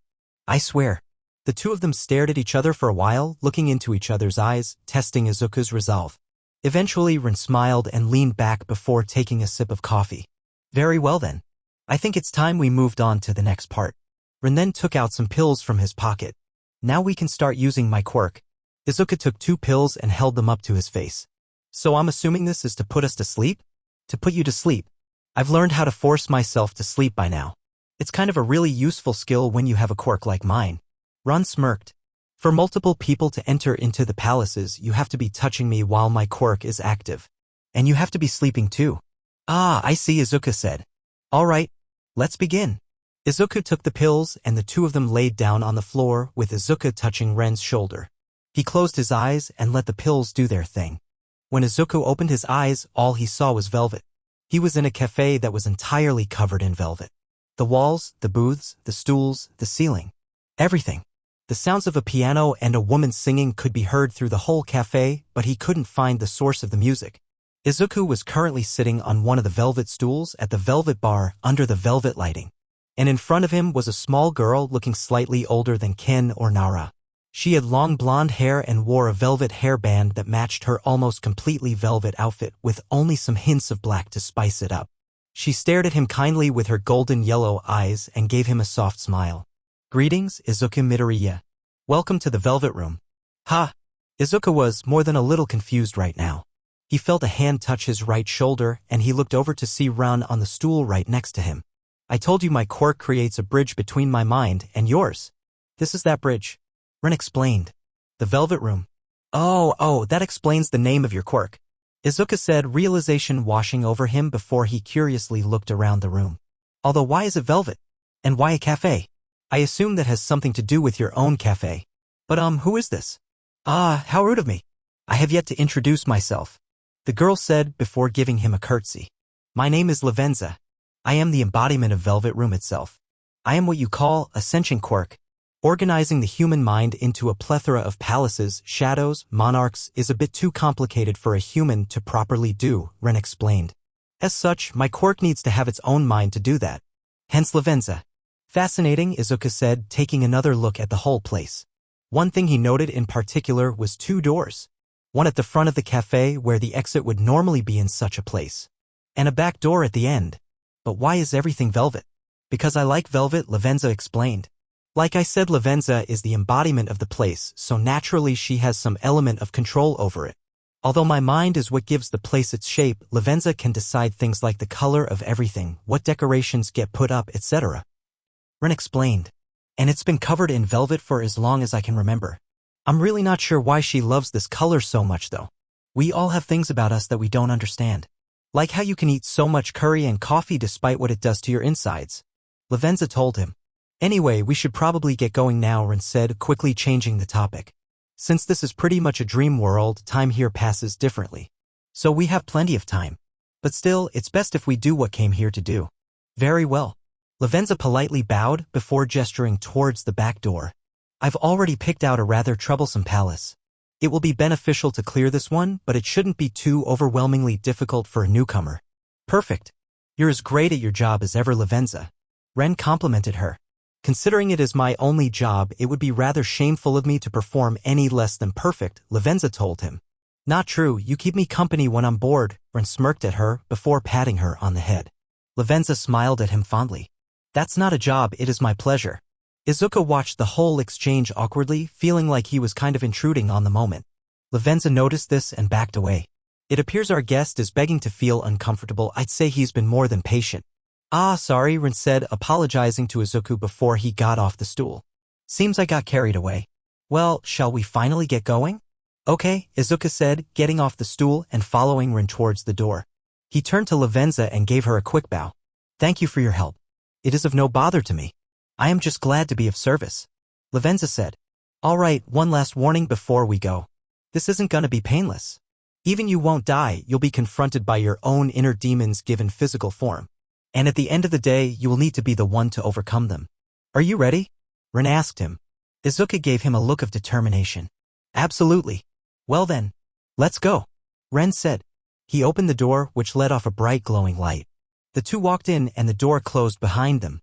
I swear. The two of them stared at each other for a while, looking into each other's eyes, testing Izuku's resolve. Eventually, Ren smiled and leaned back before taking a sip of coffee. Very well then. I think it's time we moved on to the next part. Ren then took out some pills from his pocket. Now we can start using my quirk. Izuku took 2 pills and held them up to his face. So I'm assuming this is to put us to sleep? To put you to sleep. I've learned how to force myself to sleep by now. It's kind of a really useful skill when you have a quirk like mine. Ron smirked. For multiple people to enter into the palaces, you have to be touching me while my quirk is active. And you have to be sleeping too. Ah, I see, Izuku said. All right, let's begin. Izuku took the pills and the two of them laid down on the floor with Izuku touching Ren's shoulder. He closed his eyes and let the pills do their thing. When Izuku opened his eyes, all he saw was velvet. He was in a cafe that was entirely covered in velvet. The walls, the booths, the stools, the ceiling. Everything. The sounds of a piano and a woman singing could be heard through the whole cafe, but he couldn't find the source of the music. Izuku was currently sitting on one of the velvet stools at the velvet bar under the velvet lighting. And in front of him was a small girl looking slightly older than Ken or Nara. She had long blonde hair and wore a velvet hairband that matched her almost completely velvet outfit with only some hints of black to spice it up. She stared at him kindly with her golden yellow eyes and gave him a soft smile. Greetings, Izuku Midoriya. Welcome to the Velvet Room. Ha! Izuku was more than a little confused right now. He felt a hand touch his right shoulder and he looked over to see Ran on the stool right next to him. I told you my quirk creates a bridge between my mind and yours. This is that bridge. Ren explained. The velvet room. Oh, that explains the name of your quirk. Izuka said, realization washing over him before he curiously looked around the room. Although why is it velvet? And why a cafe? I assume that has something to do with your own cafe. But who is this? Ah, how rude of me. I have yet to introduce myself. The girl said before giving him a curtsy. My name is Lavenza. I am the embodiment of Velvet Room itself. I am what you call a sentient quirk. Organizing the human mind into a plethora of palaces, shadows, monarchs is a bit too complicated for a human to properly do, Ren explained. As such, my quirk needs to have its own mind to do that. Hence Lavenza. Fascinating, Izuka said, taking another look at the whole place. One thing he noted in particular was 2 doors. One at the front of the cafe where the exit would normally be in such a place. And a back door at the end. But why is everything velvet? Because I like velvet, Lavenza explained. Like I said, Lavenza is the embodiment of the place, so naturally she has some element of control over it. Although my mind is what gives the place its shape, Lavenza can decide things like the color of everything, what decorations get put up, etc. Ren explained. And it's been covered in velvet for as long as I can remember. I'm really not sure why she loves this color so much though. We all have things about us that we don't understand. Like how you can eat so much curry and coffee despite what it does to your insides. Lavenza told him. Anyway, we should probably get going now, Ren said, quickly changing the topic. Since this is pretty much a dream world, time here passes differently. So we have plenty of time. But still, it's best if we do what came here to do. Very well. Lavenza politely bowed before gesturing towards the back door. I've already picked out a rather troublesome palace. It will be beneficial to clear this one, but it shouldn't be too overwhelmingly difficult for a newcomer. Perfect. You're as great at your job as ever, Lavenza. Ren complimented her. Considering it is my only job, it would be rather shameful of me to perform any less than perfect, Lavenza told him. Not true, you keep me company when I'm bored, Ren smirked at her before patting her on the head. Lavenza smiled at him fondly. That's not a job, it is my pleasure. Izuka watched the whole exchange awkwardly, feeling like he was kind of intruding on the moment. Lavenza noticed this and backed away. It appears our guest is begging to feel uncomfortable. I'd say he's been more than patient. Ah, sorry, Ren said, apologizing to Izuku before he got off the stool. Seems I got carried away. Well, shall we finally get going? Okay, Izuka said, getting off the stool and following Ren towards the door. He turned to Lavenza and gave her a quick bow. Thank you for your help. It is of no bother to me. I am just glad to be of service. Lavenza said. All right, one last warning before we go. This isn't gonna be painless. Even you won't die, you'll be confronted by your own inner demons given physical form. And at the end of the day, you will need to be the one to overcome them. Are you ready? Ren asked him. Izuka gave him a look of determination. Absolutely. Well then, let's go. Ren said. He opened the door, which let off a bright glowing light. The two walked in and the door closed behind them.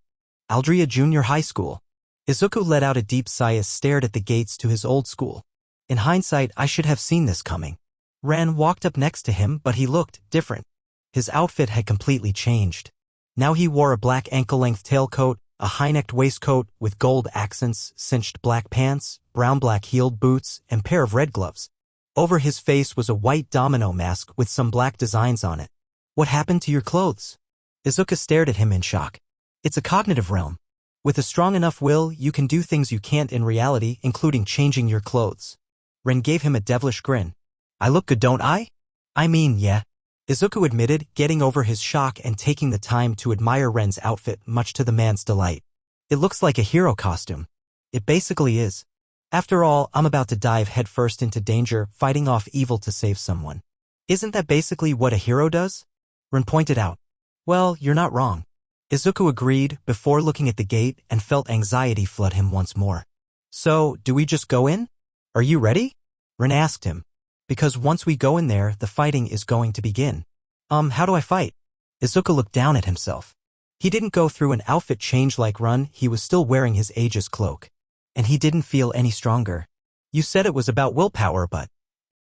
Aldria Junior High School. Izuku let out a deep sigh as stared at the gates to his old school. In hindsight, I should have seen this coming. Ren walked up next to him, but he looked different. His outfit had completely changed. Now he wore a black ankle-length tailcoat, a high-necked waistcoat with gold accents, cinched black pants, brown-black heeled boots, and pair of red gloves. Over his face was a white domino mask with some black designs on it. What happened to your clothes? Izuka stared at him in shock. It's a cognitive realm. With a strong enough will, you can do things you can't in reality, including changing your clothes. Ren gave him a devilish grin. I look good, don't I? I mean, yeah. Izuku admitted, getting over his shock and taking the time to admire Ren's outfit, much to the man's delight. It looks like a hero costume. It basically is. After all, I'm about to dive headfirst into danger, fighting off evil to save someone. Isn't that basically what a hero does? Ren pointed out. Well, you're not wrong. Izuku agreed, before looking at the gate and felt anxiety flood him once more. So, do we just go in? Are you ready? Ren asked him. Because once we go in there, the fighting is going to begin. How do I fight? Izuku looked down at himself. He didn't go through an outfit change like Ren, he was still wearing his Aegis cloak. And he didn't feel any stronger. You said it was about willpower, but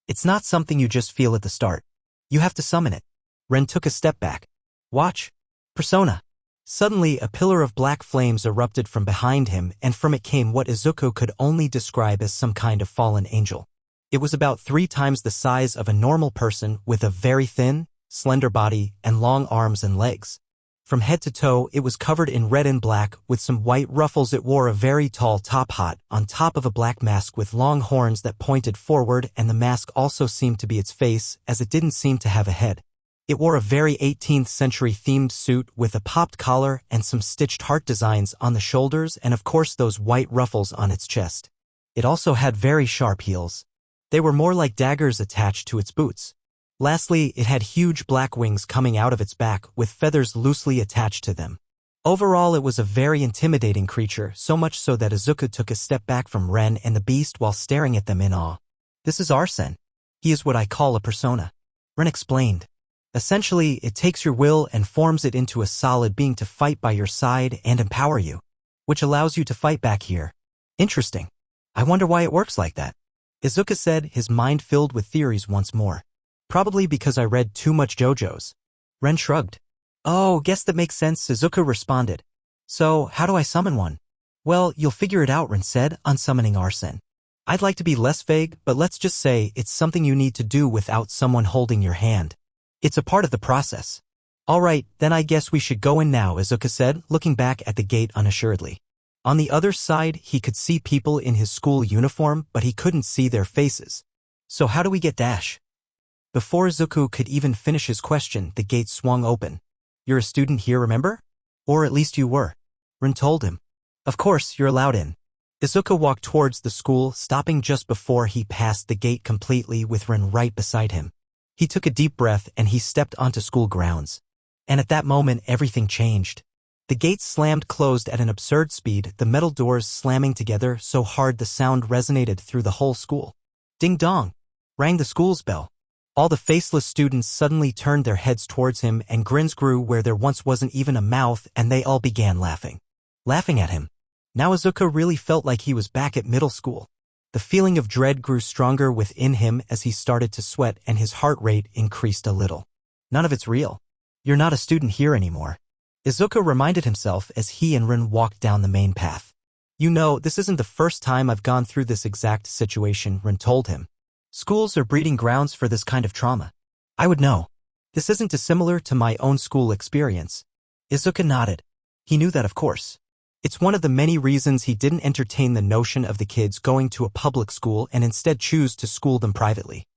it's not something you just feel at the start. You have to summon it. Ren took a step back. Watch. Persona. Suddenly, a pillar of black flames erupted from behind him, and from it came what Izuku could only describe as some kind of fallen angel. It was about 3 times the size of a normal person with a very thin, slender body and long arms and legs. From head to toe, it was covered in red and black, with some white ruffles. It wore a very tall top hat, on top of a black mask with long horns that pointed forward, and the mask also seemed to be its face, as it didn't seem to have a head. It wore a very 18th century themed suit with a popped collar and some stitched heart designs on the shoulders and of course those white ruffles on its chest. It also had very sharp heels. They were more like daggers attached to its boots. Lastly, it had huge black wings coming out of its back with feathers loosely attached to them. Overall, it was a very intimidating creature, so much so that Izuku took a step back from Ren and the beast while staring at them in awe. "This is Arsene. He is what I call a persona," Ren explained. "Essentially, it takes your will and forms it into a solid being to fight by your side and empower you, which allows you to fight back here." "Interesting. I wonder why it works like that," Izuku said, his mind filled with theories once more. "Probably because I read too much JoJo's." Ren shrugged. "Oh, guess that makes sense," Izuku responded. "So, how do I summon one?" "Well, you'll figure it out," Ren said, unsummoning Arsene. "I'd like to be less vague, but let's just say it's something you need to do without someone holding your hand. It's a part of the process." "All right, then I guess we should go in now," Izuku said, looking back at the gate unassuredly. On the other side, he could see people in his school uniform, but he couldn't see their faces. "So how do we get Dash?" Before Izuku could even finish his question, the gate swung open. "You're a student here, remember? Or at least you were," Rin told him. "Of course, you're allowed in." Izuku walked towards the school, stopping just before he passed the gate completely with Rin right beside him. He took a deep breath and he stepped onto school grounds. And at that moment, everything changed. The gates slammed closed at an absurd speed, the metal doors slamming together so hard the sound resonated through the whole school. Ding dong! Rang the school's bell. All the faceless students suddenly turned their heads towards him and grins grew where there once wasn't even a mouth, and they all began laughing. Laughing at him. Now Izuku really felt like he was back at middle school. The feeling of dread grew stronger within him as he started to sweat and his heart rate increased a little. None of it's real. You're not a student here anymore, Izuku reminded himself as he and Rin walked down the main path. "You know, this isn't the first time I've gone through this exact situation," Rin told him. "Schools are breeding grounds for this kind of trauma. I would know. This isn't dissimilar to my own school experience." Izuku nodded. He knew that, of course. It's one of the many reasons he didn't entertain the notion of the kids going to a public school and instead choose to school them privately.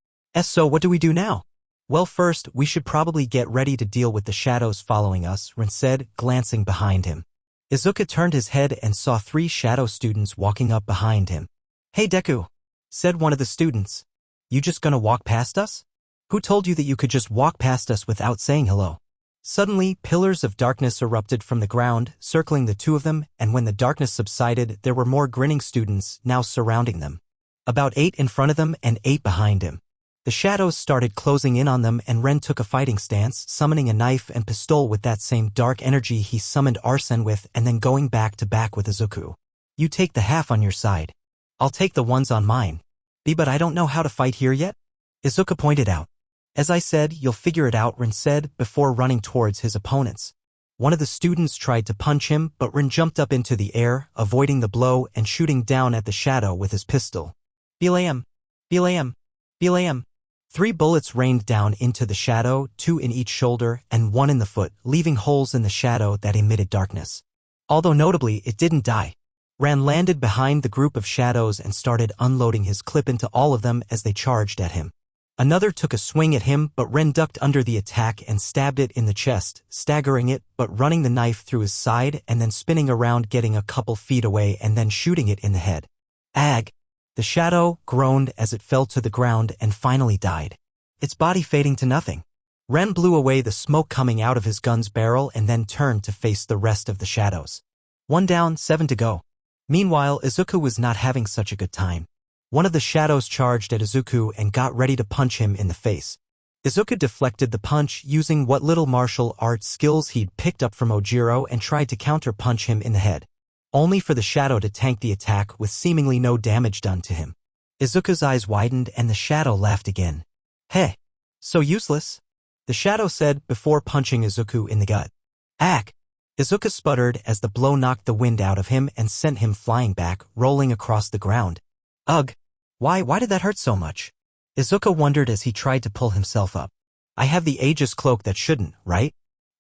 "So what do we do now?" "Well, first, we should probably get ready to deal with the shadows following us," Rin said, glancing behind him. Izuku turned his head and saw 3 shadow students walking up behind him. "Hey, Deku," said one of the students. "You just gonna walk past us? Who told you that you could just walk past us without saying hello?" Suddenly, pillars of darkness erupted from the ground, circling the 2 of them, and when the darkness subsided, there were more grinning students now surrounding them. About 8 in front of them and 8 behind him. The shadows started closing in on them and Ren took a fighting stance, summoning a knife and pistol with that same dark energy he summoned Arsene with and then going back to back with Izuku. "You take the half on your side. I'll take the ones on mine." But I don't know how to fight here yet," Izuku pointed out. "As I said, you'll figure it out," Rin said, before running towards his opponents. One of the students tried to punch him, but Rin jumped up into the air, avoiding the blow and shooting down at the shadow with his pistol. "Blam! Blam! Blam!" 3 bullets rained down into the shadow, 2 in each shoulder and 1 in the foot, leaving holes in the shadow that emitted darkness. Although notably, it didn't die. Ran landed behind the group of shadows and started unloading his clip into all of them as they charged at him. Another took a swing at him, but Ren ducked under the attack and stabbed it in the chest, staggering it, but running the knife through his side and then spinning around, getting a couple feet away and then shooting it in the head. "Ag!" The shadow groaned as it fell to the ground and finally died, its body fading to nothing. Ren blew away the smoke coming out of his gun's barrel and then turned to face the rest of the shadows. 1 down, 7 to go. Meanwhile, Izuku was not having such a good time. One of the shadows charged at Izuku and got ready to punch him in the face. Izuku deflected the punch using what little martial arts skills he'd picked up from Ojiro and tried to counter-punch him in the head, only for the shadow to tank the attack with seemingly no damage done to him. Izuku's eyes widened and the shadow laughed again. "Hey, so useless," the shadow said before punching Izuku in the gut. "Ack!" Izuku sputtered as the blow knocked the wind out of him and sent him flying back, rolling across the ground. "Ugh! Why did that hurt so much?" Izuku wondered as he tried to pull himself up. "I have the Aegis cloak that shouldn't, right?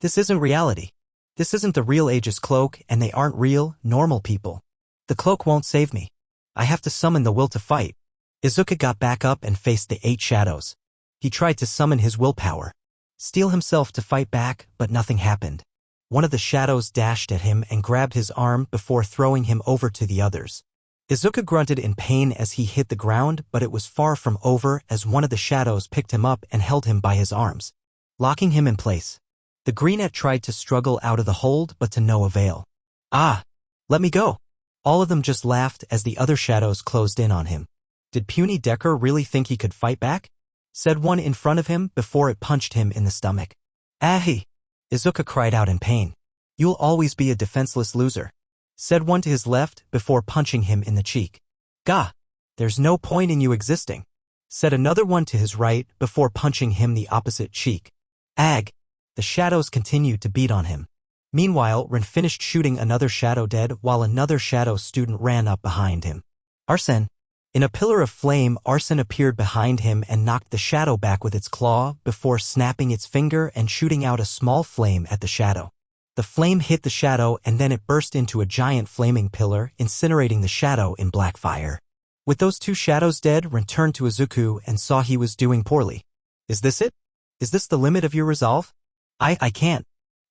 This isn't reality." This isn't the real Aegis cloak, and they aren't real, normal people. The cloak won't save me. I have to summon the will to fight. Izuku got back up and faced the 8 shadows. He tried to summon his willpower, steel himself to fight back, but nothing happened. One of the shadows dashed at him and grabbed his arm before throwing him over to the others. Izuku grunted in pain as he hit the ground, but it was far from over as one of the shadows picked him up and held him by his arms, locking him in place. The greenette tried to struggle out of the hold, but to no avail. Ah! Let me go! All of them just laughed as the other shadows closed in on him. Did puny Deku really think he could fight back? Said one in front of him before it punched him in the stomach. Ahi! Izuku cried out in pain. You'll always be a defenseless loser, said one to his left before punching him in the cheek. Gah! There's no point in you existing, said another one to his right before punching him the opposite cheek. Ag! The shadows continued to beat on him. Meanwhile, Ren finished shooting another shadow dead while another shadow student ran up behind him. Arsene. In a pillar of flame, Arsene appeared behind him and knocked the shadow back with its claw before snapping its finger and shooting out a small flame at the shadow. The flame hit the shadow and then it burst into a giant flaming pillar, incinerating the shadow in black fire. With those 2 shadows dead, Ren turned to Izuku and saw he was doing poorly. Is this it? Is this the limit of your resolve? I can't.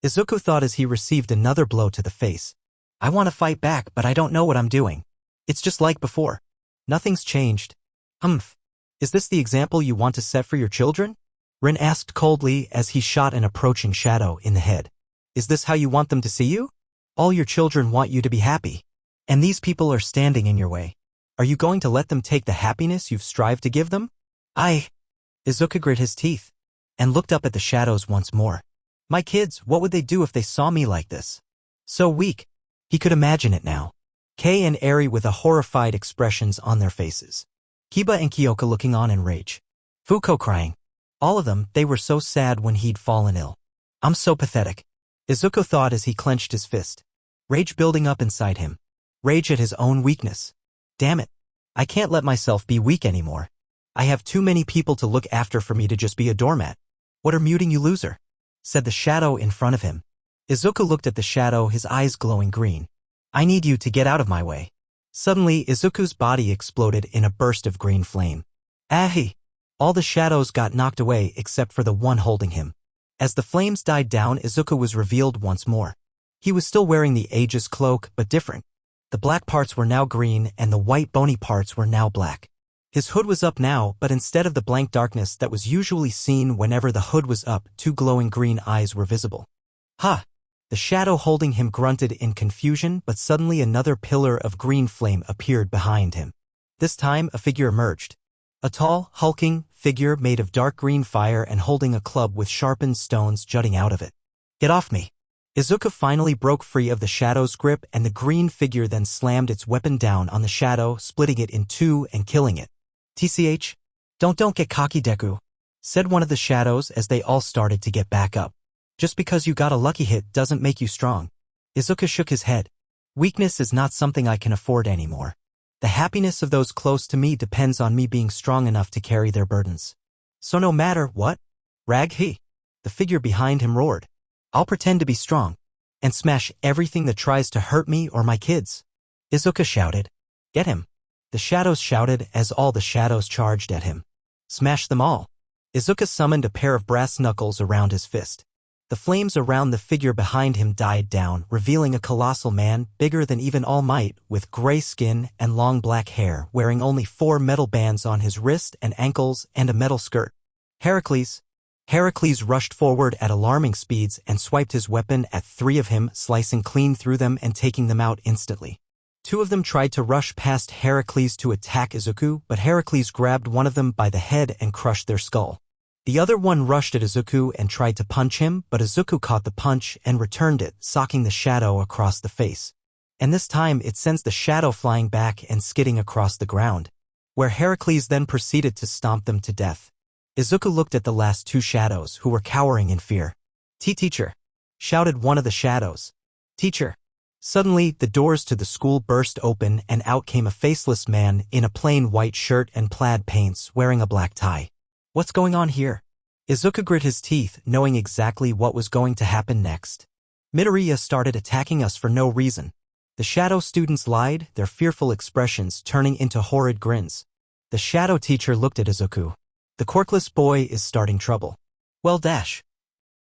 Izuku thought as he received another blow to the face. I want to fight back, but I don't know what I'm doing. It's just like before. Nothing's changed. Is this the example you want to set for your children? Ren asked coldly as he shot an approaching shadow in the head. Is this how you want them to see you? All your children want you to be happy. And these people are standing in your way. Are you going to let them take the happiness you've strived to give them? Izuku grit his teeth and looked up at the shadows once more. My kids, what would they do if they saw me like this? So weak. He could imagine it now. Kei and Eri with a horrified expressions on their faces. Kiba and Kyoka looking on in rage. Fuko crying. All of them, they were so sad when he'd fallen ill. I'm so pathetic, Izuku thought as he clenched his fist. Rage building up inside him. Rage at his own weakness. Damn it. I can't let myself be weak anymore. I have too many people to look after for me to just be a doormat. What are muting you, loser? Said the shadow in front of him. Izuku looked at the shadow, his eyes glowing green. I need you to get out of my way. Suddenly, Izuku's body exploded in a burst of green flame. Ahi! All the shadows got knocked away except for the one holding him. As the flames died down, Izuku was revealed once more. He was still wearing the Aegis cloak, but different. The black parts were now green and the white bony parts were now black. His hood was up now, but instead of the blank darkness that was usually seen whenever the hood was up, 2 glowing green eyes were visible. Ha! The shadow holding him grunted in confusion, but suddenly another pillar of green flame appeared behind him. This time, a figure emerged. A tall, hulking figure made of dark green fire and holding a club with sharpened stones jutting out of it. Get off me! Izuku finally broke free of the shadow's grip, and the green figure then slammed its weapon down on the shadow, splitting it in 2 and killing it. TCH? Don't get cocky, Deku, said one of the shadows as they all started to get back up. Just because you got a lucky hit doesn't make you strong. Izuku shook his head. Weakness is not something I can afford anymore. The happiness of those close to me depends on me being strong enough to carry their burdens. So no matter what, the figure behind him roared. I'll pretend to be strong and smash everything that tries to hurt me or my kids. Izuku shouted. Get him. The shadows shouted as all the shadows charged at him. Smash them all. Izuku summoned a pair of brass knuckles around his fist. The flames around the figure behind him died down, revealing a colossal man bigger than even All Might, with gray skin and long black hair, wearing only 4 metal bands on his wrist and ankles and a metal skirt. Heracles. Heracles rushed forward at alarming speeds and swiped his weapon at 3 of him, slicing clean through them and taking them out instantly. 2 of them tried to rush past Heracles to attack Izuku, but Heracles grabbed one of them by the head and crushed their skull. The other one rushed at Izuku and tried to punch him, but Izuku caught the punch and returned it, socking the shadow across the face. And this time it sends the shadow flying back and skidding across the ground, where Heracles then proceeded to stomp them to death. Izuku looked at the last 2 shadows, who were cowering in fear. Teacher! Shouted one of the shadows. Teacher! Suddenly, the doors to the school burst open and out came a faceless man in a plain white shirt and plaid pants, wearing a black tie. What's going on here? Izuku grit his teeth, knowing exactly what was going to happen next. Midoriya started attacking us for no reason. The shadow students lied, their fearful expressions turning into horrid grins. The shadow teacher looked at Izuku. The quirkless boy is starting trouble. Well, dash.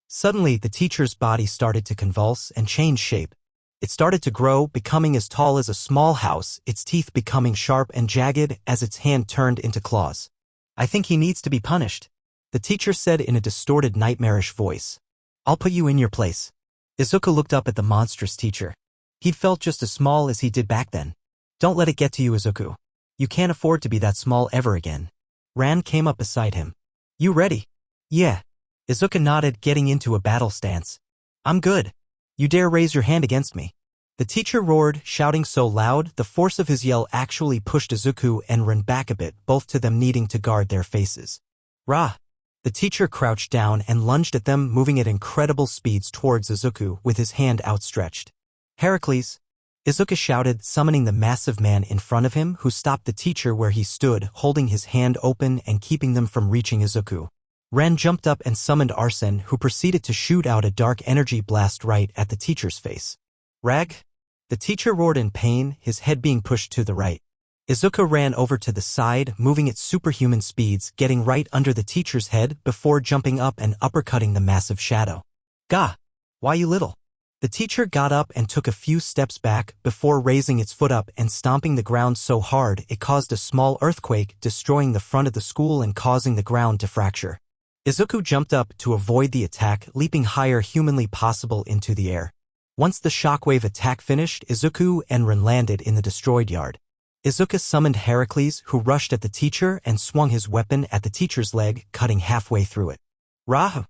Suddenly, the teacher's body started to convulse and change shape. It started to grow, becoming as tall as a small house, its teeth becoming sharp and jagged as its hand turned into claws. I think he needs to be punished, the teacher said in a distorted, nightmarish voice. I'll put you in your place. Izuku looked up at the monstrous teacher. He'd felt just as small as he did back then. Don't let it get to you, Izuku. You can't afford to be that small ever again. Ran came up beside him. You ready? Yeah. Izuku nodded, getting into a battle stance. I'm good. You dare raise your hand against me? The teacher roared, shouting so loud the force of his yell actually pushed Izuku and Ran back a bit, both to them needing to guard their faces. Rah! The teacher crouched down and lunged at them, moving at incredible speeds towards Izuku with his hand outstretched. Heracles! Izuku shouted, summoning the massive man in front of him who stopped the teacher where he stood, holding his hand open and keeping them from reaching Izuku. Ran jumped up and summoned Arsene, who proceeded to shoot out a dark energy blast right at the teacher's face. Rag? The teacher roared in pain, his head being pushed to the right. Izuku ran over to the side, moving at superhuman speeds, getting right under the teacher's head before jumping up and uppercutting the massive shadow. Gah! Why you little? The teacher got up and took a few steps back before raising its foot up and stomping the ground so hard it caused a small earthquake, destroying the front of the school and causing the ground to fracture. Izuku jumped up to avoid the attack, leaping higher humanly possible into the air. Once the shockwave attack finished, Izuku and Ran landed in the destroyed yard. Izuku summoned Heracles, who rushed at the teacher and swung his weapon at the teacher's leg, cutting halfway through it. Rah!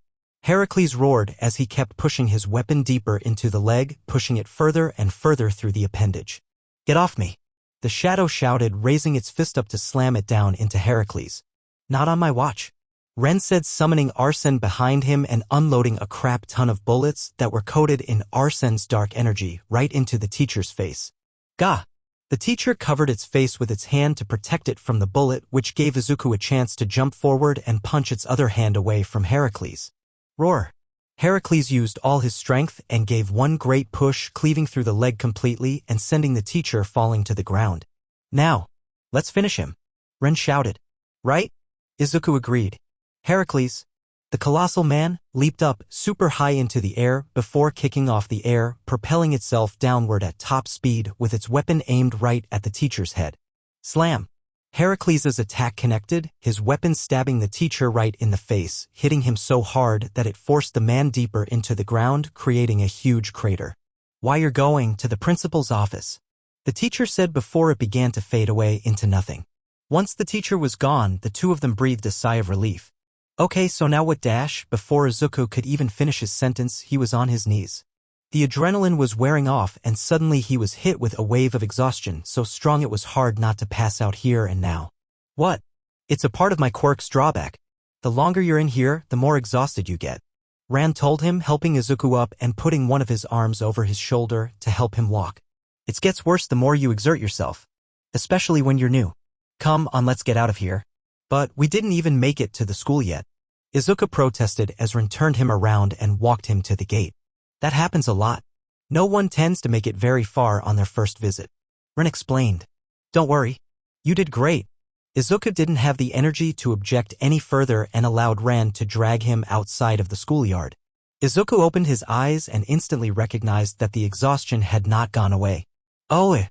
Heracles roared as he kept pushing his weapon deeper into the leg, pushing it further and further through the appendage. Get off me! The shadow shouted, raising its fist up to slam it down into Heracles. Not on my watch. Ren said, summoning Arsene behind him and unloading a crap ton of bullets that were coated in Arsene's dark energy right into the teacher's face. Gah! The teacher covered its face with its hand to protect it from the bullet, which gave Izuku a chance to jump forward and punch its other hand away from Heracles. Roar! Heracles used all his strength and gave one great push, cleaving through the leg completely and sending the teacher falling to the ground. Now, let's finish him. Ren shouted. Right? Izuku agreed. Heracles, the colossal man, leaped up super high into the air before kicking off the air, propelling itself downward at top speed with its weapon aimed right at the teacher's head. Slam! Heracles' attack connected, his weapon stabbing the teacher right in the face, hitting him so hard that it forced the man deeper into the ground, creating a huge crater. Why you're going to the principal's office? The teacher said before it began to fade away into nothing. Once the teacher was gone, the two of them breathed a sigh of relief. Okay, so now what dash? Before Izuku could even finish his sentence, he was on his knees. The adrenaline was wearing off and suddenly he was hit with a wave of exhaustion so strong it was hard not to pass out here and now. What? It's a part of my quirk's drawback. The longer you're in here, the more exhausted you get. Ran told him, helping Izuku up and putting one of his arms over his shoulder to help him walk. It gets worse the more you exert yourself. Especially when you're new. Come on, let's get out of here. But we didn't even make it to the school yet. Izuku protested as Ran turned him around and walked him to the gate. That happens a lot. No one tends to make it very far on their first visit. Ran explained. Don't worry. You did great. Izuku didn't have the energy to object any further and allowed Ran to drag him outside of the schoolyard. Izuku opened his eyes and instantly recognized that the exhaustion had not gone away. Oh!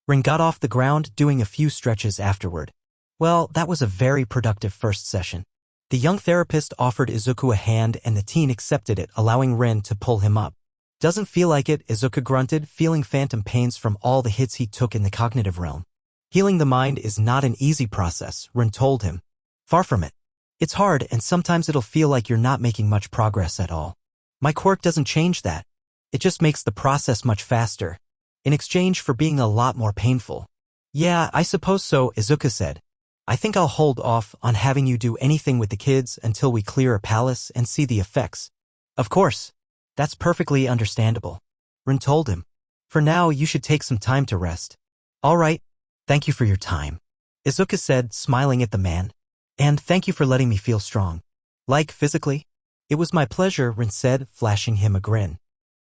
Ran got off the ground, doing a few stretches afterward. Well, that was a very productive first session. The young therapist offered Izuku a hand and the teen accepted it, allowing Ren to pull him up. Doesn't feel like it, Izuku grunted, feeling phantom pains from all the hits he took in the cognitive realm. Healing the mind is not an easy process, Ren told him. Far from it. It's hard and sometimes it'll feel like you're not making much progress at all. My quirk doesn't change that. It just makes the process much faster. In exchange for being a lot more painful. Yeah, I suppose so, Izuku said. I think I'll hold off on having you do anything with the kids until we clear a palace and see the effects. Of course. That's perfectly understandable. Ren told him. For now, you should take some time to rest. All right. Thank you for your time. Izuku said, smiling at the man. And thank you for letting me feel strong. Like, physically? It was my pleasure, Ren said, flashing him a grin.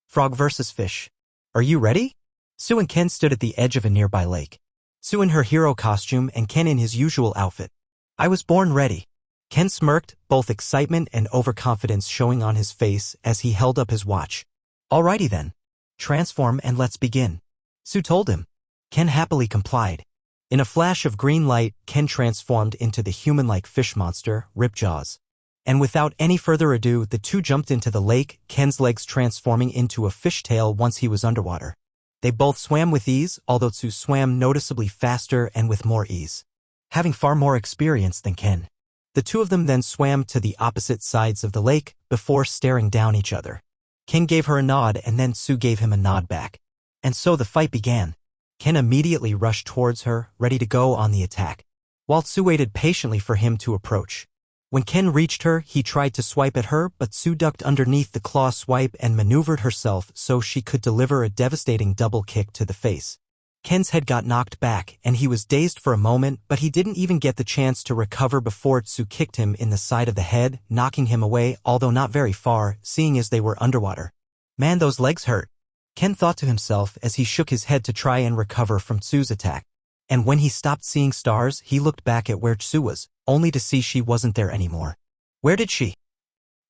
Frog versus fish. Are you ready? Sue and Ken stood at the edge of a nearby lake. Sue in her hero costume and Ken in his usual outfit. I was born ready. Ken smirked, both excitement and overconfidence showing on his face as he held up his watch. Alrighty then. Transform and let's begin. Sue told him. Ken happily complied. In a flash of green light, Ken transformed into the human-like fish monster, Ripjaws. And without any further ado, the two jumped into the lake, Ken's legs transforming into a fishtail once he was underwater. They both swam with ease, although Sue swam noticeably faster and with more ease, having far more experience than Ken. The two of them then swam to the opposite sides of the lake before staring down each other. Ken gave her a nod and then Sue gave him a nod back. And so the fight began. Ken immediately rushed towards her, ready to go on the attack, while Sue waited patiently for him to approach. When Ken reached her, he tried to swipe at her, but Sue ducked underneath the claw swipe and maneuvered herself so she could deliver a devastating double kick to the face. Ken's head got knocked back, and he was dazed for a moment, but he didn't even get the chance to recover before Sue kicked him in the side of the head, knocking him away, although not very far, seeing as they were underwater. Man, those legs hurt, Ken thought to himself as he shook his head to try and recover from Sue's attack. And when he stopped seeing stars, he looked back at where Sue was, only to see she wasn't there anymore. Where did she?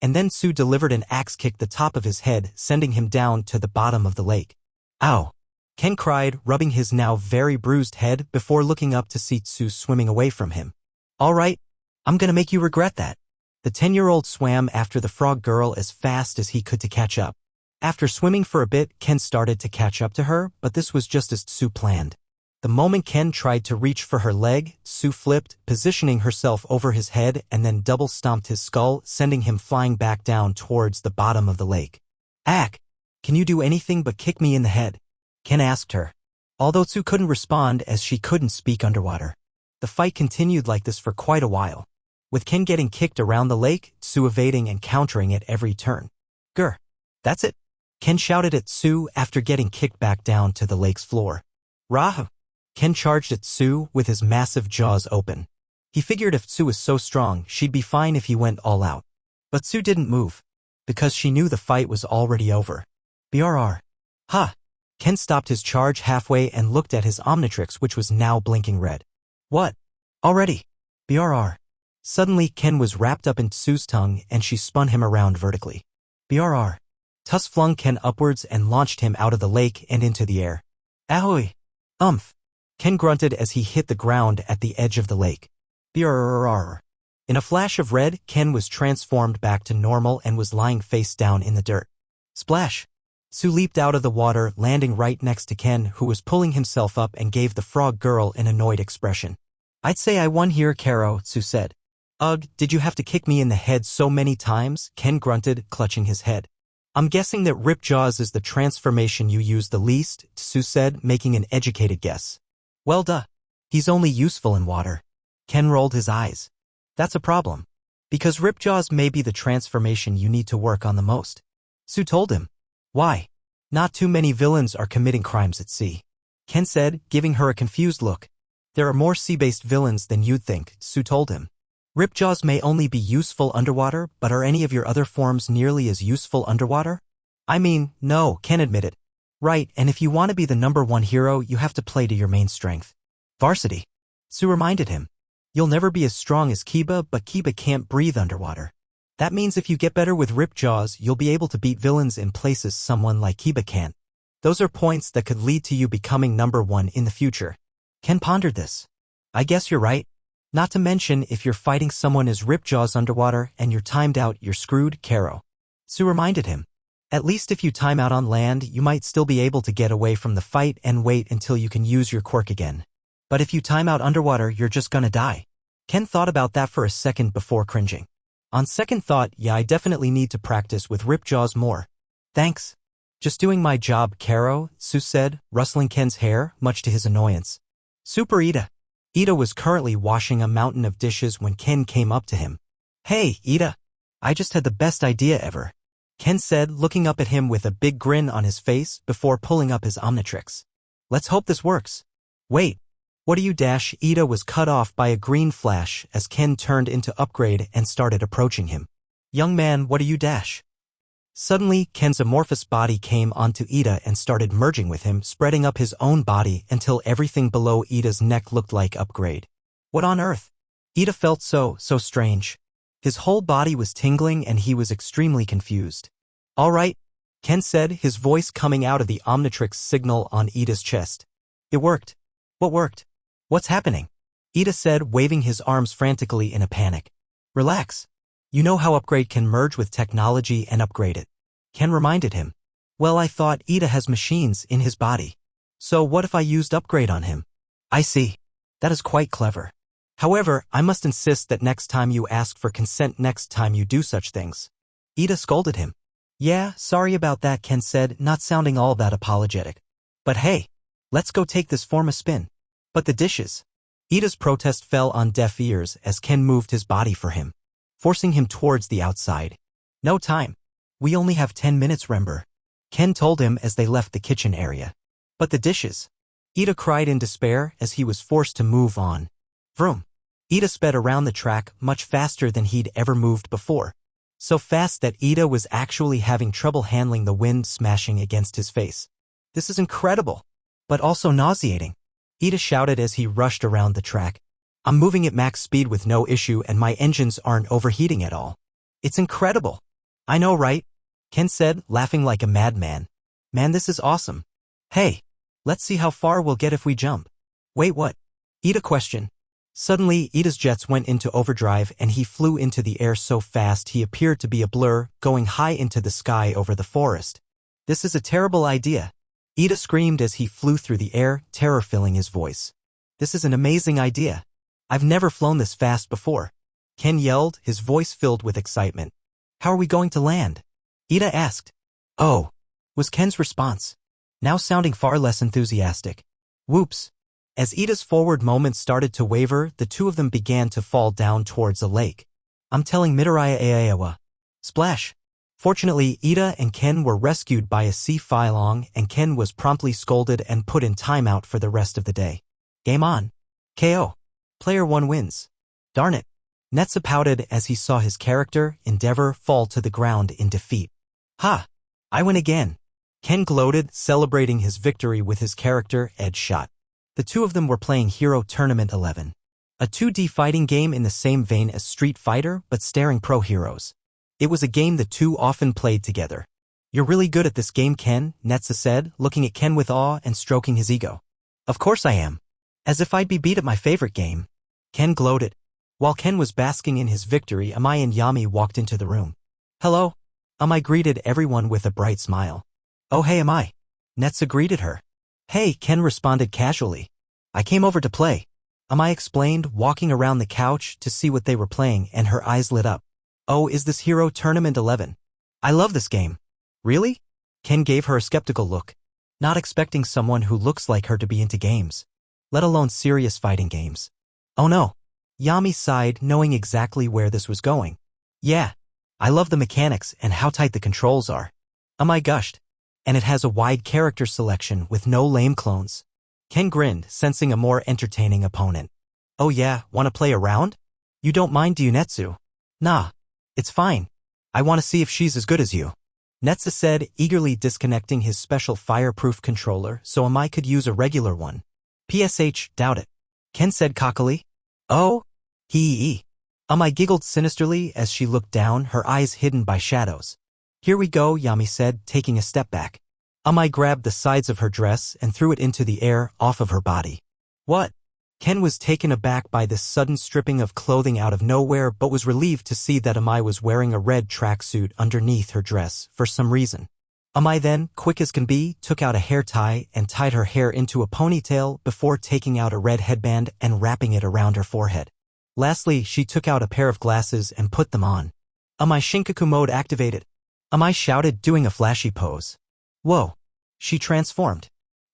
And then Sue delivered an axe kick the top of his head, sending him down to the bottom of the lake. Ow! Ken cried, rubbing his now very bruised head before looking up to see Sue swimming away from him. All right, I'm gonna make you regret that. The 10-year-old swam after the frog girl as fast as he could to catch up. After swimming for a bit, Ken started to catch up to her, but this was just as Sue planned. The moment Ken tried to reach for her leg, Sue flipped, positioning herself over his head and then double-stomped his skull, sending him flying back down towards the bottom of the lake. Ack! Can you do anything but kick me in the head? Ken asked her. Although Sue couldn't respond as she couldn't speak underwater. The fight continued like this for quite a while, with Ken getting kicked around the lake, Sue evading and countering at every turn. Grr! That's it! Ken shouted at Sue after getting kicked back down to the lake's floor. Rah! Ken charged at Sue with his massive jaws open. He figured if Sue was so strong, she'd be fine if he went all out. But Sue didn't move, because she knew the fight was already over. BRR. Ha! Ken stopped his charge halfway and looked at his Omnitrix, which was now blinking red. What? Already? BRR. Suddenly, Ken was wrapped up in Sue's tongue and she spun him around vertically. BRR. Tuss flung Ken upwards and launched him out of the lake and into the air. Ahoy! Umph! Ken grunted as he hit the ground at the edge of the lake. BRR. In a flash of red, Ken was transformed back to normal and was lying face down in the dirt. Splash! Sue leaped out of the water, landing right next to Ken, who was pulling himself up and gave the frog girl an annoyed expression. I'd say I won here, Caro, Sue said. Ugh, did you have to kick me in the head so many times? Ken grunted, clutching his head. I'm guessing that Ripjaws is the transformation you use the least, Sue said, making an educated guess. Well duh. He's only useful in water. Ken rolled his eyes. That's a problem. Because Ripjaws may be the transformation you need to work on the most. Sue told him. Why? Not too many villains are committing crimes at sea. Ken said, giving her a confused look. There are more sea-based villains than you'd think, Sue told him. Ripjaws may only be useful underwater, but are any of your other forms nearly as useful underwater? I mean, no, Ken admitted. Right, and if you want to be the #1 hero, you have to play to your main strength. Varsity. Sue reminded him. You'll never be as strong as Kiba, but Kiba can't breathe underwater. That means if you get better with Ripjaws, you'll be able to beat villains in places someone like Kiba can't. Those are points that could lead to you becoming #1 in the future. Ken pondered this. I guess you're right. Not to mention, if you're fighting someone as Ripjaws underwater and you're timed out, you're screwed, Caro. Sue reminded him. At least if you time out on land, you might still be able to get away from the fight and wait until you can use your quirk again. But if you time out underwater, you're just gonna die. Ken thought about that for a second before cringing. On second thought, yeah, I definitely need to practice with Ripjaws more. Thanks. Just doing my job, Caro, Sue said, rustling Ken's hair, much to his annoyance. Super Ida. Ida was currently washing a mountain of dishes when Ken came up to him. Hey, Ida. I just had the best idea ever, Ken said, looking up at him with a big grin on his face before pulling up his Omnitrix. Let's hope this works. Wait. What are you? Ida was cut off by a green flash as Ken turned into upgrade and started approaching him. Young man, what are you? Suddenly, Ken's amorphous body came onto Ida and started merging with him, spreading up his own body until everything below Ida's neck looked like upgrade. What on earth? Ida felt so strange. His whole body was tingling and he was extremely confused. All right, Ken said, his voice coming out of the Omnitrix signal on Ida's chest. It worked. What worked? What's happening? Ida said, waving his arms frantically in a panic. Relax. You know how upgrade can merge with technology and upgrade it. Ken reminded him. Well, I thought Ida has machines in his body. So what if I used upgrade on him? I see. That is quite clever. However, I must insist that next time you ask for consent next time you do such things. Ida scolded him. Yeah, sorry about that, Ken said, not sounding all that apologetic. But hey, let's go take this form a spin. But the dishes. Ida's protest fell on deaf ears as Ken moved his body for him, forcing him towards the outside. No time. We only have 10 minutes, remember? Ken told him as they left the kitchen area. But the dishes. Ida cried in despair as he was forced to move on. Vroom. Ida sped around the track much faster than he'd ever moved before. So fast that Ida was actually having trouble handling the wind smashing against his face. This is incredible, but also nauseating. Ida shouted as he rushed around the track. I'm moving at max speed with no issue and my engines aren't overheating at all. It's incredible. I know, right? Ken said, laughing like a madman. Man, this is awesome. Hey, let's see how far we'll get if we jump. Wait, what? Ida questioned. Suddenly, Ida's jets went into overdrive and he flew into the air so fast he appeared to be a blur, going high into the sky over the forest. This is a terrible idea. Ida screamed as he flew through the air, terror filling his voice. This is an amazing idea. I've never flown this fast before. Ken yelled, his voice filled with excitement. How are we going to land? Ida asked. Oh, was Ken's response, now sounding far less enthusiastic. Whoops. As Ida's forward moments started to waver, the two of them began to fall down towards a lake. I'm telling Mitaraya Aawa. Splash. Fortunately, Ida and Ken were rescued by a sea phylong and Ken was promptly scolded and put in timeout for the rest of the day. Game on. KO. Player 1 wins. Darn it. Netsa pouted as he saw his character, Endeavor, fall to the ground in defeat. Ha! I win again. Ken gloated, celebrating his victory with his character, Ed Shot. The two of them were playing Hero Tournament 11. A 2D fighting game in the same vein as Street Fighter, but starring pro heroes. It was a game the two often played together. You're really good at this game, Ken, Netsa said, looking at Ken with awe and stroking his ego. Of course I am. As if I'd be beat at my favorite game. Ken gloated. While Ken was basking in his victory, Amai and Yami walked into the room. Hello? Amai greeted everyone with a bright smile. Oh hey Amai. Netsa greeted her. Hey, Ken responded casually. I came over to play. Amai explained, walking around the couch to see what they were playing, and her eyes lit up. Oh, is this Hero Tournament 11? I love this game. Really? Ken gave her a skeptical look, not expecting someone who looks like her to be into games, let alone serious fighting games. Oh no. Yami sighed, knowing exactly where this was going. Yeah. I love the mechanics and how tight the controls are. Amai gushed. And it has a wide character selection with no lame clones. Ken grinned, sensing a more entertaining opponent. Oh yeah, wanna play a round? You don't mind, do you, Netsu? Nah. It's fine. I wanna see if she's as good as you. Netsu said, eagerly disconnecting his special fireproof controller so Amai could use a regular one. PSH, doubt it. Ken said cockily. Oh? Hee. Amai giggled sinisterly as she looked down, her eyes hidden by shadows. Here we go, Yami said, taking a step back. Amai grabbed the sides of her dress and threw it into the air, off of her body. What? Ken was taken aback by this sudden stripping of clothing out of nowhere but was relieved to see that Amai was wearing a red tracksuit underneath her dress for some reason. Amai then, quick as can be, took out a hair tie and tied her hair into a ponytail before taking out a red headband and wrapping it around her forehead. Lastly, she took out a pair of glasses and put them on. Amai Shinkaku mode activated. Amai shouted, doing a flashy pose. Whoa. She transformed.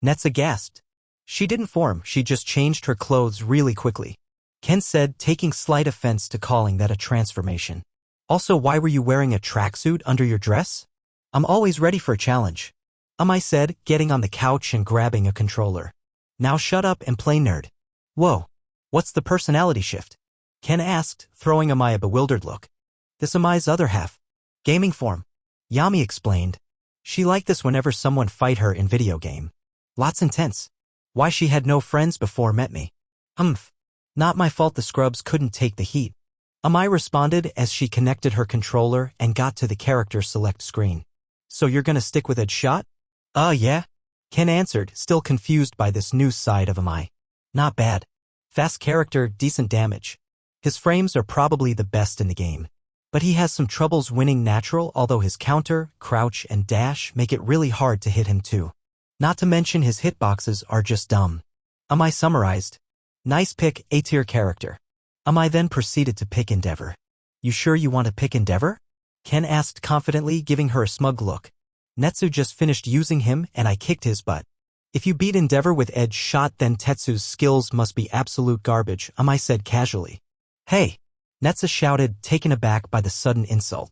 Netsa gasped. She didn't form, she just changed her clothes really quickly. Ken said, taking slight offense to calling that a transformation. Also, why were you wearing a tracksuit under your dress? I'm always ready for a challenge. Amai said, getting on the couch and grabbing a controller. Now shut up and play, nerd. Whoa. What's the personality shift? Ken asked, throwing Amai a bewildered look. This Amai's other half. Gaming form. Yami explained. She liked this whenever someone fight her in video game. Lots intense. Why she had no friends before met me. Humph. Not my fault the scrubs couldn't take the heat. Amai responded as she connected her controller and got to the character select screen. So you're gonna stick with Ed's shot? Yeah. Ken answered, still confused by this new side of Amai. Not bad. Fast character, decent damage. His frames are probably the best in the game. But he has some troubles winning natural, although his counter, crouch, and dash make it really hard to hit him too. Not to mention his hitboxes are just dumb. Amai summarized. Nice pick, A-tier character. Amai then proceeded to pick Endeavor. You sure you want to pick Endeavor? Ken asked confidently, giving her a smug look. Netsu just finished using him and I kicked his butt. If you beat Endeavor with Ed's shot, then Tetsu's skills must be absolute garbage, Amai said casually. Hey! Netsu shouted, taken aback by the sudden insult.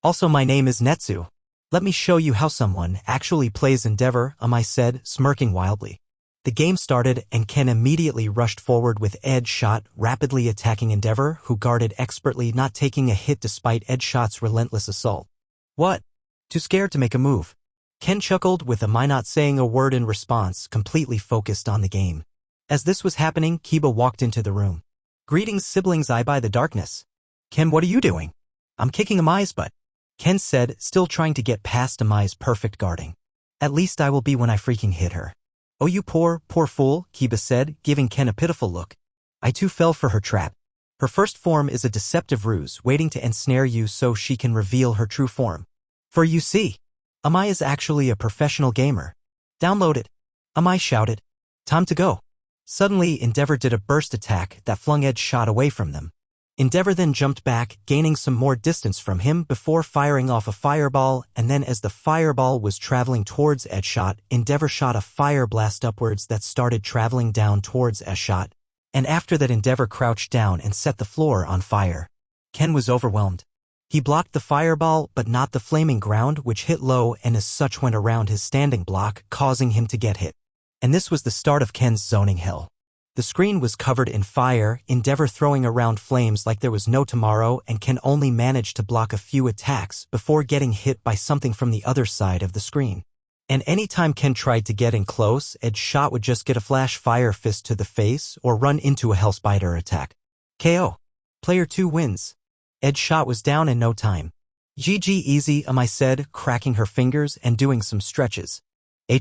Also, my name is Netsu. Let me show you how someone actually plays Endeavor, Amai said, smirking wildly. The game started and Ken immediately rushed forward with Ed's shot, rapidly attacking Endeavor, who guarded expertly, not taking a hit despite Ed's shot's relentless assault. What? Too scared to make a move. Ken chuckled with Amai not saying a word in response, completely focused on the game. As this was happening, Kiba walked into the room. Greetings, siblings, I by the darkness. Ken, what are you doing? I'm kicking Amai's butt. Ken said, still trying to get past Amai's perfect guarding. At least I will be when I freaking hit her. Oh, you poor fool, Kiba said, giving Ken a pitiful look. I too fell for her trap. Her first form is a deceptive ruse waiting to ensnare you so she can reveal her true form. For you see, Amai is actually a professional gamer. Download it. Amai shouted. Time to go. Suddenly, Endeavor did a burst attack that flung Ed's shot away from them. Endeavor then jumped back, gaining some more distance from him before firing off a fireball, and then as the fireball was traveling towards Ed's shot, Endeavor shot a fire blast upwards that started traveling down towards Ed's shot, and after that Endeavor crouched down and set the floor on fire. Ken was overwhelmed. He blocked the fireball but not the flaming ground, which hit low and as such went around his standing block, causing him to get hit. And this was the start of Ken's zoning hell. The screen was covered in fire, Endeavor throwing around flames like there was no tomorrow, and Ken only managed to block a few attacks before getting hit by something from the other side of the screen. And anytime Ken tried to get in close, Ed's shot would just get a flash fire fist to the face or run into a hell spider attack. KO. Player 2 wins. Ed's shot was down in no time. GG easy, Amai said, cracking her fingers and doing some stretches.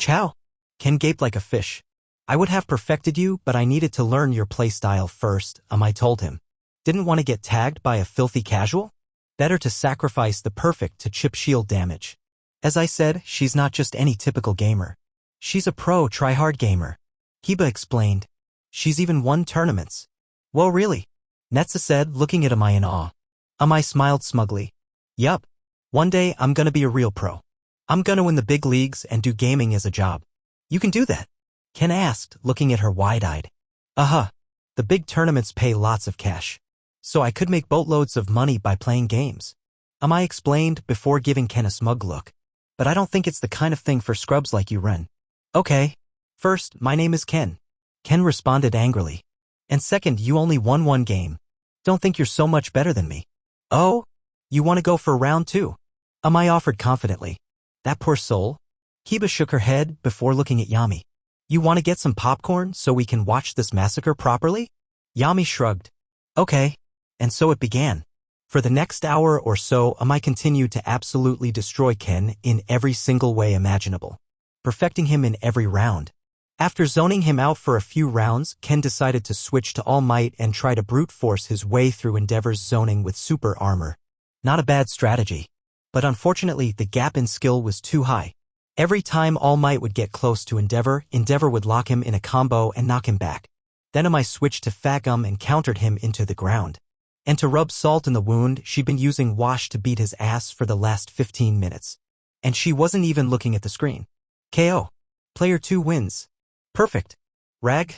How? Ken gaped like a fish. I would have perfected you, but I needed to learn your playstyle first, Amai told him. Didn't want to get tagged by a filthy casual? Better to sacrifice the perfect to chip shield damage. As I said, she's not just any typical gamer. She's a pro try-hard gamer. Kiba explained. She's even won tournaments. Whoa, really? Netsu said, looking at Amai in awe. Amai smiled smugly. Yup. One day I'm gonna be a real pro. I'm gonna win the big leagues and do gaming as a job. You can do that? Ken asked, looking at her wide-eyed. The big tournaments pay lots of cash. So I could make boatloads of money by playing games. Amai explained before giving Ken a smug look. But I don't think it's the kind of thing for scrubs like you, Ren. Okay. First, my name is Ken. Ken responded angrily. And second, you only won one game. Don't think you're so much better than me. Oh? You want to go for round 2? Amai offered confidently. That poor soul. Kiba shook her head before looking at Yami. You want to get some popcorn so we can watch this massacre properly? Yami shrugged. Okay. And so it began. For the next hour or so, Amai continued to absolutely destroy Ken in every single way imaginable, perfecting him in every round. After zoning him out for a few rounds, Ken decided to switch to All Might and try to brute force his way through Endeavor's zoning with super armor. Not a bad strategy. But unfortunately, the gap in skill was too high. Every time All Might would get close to Endeavor, Endeavor would lock him in a combo and knock him back. Then Amai switched to Fat Gum and countered him into the ground. And to rub salt in the wound, she'd been using Wash to beat his ass for the last 15 minutes. And she wasn't even looking at the screen. KO. Player 2 wins. Perfect. Rag?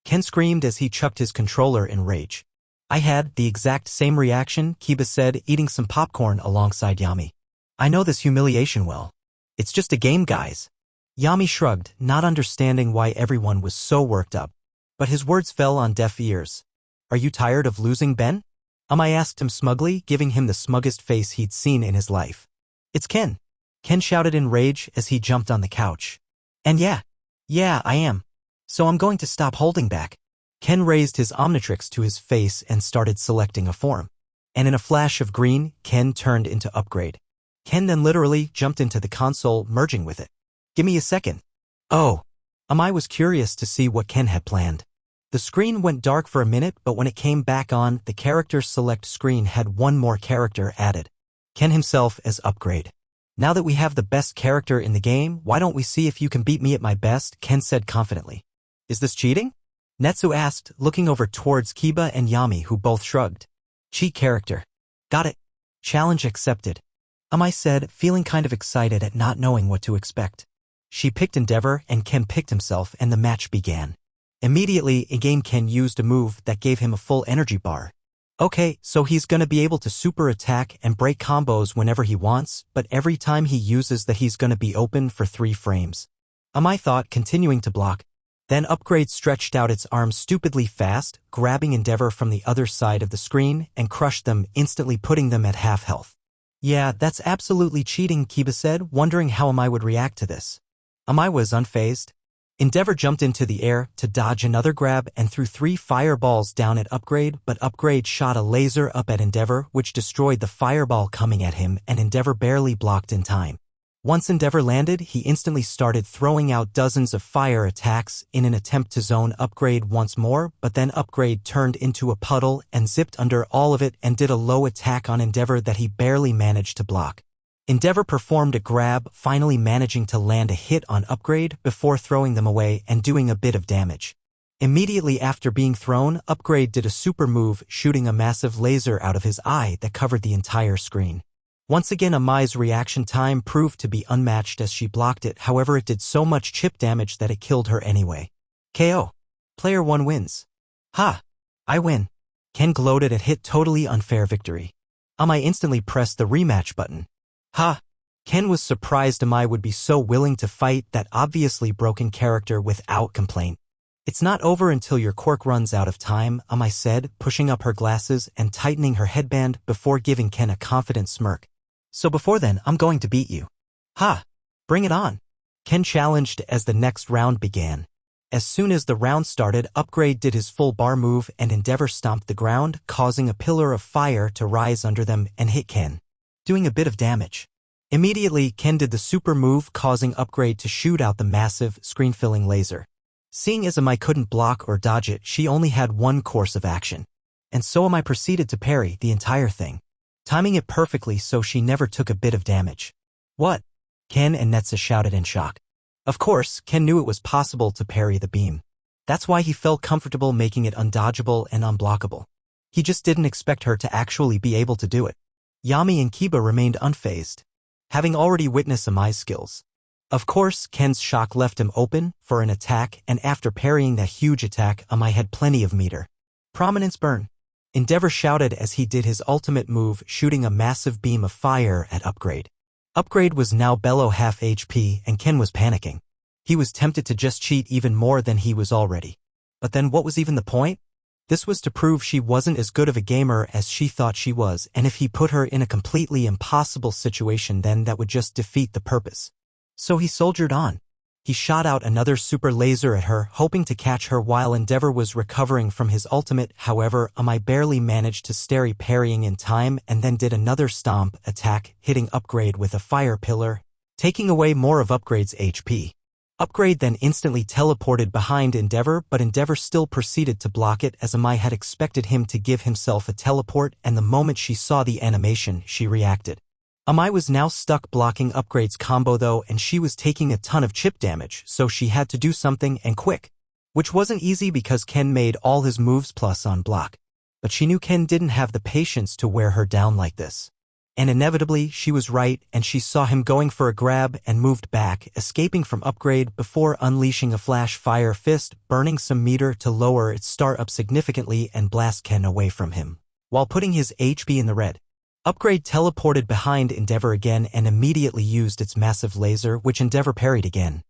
Ken screamed as he chucked his controller in rage. I had the exact same reaction, Kiba said, eating some popcorn alongside Yami. I know this humiliation well. It's just a game, guys. Yami shrugged, not understanding why everyone was so worked up. But his words fell on deaf ears. Are you tired of losing, Ben? Amai asked him smugly, giving him the smuggest face he'd seen in his life. It's Ken. Ken shouted in rage as he jumped on the couch. And yeah, I am. So I'm going to stop holding back. Ken raised his Omnitrix to his face and started selecting a form. And in a flash of green, Ken turned into Upgrade. Ken then literally jumped into the console, merging with it. Give me a second. Oh. I was curious to see what Ken had planned. The screen went dark for a minute, but when it came back on, the character select screen had one more character added. Ken himself as Upgrade. Now that we have the best character in the game, why don't we see if you can beat me at my best, Ken said confidently. Is this cheating? Netsu asked, looking over towards Kiba and Yami, who both shrugged. Cheat character. Got it. Challenge accepted. I said, feeling kind of excited at not knowing what to expect. She picked Endeavor and Ken picked himself and the match began. Immediately, in-game Ken used a move that gave him a full energy bar. Okay, so he's gonna be able to super attack and break combos whenever he wants, but every time he uses that he's gonna be open for 3 frames. I thought, continuing to block. Then Upgrade stretched out its arms stupidly fast, grabbing Endeavor from the other side of the screen and crushed them, instantly putting them at half health. Yeah, that's absolutely cheating, Kiba said, wondering how I would react to this. I was unfazed. Endeavor jumped into the air to dodge another grab and threw 3 fireballs down at Upgrade, but Upgrade shot a laser up at Endeavor, which destroyed the fireball coming at him, and Endeavor barely blocked in time. Once Endeavor landed, he instantly started throwing out dozens of fire attacks in an attempt to zone Upgrade once more, but then Upgrade turned into a puddle and zipped under all of it and did a low attack on Endeavor that he barely managed to block. Endeavor performed a grab, finally managing to land a hit on Upgrade before throwing them away and doing a bit of damage. Immediately after being thrown, Upgrade did a super move, shooting a massive laser out of his eye that covered the entire screen. Once again, Amai's reaction time proved to be unmatched as she blocked it, however it did so much chip damage that it killed her anyway. KO. Player 1 wins. Ha! I win. Ken gloated at hit totally unfair victory. Amai instantly pressed the rematch button. Ha! Ken was surprised Amai would be so willing to fight that obviously broken character without complaint. It's not over until your quirk runs out of time, Amai said, pushing up her glasses and tightening her headband before giving Ken a confident smirk. So before then, I'm going to beat you. Ha! Bring it on. Ken challenged as the next round began. As soon as the round started, Upgrade did his full bar move and Endeavor stomped the ground, causing a pillar of fire to rise under them and hit Ken, doing a bit of damage. Immediately, Ken did the super move, causing Upgrade to shoot out the massive, screen-filling laser. Seeing as Amai couldn't block or dodge it, she only had one course of action. And so Amai proceeded to parry the entire thing, timing it perfectly so she never took a bit of damage. What? Ken and Netsa shouted in shock. Of course, Ken knew it was possible to parry the beam. That's why he felt comfortable making it undodgeable and unblockable. He just didn't expect her to actually be able to do it. Yami and Kiba remained unfazed, having already witnessed Amai's skills. Of course, Ken's shock left him open for an attack, and after parrying that huge attack, Amai had plenty of meter. Prominence burn. Endeavor shouted as he did his ultimate move, shooting a massive beam of fire at Upgrade. Upgrade was now below half HP, and Ken was panicking. He was tempted to just cheat even more than he was already. But then what was even the point? This was to prove she wasn't as good of a gamer as she thought she was, and if he put her in a completely impossible situation, then that would just defeat the purpose. So he soldiered on. He shot out another super laser at her, hoping to catch her while Endeavor was recovering from his ultimate. However, Amai barely managed to stay parrying in time and then did another stomp attack, hitting Upgrade with a fire pillar, taking away more of Upgrade's HP. Upgrade then instantly teleported behind Endeavor, but Endeavor still proceeded to block it as Amai had expected him to give himself a teleport, and the moment she saw the animation, she reacted. Amai was now stuck blocking Upgrade's combo though, and she was taking a ton of chip damage, so she had to do something and quick. Which wasn't easy because Ken made all his moves plus on block. But she knew Ken didn't have the patience to wear her down like this. And inevitably, she was right, and she saw him going for a grab and moved back, escaping from Upgrade before unleashing a flash fire fist, burning some meter to lower its star up significantly and blast Ken away from him, while putting his HP in the red. Upgrade teleported behind Endeavor again and immediately used its massive laser, which Endeavor parried again.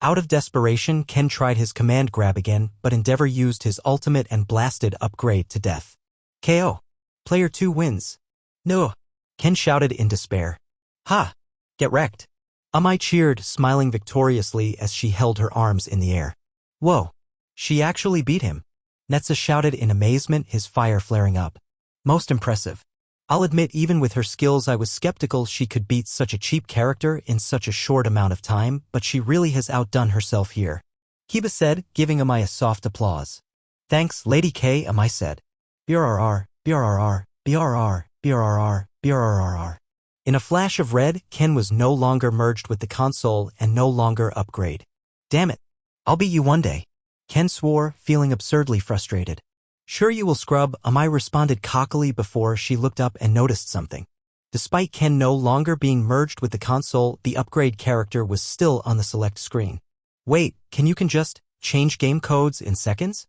Out of desperation, Ken tried his command grab again, but Endeavor used his ultimate and blasted Upgrade to death. KO. Player 2 wins. No. Ken shouted in despair. Ha! Get wrecked. Amai cheered, smiling victoriously as she held her arms in the air. Whoa! She actually beat him. Netsa shouted in amazement, his fire flaring up. Most impressive. I'll admit even with her skills I was skeptical she could beat such a cheap character in such a short amount of time, but she really has outdone herself here. Kiba said, giving Amai a soft applause. Thanks, Lady K, Amai said. BRRR, BRRR, BRRR, BRRR, BRRR. In a flash of red, Ken was no longer merged with the console and no longer upgrade. Damn it. I'll beat you one day. Ken swore, feeling absurdly frustrated. Sure you will, scrub, Amai responded cockily before she looked up and noticed something. Despite Ken no longer being merged with the console, the upgrade character was still on the select screen. Wait, can just change game codes in seconds?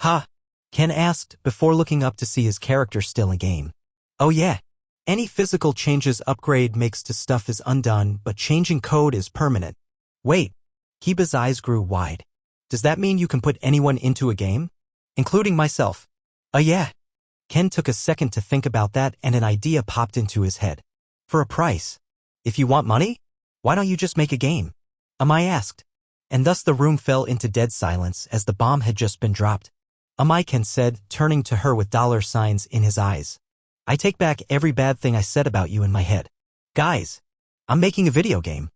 Ha! Ken asked before looking up to see his character still in game. Oh yeah. Any physical changes upgrade makes to stuff is undone, but changing code is permanent. Wait. Kiba's eyes grew wide. Does that mean you can put anyone into a game? Including myself. Yeah. Ken took a second to think about that and an idea popped into his head. For a price. If you want money, why don't you just make a game? Amai asked. And thus the room fell into dead silence as the bomb had just been dropped. Amai, Ken said, turning to her with dollar signs in his eyes. I take back every bad thing I said about you in my head. Guys, I'm making a video game.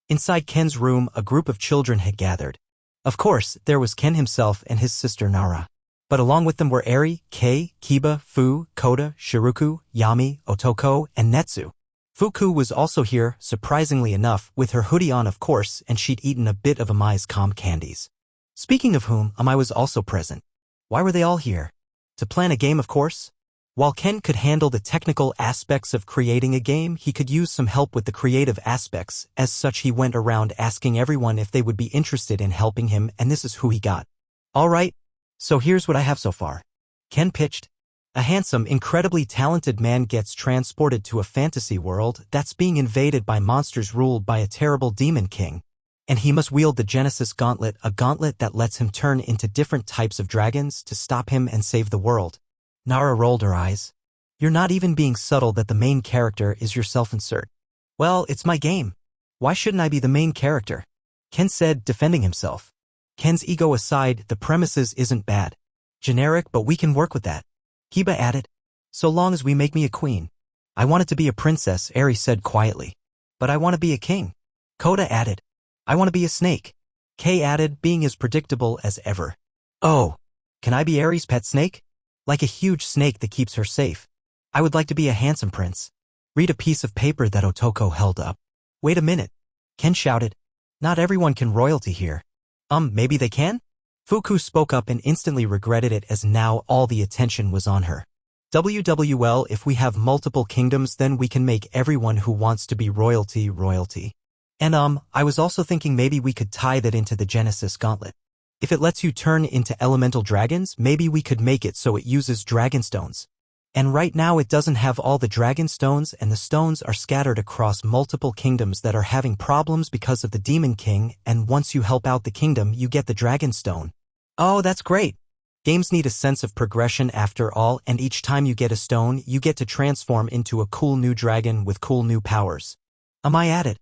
Inside Ken's room, a group of children had gathered. Of course, there was Ken himself and his sister Nara. But along with them were Eri, Kei, Kiba, Fu, Kota, Shiruku, Yami, Otoko, and Netsu. Fuku was also here, surprisingly enough, with her hoodie on of course, and she'd eaten a bit of Amai's calm candies. Speaking of whom, Amai was also present. Why were they all here? To plan a game of course? While Ken could handle the technical aspects of creating a game, he could use some help with the creative aspects. As such, he went around asking everyone if they would be interested in helping him, and this is who he got. Alright, so here's what I have so far. Ken pitched. A handsome, incredibly talented man gets transported to a fantasy world that's being invaded by monsters ruled by a terrible demon king. And he must wield the Genesis Gauntlet, a gauntlet that lets him turn into different types of dragons to stop him and save the world. Nara rolled her eyes. You're not even being subtle that the main character is your self-insert. Well, it's my game. Why shouldn't I be the main character? Ken said, defending himself. Ken's ego aside, the premises isn't bad. Generic, but we can work with that. Kiba added. So long as we make me a queen. I wanted to be a princess, Eri said quietly. But I want to be a king. Kota added. I want to be a snake. Kei added, being as predictable as ever. Oh, can I be Eri's pet snake? Like a huge snake that keeps her safe. I would like to be a handsome prince. Read a piece of paper that Otoko held up. Wait a minute. Ken shouted. Not everyone can royalty here. Maybe they can? Fuku spoke up and instantly regretted it as now all the attention was on her. WWL, if we have multiple kingdoms then we can make everyone who wants to be royalty. And I was also thinking maybe we could tie that into the Genesis Gauntlet. If it lets you turn into elemental dragons, maybe we could make it so it uses dragon stones. And right now it doesn't have all the dragon stones and the stones are scattered across multiple kingdoms that are having problems because of the Demon King, and once you help out the kingdom you get the dragon stone. Oh, that's great. Games need a sense of progression after all, and each time you get a stone you get to transform into a cool new dragon with cool new powers. Amai added.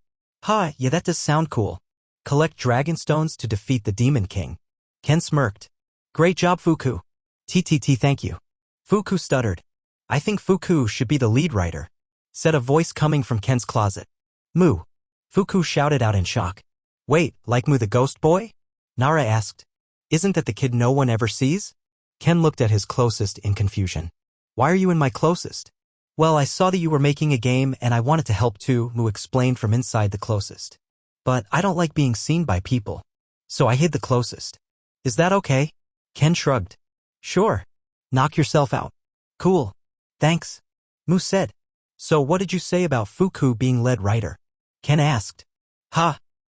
Yeah, that does sound cool. Collect dragon stones to defeat the Demon King. Ken smirked. Great job, Fuku. Thank you. Fuku stuttered. I think Fuku should be the lead writer, said a voice coming from Ken's closet. Moo. Fuku shouted out in shock. Wait, like Moo the ghost boy? Nara asked. Isn't that the kid no one ever sees? Ken looked at his closest in confusion. Why are you in my closest? Well, I saw that you were making a game and I wanted to help too, Moo explained from inside the closest. But I don't like being seen by people. So I hid the closest. Is that okay? Ken shrugged. Sure. Knock yourself out. Cool. Thanks. Moo said. So what did you say about Fuku being lead writer? Ken asked.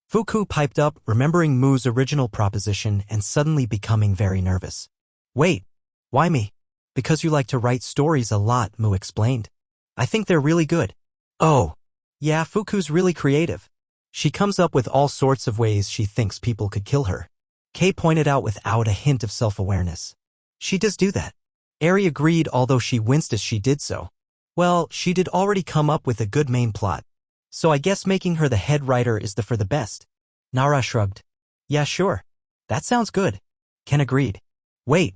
Fuku piped up, remembering Moo's original proposition and suddenly becoming very nervous. Wait. Why me? Because you like to write stories a lot, Moo explained. I think they're really good. Oh. Yeah, Fuku's really creative. She comes up with all sorts of ways she thinks people could kill her. Kei pointed out without a hint of self-awareness. She does do that. Eri agreed, although she winced as she did so. Well, she did already come up with a good main plot. So I guess making her the head writer is for the best. Nara shrugged. Yeah, sure. That sounds good. Ken agreed. Wait.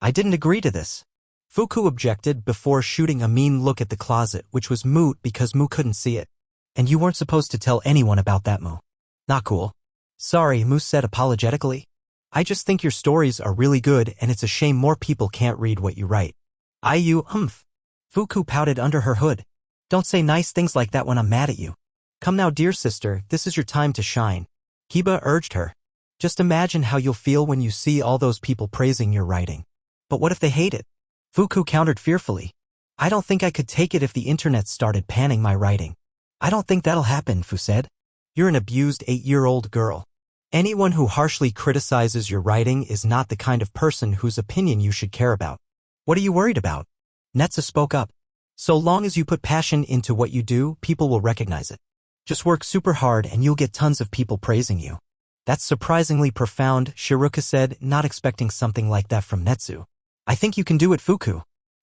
I didn't agree to this. Fuku objected before shooting a mean look at the closet, which was moot because Mu couldn't see it. And you weren't supposed to tell anyone about that, Mu. Not cool. Sorry, Mu said apologetically. I just think your stories are really good and it's a shame more people can't read what you write. Fuku pouted under her hood. Don't say nice things like that when I'm mad at you. Come now, dear sister, this is your time to shine. Kiba urged her. Just imagine how you'll feel when you see all those people praising your writing. But what if they hate it? Fuku countered fearfully. I don't think I could take it if the internet started panning my writing. I don't think that'll happen, Fu said. You're an abused 8-year-old girl. Anyone who harshly criticizes your writing is not the kind of person whose opinion you should care about. What are you worried about? Netsa spoke up. So long as you put passion into what you do, people will recognize it. Just work super hard and you'll get tons of people praising you. That's surprisingly profound, Shiruka said, not expecting something like that from Netsu. I think you can do it, Fuku.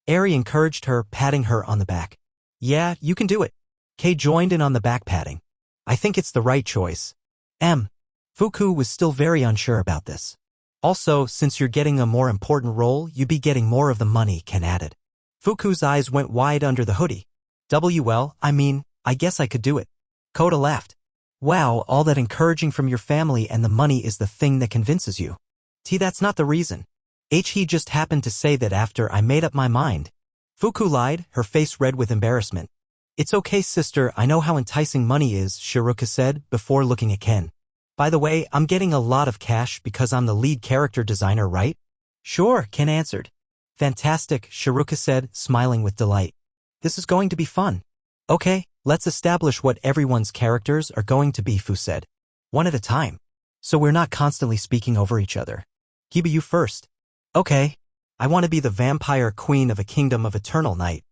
Eri encouraged her, patting her on the back. Yeah, you can do it. Kei joined in on the back patting. I think it's the right choice. Fuku was still very unsure about this. Also, since you're getting a more important role, you'd be getting more of the money, Ken added. Fuku's eyes went wide under the hoodie. I guess I could do it. Koda laughed. Wow, all that encouraging from your family and the money is the thing that convinces you. That's not the reason. He just happened to say that after I made up my mind. Fuku lied, her face red with embarrassment. It's okay, sister, I know how enticing money is, Shiruka said, before looking at Ken. By the way, I'm getting a lot of cash because I'm the lead character designer, right? Sure, Ken answered. Fantastic, Shiruka said, smiling with delight. This is going to be fun. Okay, let's establish what everyone's characters are going to be, Fu said. One at a time. So we're not constantly speaking over each other. Kiba, you first. Okay. I want to be the vampire queen of a kingdom of eternal night.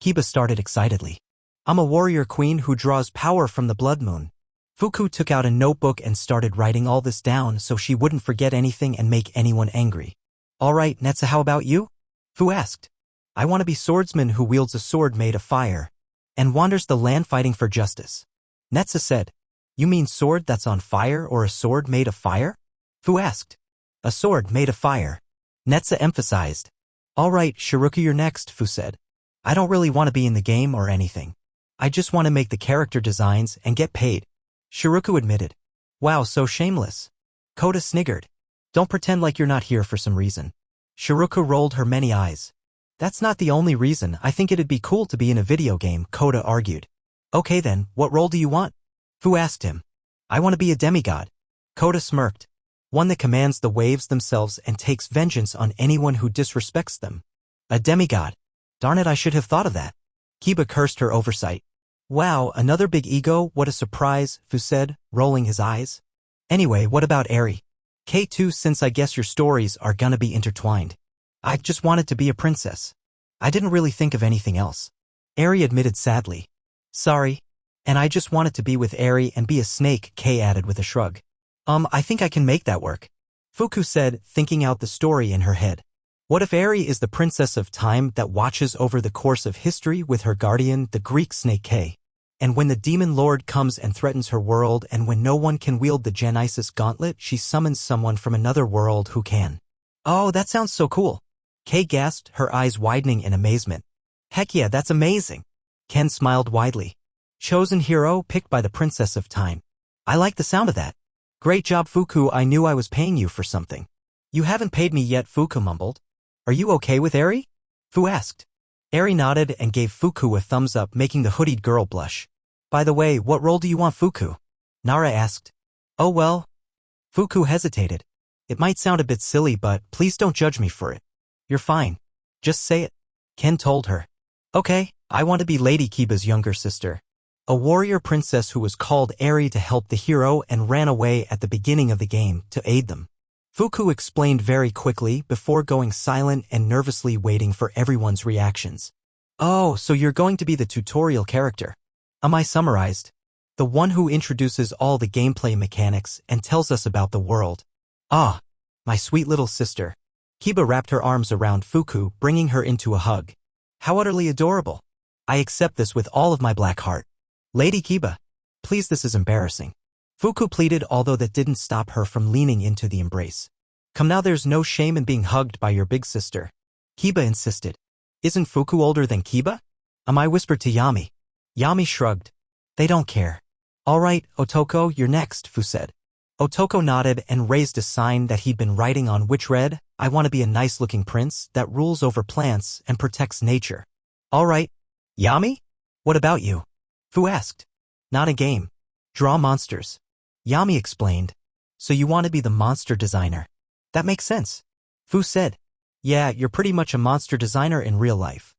Kiba started excitedly. I'm a warrior queen who draws power from the blood moon. Fuku took out a notebook and started writing all this down so she wouldn't forget anything and make anyone angry. All right, Netsa, how about you? Fu asked. I want to be swordsman who wields a sword made of fire and wanders the land fighting for justice. Netsa said. You mean sword that's on fire or a sword made of fire? Fu asked. A sword made of fire. Netsa emphasized. All right, Shiruka, you're next, Fu said. I don't really want to be in the game or anything. I just want to make the character designs and get paid. Shiruka admitted. Wow, so shameless. Koda sniggered. Don't pretend like you're not here for some reason. Shiruka rolled her many eyes. That's not the only reason. I think it'd be cool to be in a video game, Koda argued. Okay then, what role do you want? Fu asked him. I want to be a demigod. Koda smirked. One that commands the waves themselves and takes vengeance on anyone who disrespects them. A demigod. Darn it, I should have thought of that. Kiba cursed her oversight. Wow, another big ego, what a surprise, Fu said, rolling his eyes. Anyway, what about Eri? K2, since I guess your stories are gonna be intertwined. I just wanted to be a princess. I didn't really think of anything else. Eri admitted sadly. Sorry. And I just wanted to be with Eri and be a snake, Kei added with a shrug. I think I can make that work. Fuku said, thinking out the story in her head. What if Eri is the princess of time that watches over the course of history with her guardian, the Greek snake K? And when the demon lord comes and threatens her world and when no one can wield the Genesis gauntlet, she summons someone from another world who can. Oh, that sounds so cool. Kay gasped, her eyes widening in amazement. Heck yeah, that's amazing. Ken smiled widely. Chosen hero picked by the princess of time. I like the sound of that. Great job, Fuku, I knew I was paying you for something. You haven't paid me yet, Fuku mumbled. Are you okay with Eri? Fu asked. Eri nodded and gave Fuku a thumbs up, making the hoodied girl blush. By the way, what role do you want, Fuku? Nara asked. Oh well. Fuku hesitated. It might sound a bit silly, but please don't judge me for it. You're fine. Just say it. Ken told her. Okay, I want to be Lady Kiba's younger sister. A warrior princess who was called Eri to help the hero and ran away at the beginning of the game to aid them. Fuku explained very quickly before going silent and nervously waiting for everyone's reactions. Oh, so you're going to be the tutorial character. I summarized. The one who introduces all the gameplay mechanics and tells us about the world. Ah, my sweet little sister. Kiba wrapped her arms around Fuku, bringing her into a hug. How utterly adorable. I accept this with all of my black heart. Lady Kiba. please, this is embarrassing. Fuku pleaded, although that didn't stop her from leaning into the embrace. Come now, there's no shame in being hugged by your big sister. Kiba insisted. Isn't Fuku older than Kiba? I whispered to Yami. Yami shrugged. They don't care. All right, Otoko, you're next, Fu said. Otoko nodded and raised a sign that he'd been writing on, which read, I want to be a nice-looking prince that rules over plants and protects nature. All right. Yami? What about you? Fu asked. Not a game. Draw monsters. Yami explained. So you want to be the monster designer? That makes sense. Fu said. Yeah, you're pretty much a monster designer in real life.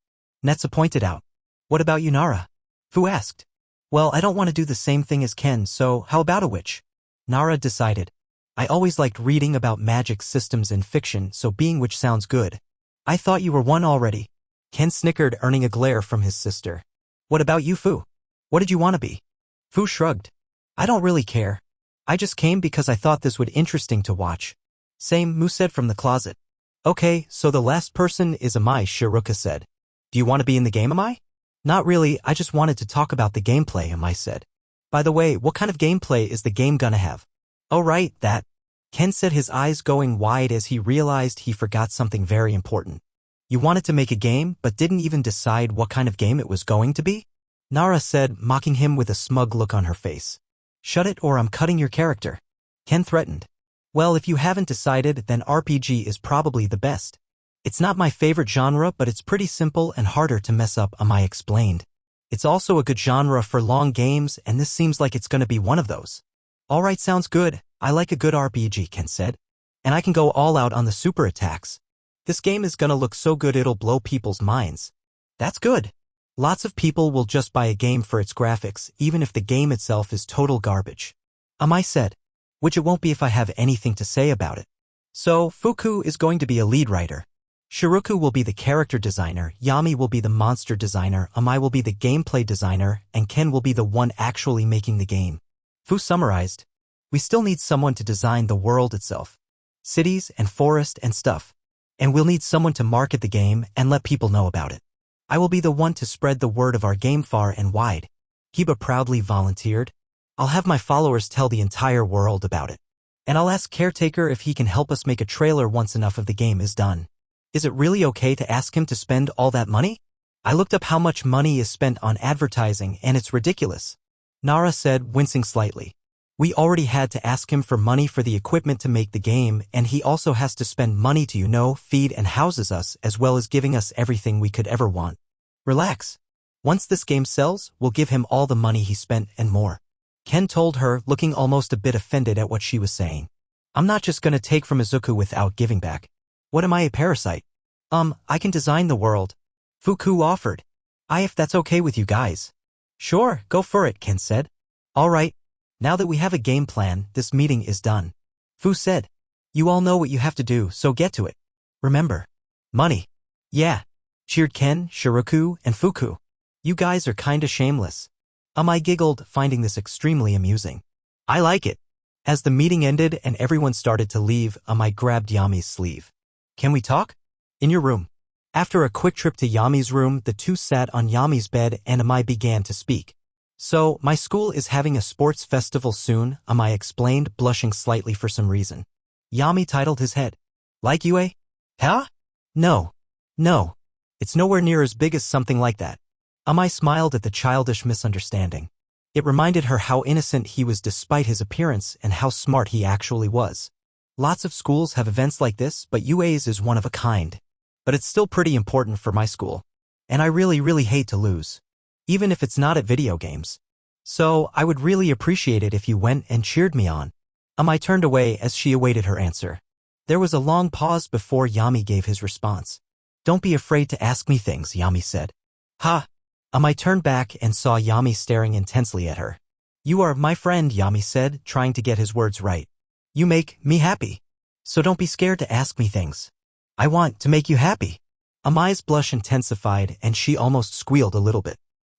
Netsa pointed out. What about you, Nara? Fu asked. Well, I don't want to do the same thing as Ken, so how about a witch? Nara decided. I always liked reading about magic systems in fiction, so being witch sounds good. I thought you were one already. Ken snickered, earning a glare from his sister. What about you, Fu? What did you want to be? Fu shrugged. I don't really care. I just came because I thought this would interesting to watch. Same, Mu said from the closet. Okay, so the last person is Amai, Shiruka said. Do you want to be in the game, Amai? Not really, I just wanted to talk about the gameplay, Amai said. By the way, what kind of gameplay is the game gonna have? Oh right, that. Ken said, his eyes going wide as he realized he forgot something very important. You wanted to make a game, but didn't even decide what kind of game it was going to be? Nara said, mocking him with a smug look on her face. Shut it or I'm cutting your character. Ken threatened. Well, if you haven't decided, then RPG is probably the best. It's not my favorite genre, but it's pretty simple and harder to mess up, Amai explained. It's also a good genre for long games, and this seems like it's gonna be one of those. Alright, sounds good. I like a good RPG, Ken said. And I can go all out on the super attacks. This game is gonna look so good it'll blow people's minds. That's good. Lots of people will just buy a game for its graphics, even if the game itself is total garbage. Amai said. Which it won't be if I have anything to say about it. So, Fuku is going to be a lead writer. Shiruku will be the character designer, Yami will be the monster designer, Amai will be the gameplay designer, and Ken will be the one actually making the game. Fu summarized. We still need someone to design the world itself. Cities and forest and stuff. And we'll need someone to market the game and let people know about it. I will be the one to spread the word of our game far and wide. Kiba proudly volunteered. I'll have my followers tell the entire world about it. And I'll ask Caretaker if he can help us make a trailer once enough of the game is done. Is it really okay to ask him to spend all that money? I looked up how much money is spent on advertising and it's ridiculous. Nara said, wincing slightly. We already had to ask him for money for the equipment to make the game, and he also has to spend money to, feed and houses us, as well as giving us everything we could ever want. Relax. Once this game sells, we'll give him all the money he spent and more. Ken told her, looking almost a bit offended at what she was saying. I'm not just gonna take from Izuku without giving back. What am I, a parasite? I can design the world. Fuku offered. If that's okay with you guys. Sure, go for it, Ken said. All right. Now that we have a game plan, this meeting is done. Fu said. You all know what you have to do, so get to it. Remember. Money. Yeah. Cheered Ken, Shiruku, and Fuku. You guys are kinda shameless. I giggled, finding this extremely amusing. I like it. As the meeting ended and everyone started to leave, I grabbed Yami's sleeve. Can we talk? In your room. After a quick trip to Yami's room, the two sat on Yami's bed and Amai began to speak. So, my school is having a sports festival soon, Amai explained, blushing slightly for some reason. Yami titled his head. Like UA? Huh? No. No. It's nowhere near as big as something like that. Amai smiled at the childish misunderstanding. It reminded her how innocent he was despite his appearance and how smart he actually was. Lots of schools have events like this, but UA's is one of a kind. But it's still pretty important for my school. And I really hate to lose. Even if it's not at video games. So, I would really appreciate it if you went and cheered me on. Amai turned away as she awaited her answer. There was a long pause before Yami gave his response. Don't be afraid to ask me things, Yami said. Ha! Amai turned back and saw Yami staring intensely at her. You are my friend, Yami said, trying to get his words right. You make me happy. So don't be scared to ask me things. I want to make you happy. Amai's blush intensified and she almost squealed a little bit.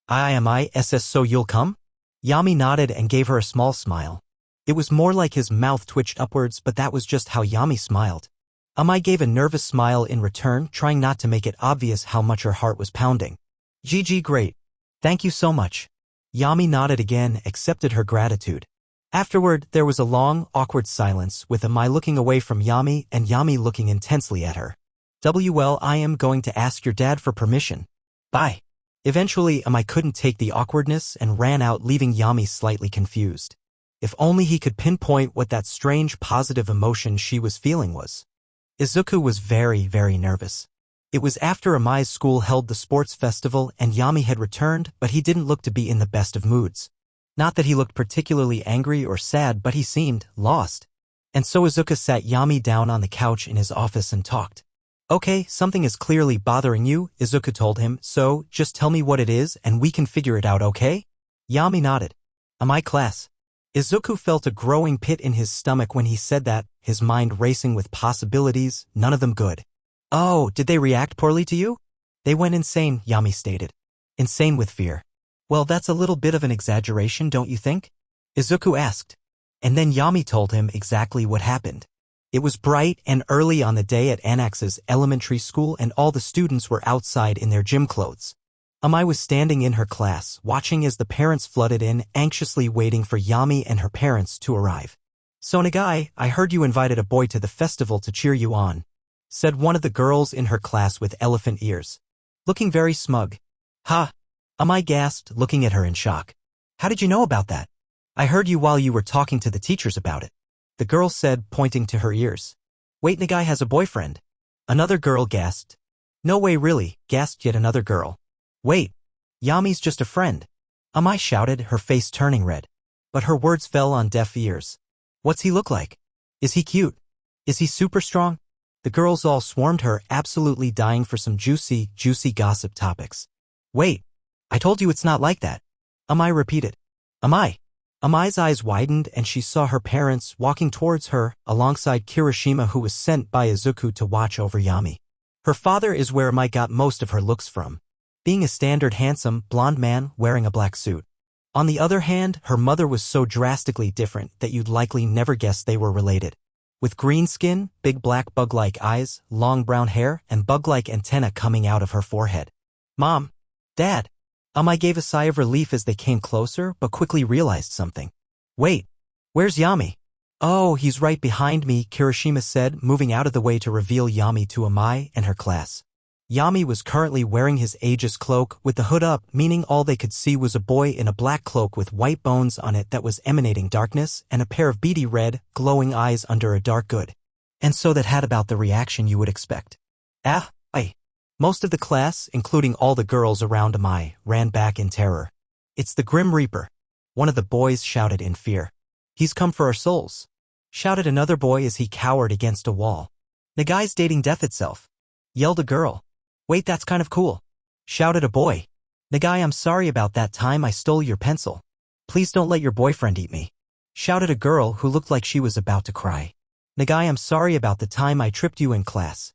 Am so you'll come? Yami nodded and gave her a small smile. It was more like his mouth twitched upwards, but that was just how Yami smiled. Amai gave a nervous smile in return, trying not to make it obvious how much her heart was pounding. GG, great. Thank you so much. Yami nodded again, accepted her gratitude. Afterward, there was a long, awkward silence, with Amai looking away from Yami and Yami looking intensely at her. Well, I am going to ask your dad for permission. Bye. Eventually, Amai couldn't take the awkwardness and ran out, leaving Yami slightly confused. If only he could pinpoint what that strange positive emotion she was feeling was. Izuku was very, very nervous. It was after Amai's school held the sports festival and Yami had returned, but he didn't look to be in the best of moods. Not that he looked particularly angry or sad, but he seemed lost. And so Izuku sat Yami down on the couch in his office and talked. Okay, something is clearly bothering you, Izuku told him, so just tell me what it is and we can figure it out, okay? Yami nodded. Amai class. Izuku felt a growing pit in his stomach when he said that, his mind racing with possibilities, none of them good. Oh, did they react poorly to you? They went insane, Yami stated. Insane with fear. Well, that's a little bit of an exaggeration, don't you think? Izuku asked. And then Yami told him exactly what happened. It was bright and early on the day at Anax's elementary school and all the students were outside in their gym clothes. Amai was standing in her class, watching as the parents flooded in, anxiously waiting for Yami and her parents to arrive. So Nagai, I heard you invited a boy to the festival to cheer you on, said one of the girls in her class with elephant ears. Looking very smug. Ha! Amai gasped, looking at her in shock. How did you know about that? I heard you while you were talking to the teachers about it. The girl said, pointing to her ears. Wait, Nagai has a boyfriend. Another girl gasped. No way really, gasped yet another girl. Wait, Yami's just a friend. Amai shouted, her face turning red. But her words fell on deaf ears. What's he look like? Is he cute? Is he super strong? The girls all swarmed her, absolutely dying for some juicy gossip topics. Wait, I told you it's not like that. Amai repeated. Amai. Amai's eyes widened and she saw her parents walking towards her, alongside Kirishima, who was sent by Izuku to watch over Yami. Her father is where Amai got most of her looks from, being a standard handsome, blonde man wearing a black suit. On the other hand, her mother was so drastically different that you'd likely never guess they were related. With green skin, big black bug-like eyes, long brown hair, and bug-like antennae coming out of her forehead. Mom. Dad. Amai gave a sigh of relief as they came closer, but quickly realized something. Wait, where's Yami? Oh, he's right behind me, Kirishima said, moving out of the way to reveal Yami to Amai and her class. Yami was currently wearing his Aegis cloak with the hood up, meaning all they could see was a boy in a black cloak with white bones on it that was emanating darkness and a pair of beady red, glowing eyes under a dark hood. And so that had about the reaction you would expect. Ah, aye. Most of the class, including all the girls around Amai, ran back in terror. It's the Grim Reaper. One of the boys shouted in fear. He's come for our souls, shouted another boy as he cowered against a wall. Nagai's dating death itself, yelled a girl. Wait, that's kind of cool, shouted a boy. Nagai, I'm sorry about that time I stole your pencil. Please don't let your boyfriend eat me, shouted a girl who looked like she was about to cry. Nagai, I'm sorry about the time I tripped you in class.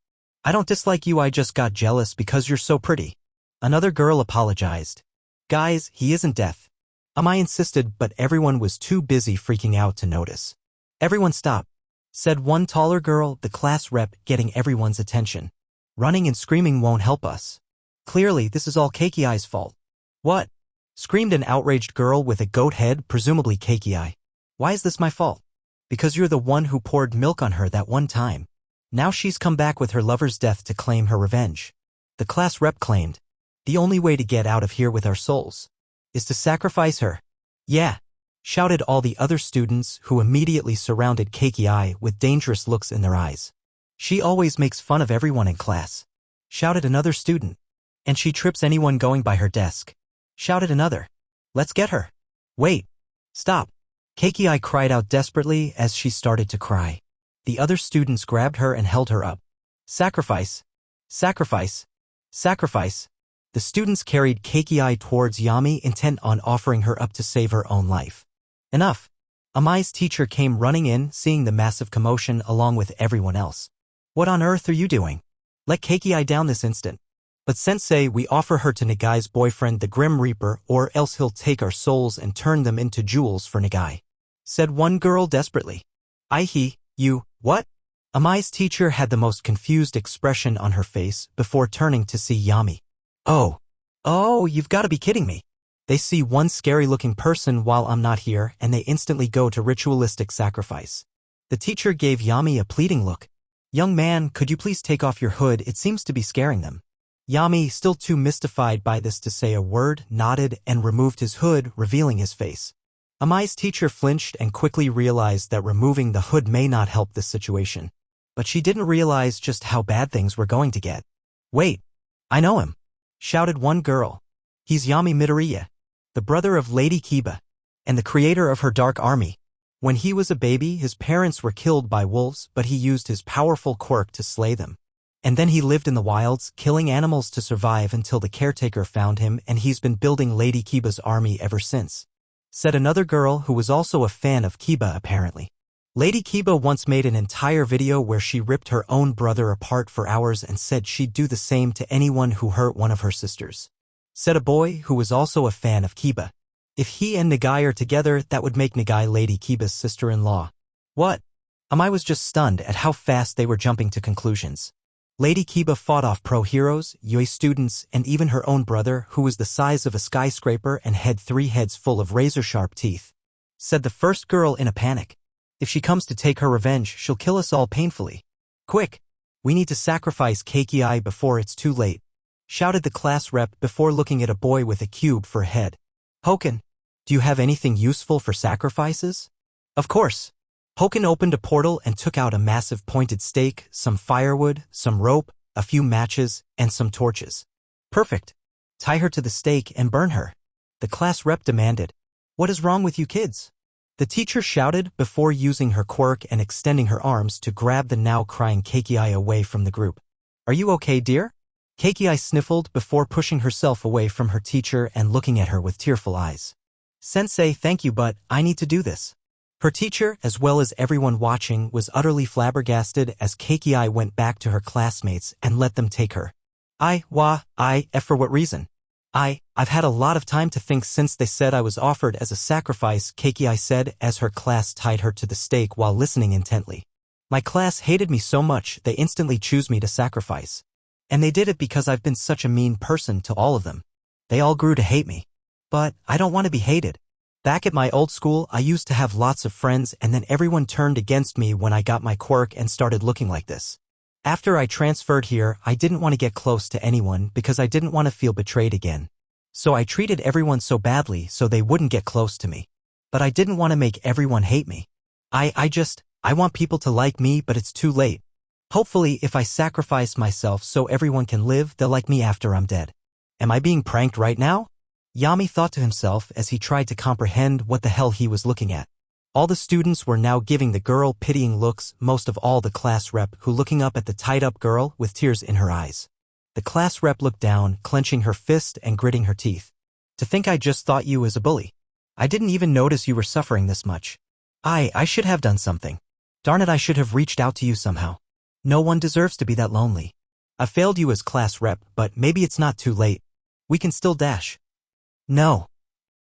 I don't dislike you, I just got jealous because you're so pretty. Another girl apologized. Guys, he isn't deaf. Amai insisted, but everyone was too busy freaking out to notice. Everyone stop, said one taller girl, the class rep, getting everyone's attention. Running and screaming won't help us. Clearly, this is all Keiki's fault. What? Screamed an outraged girl with a goat head, presumably Keiki. Why is this my fault? Because you're the one who poured milk on her that one time. Now she's come back with her lover's death to claim her revenge. The class rep claimed. The only way to get out of here with our souls is to sacrifice her. Yeah, shouted all the other students, who immediately surrounded Keiki with dangerous looks in their eyes. She always makes fun of everyone in class, shouted another student. And she trips anyone going by her desk, shouted another. Let's get her. Wait. Stop. Keiki cried out desperately as she started to cry. The other students grabbed her and held her up. Sacrifice. Sacrifice. Sacrifice. The students carried Keiki towards Yami, intent on offering her up to save her own life. Enough. Amai's teacher came running in, seeing the massive commotion along with everyone else. What on earth are you doing? Let Keiki down this instant. But sensei, we offer her to Nagai's boyfriend, the Grim Reaper, or else he'll take our souls and turn them into jewels for Nagai, said one girl desperately. You, what? Amai's teacher had the most confused expression on her face before turning to see Yami. Oh, you've got to be kidding me. They see one scary-looking person while I'm not here and they instantly go to ritualistic sacrifice. The teacher gave Yami a pleading look. Young man, could you please take off your hood? It seems to be scaring them. Yami, still too mystified by this to say a word, nodded and removed his hood, revealing his face. Amai's teacher flinched and quickly realized that removing the hood may not help this situation. But she didn't realize just how bad things were going to get. Wait, I know him, shouted one girl. He's Yami Midoriya, the brother of Lady Kiba, and the creator of her Dark Army. When he was a baby, his parents were killed by wolves, but he used his powerful quirk to slay them. And then he lived in the wilds, killing animals to survive until the caretaker found him, and he's been building Lady Kiba's army ever since, said another girl who was also a fan of Kiba apparently. Lady Kiba once made an entire video where she ripped her own brother apart for hours and said she'd do the same to anyone who hurt one of her sisters, said a boy who was also a fan of Kiba. If he and Nagai are together, that would make Nagai Lady Kiba's sister-in-law. What? Amai was just stunned at how fast they were jumping to conclusions. Lady Kiba fought off pro-heroes, Yui students, and even her own brother, who was the size of a skyscraper and had 3 heads full of razor-sharp teeth, said the first girl in a panic. If she comes to take her revenge, she'll kill us all painfully. Quick! We need to sacrifice Keiki before it's too late, shouted the class rep before looking at a boy with a cube for a head. Hoken, do you have anything useful for sacrifices? Of course. Hoken opened a portal and took out a massive pointed stake, some firewood, some rope, a few matches, and some torches. Perfect. Tie her to the stake and burn her, the class rep demanded. What is wrong with you kids? The teacher shouted before using her quirk and extending her arms to grab the now crying Keiki away from the group. Are you okay, dear? Keiki sniffled before pushing herself away from her teacher and looking at her with tearful eyes. Sensei, thank you, but I need to do this. Her teacher, as well as everyone watching, was utterly flabbergasted as Keiki went back to her classmates and let them take her. For what reason? I've had a lot of time to think since they said I was offered as a sacrifice, Keiki said as her class tied her to the stake while listening intently. My class hated me so much they instantly chose me to sacrifice. And they did it because I've been such a mean person to all of them. They all grew to hate me. But I don't want to be hated. Back at my old school, I used to have lots of friends and then everyone turned against me when I got my quirk and started looking like this. After I transferred here, I didn't want to get close to anyone because I didn't want to feel betrayed again. So I treated everyone so badly so they wouldn't get close to me. But I didn't want to make everyone hate me. I want people to like me, but it's too late. Hopefully, if I sacrifice myself so everyone can live, they'll like me after I'm dead. Am I being pranked right now? Yami thought to himself as he tried to comprehend what the hell he was looking at. All the students were now giving the girl pitying looks, most of all the class rep who looking up at the tied-up girl with tears in her eyes. The class rep looked down, clenching her fist and gritting her teeth. To think I just thought you was a bully. I didn't even notice you were suffering this much. I should have done something. Darn it, I should have reached out to you somehow. No one deserves to be that lonely. I failed you as class rep, but maybe it's not too late. We can still dash. No.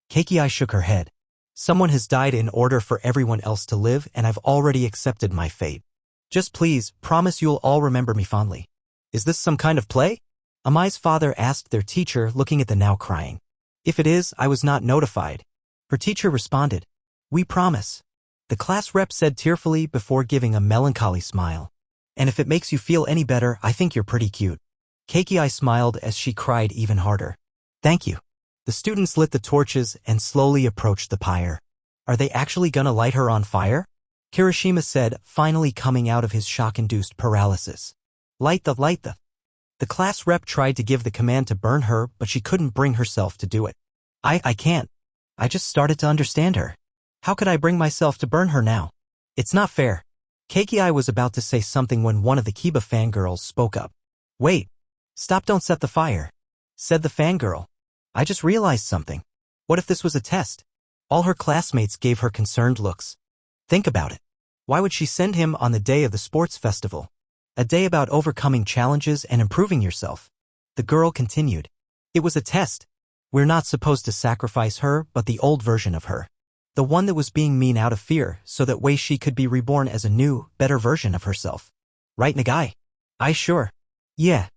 Keiki shook her head. Someone has died in order for everyone else to live, and I've already accepted my fate. Just please, promise you'll all remember me fondly. Is this some kind of play? Amai's father asked their teacher, looking at the now crying. If it is, I was not notified. Her teacher responded. We promise. The class rep said tearfully before giving a melancholy smile. And if it makes you feel any better, I think you're pretty cute. Keiki smiled as she cried even harder. Thank you. The students lit the torches and slowly approached the pyre. Are they actually gonna light her on fire? Kirishima said, finally coming out of his shock-induced paralysis. Light the. The class rep tried to give the command to burn her, but she couldn't bring herself to do it. I can't. I just started to understand her. How could I bring myself to burn her now? It's not fair. Keiki was about to say something when one of the Kiba fangirls spoke up. Wait. Stop, don't set the fire, said the fangirl. I just realized something. What if this was a test? All her classmates gave her concerned looks. Think about it. Why would she send him on the day of the sports festival? A day about overcoming challenges and improving yourself. The girl continued. It was a test. We're not supposed to sacrifice her, but the old version of her. The one that was being mean out of fear, so that way she could be reborn as a new, better version of herself. Right, Nagai? Sure. Yeah.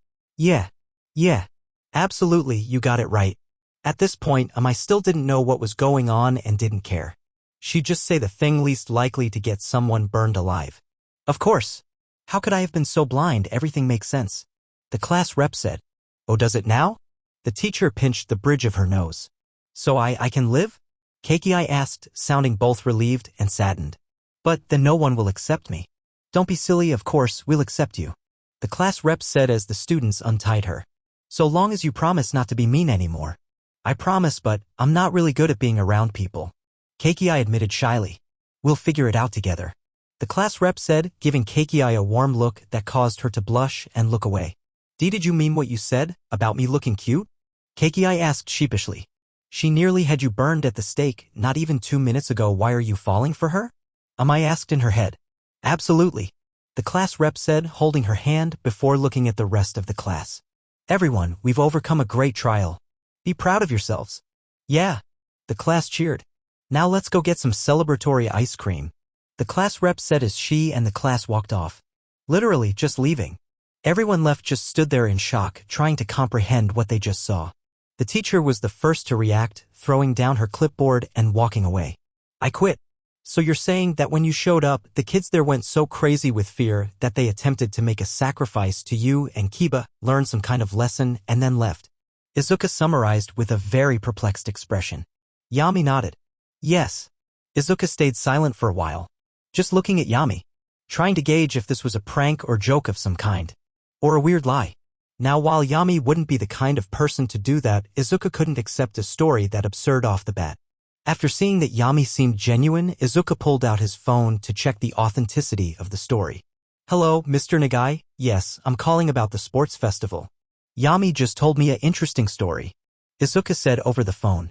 Absolutely, you got it right. At this point, I still didn't know what was going on and didn't care. She'd just say the thing least likely to get someone burned alive. Of course. How could I have been so blind? Everything makes sense. The class rep said. Oh, does it now? The teacher pinched the bridge of her nose. So I can live? Keiki asked, sounding both relieved and saddened. But then no one will accept me. Don't be silly, of course we'll accept you. The class rep said as the students untied her. So long as you promise not to be mean anymore. I promise, but I'm not really good at being around people. Keiki admitted shyly. We'll figure it out together. The class rep said, giving Keiki a warm look that caused her to blush and look away. Did you mean what you said about me looking cute? Keiki asked sheepishly. She nearly had you burned at the stake not even 2 minutes ago. Why are you falling for her? I asked in her head. Absolutely. The class rep said, holding her hand before looking at the rest of the class. Everyone, we've overcome a great trial. Be proud of yourselves. Yeah. The class cheered. Now let's go get some celebratory ice cream. The class rep said as she and the class walked off. Literally just leaving. Everyone left just stood there in shock, trying to comprehend what they just saw. The teacher was the first to react, throwing down her clipboard and walking away. I quit. So you're saying that when you showed up, the kids there went so crazy with fear that they attempted to make a sacrifice to you and Kiba, learned some kind of lesson, and then left? Izuka summarized with a very perplexed expression. Yami nodded. Yes. Izuka stayed silent for a while, just looking at Yami, trying to gauge if this was a prank or joke of some kind, or a weird lie. Now while Yami wouldn't be the kind of person to do that, Izuka couldn't accept a story that absurd off the bat. After seeing that Yami seemed genuine, Izuka pulled out his phone to check the authenticity of the story. Hello, Mr. Nagai? Yes, I'm calling about the sports festival. Yami just told me an interesting story. Izuka said over the phone.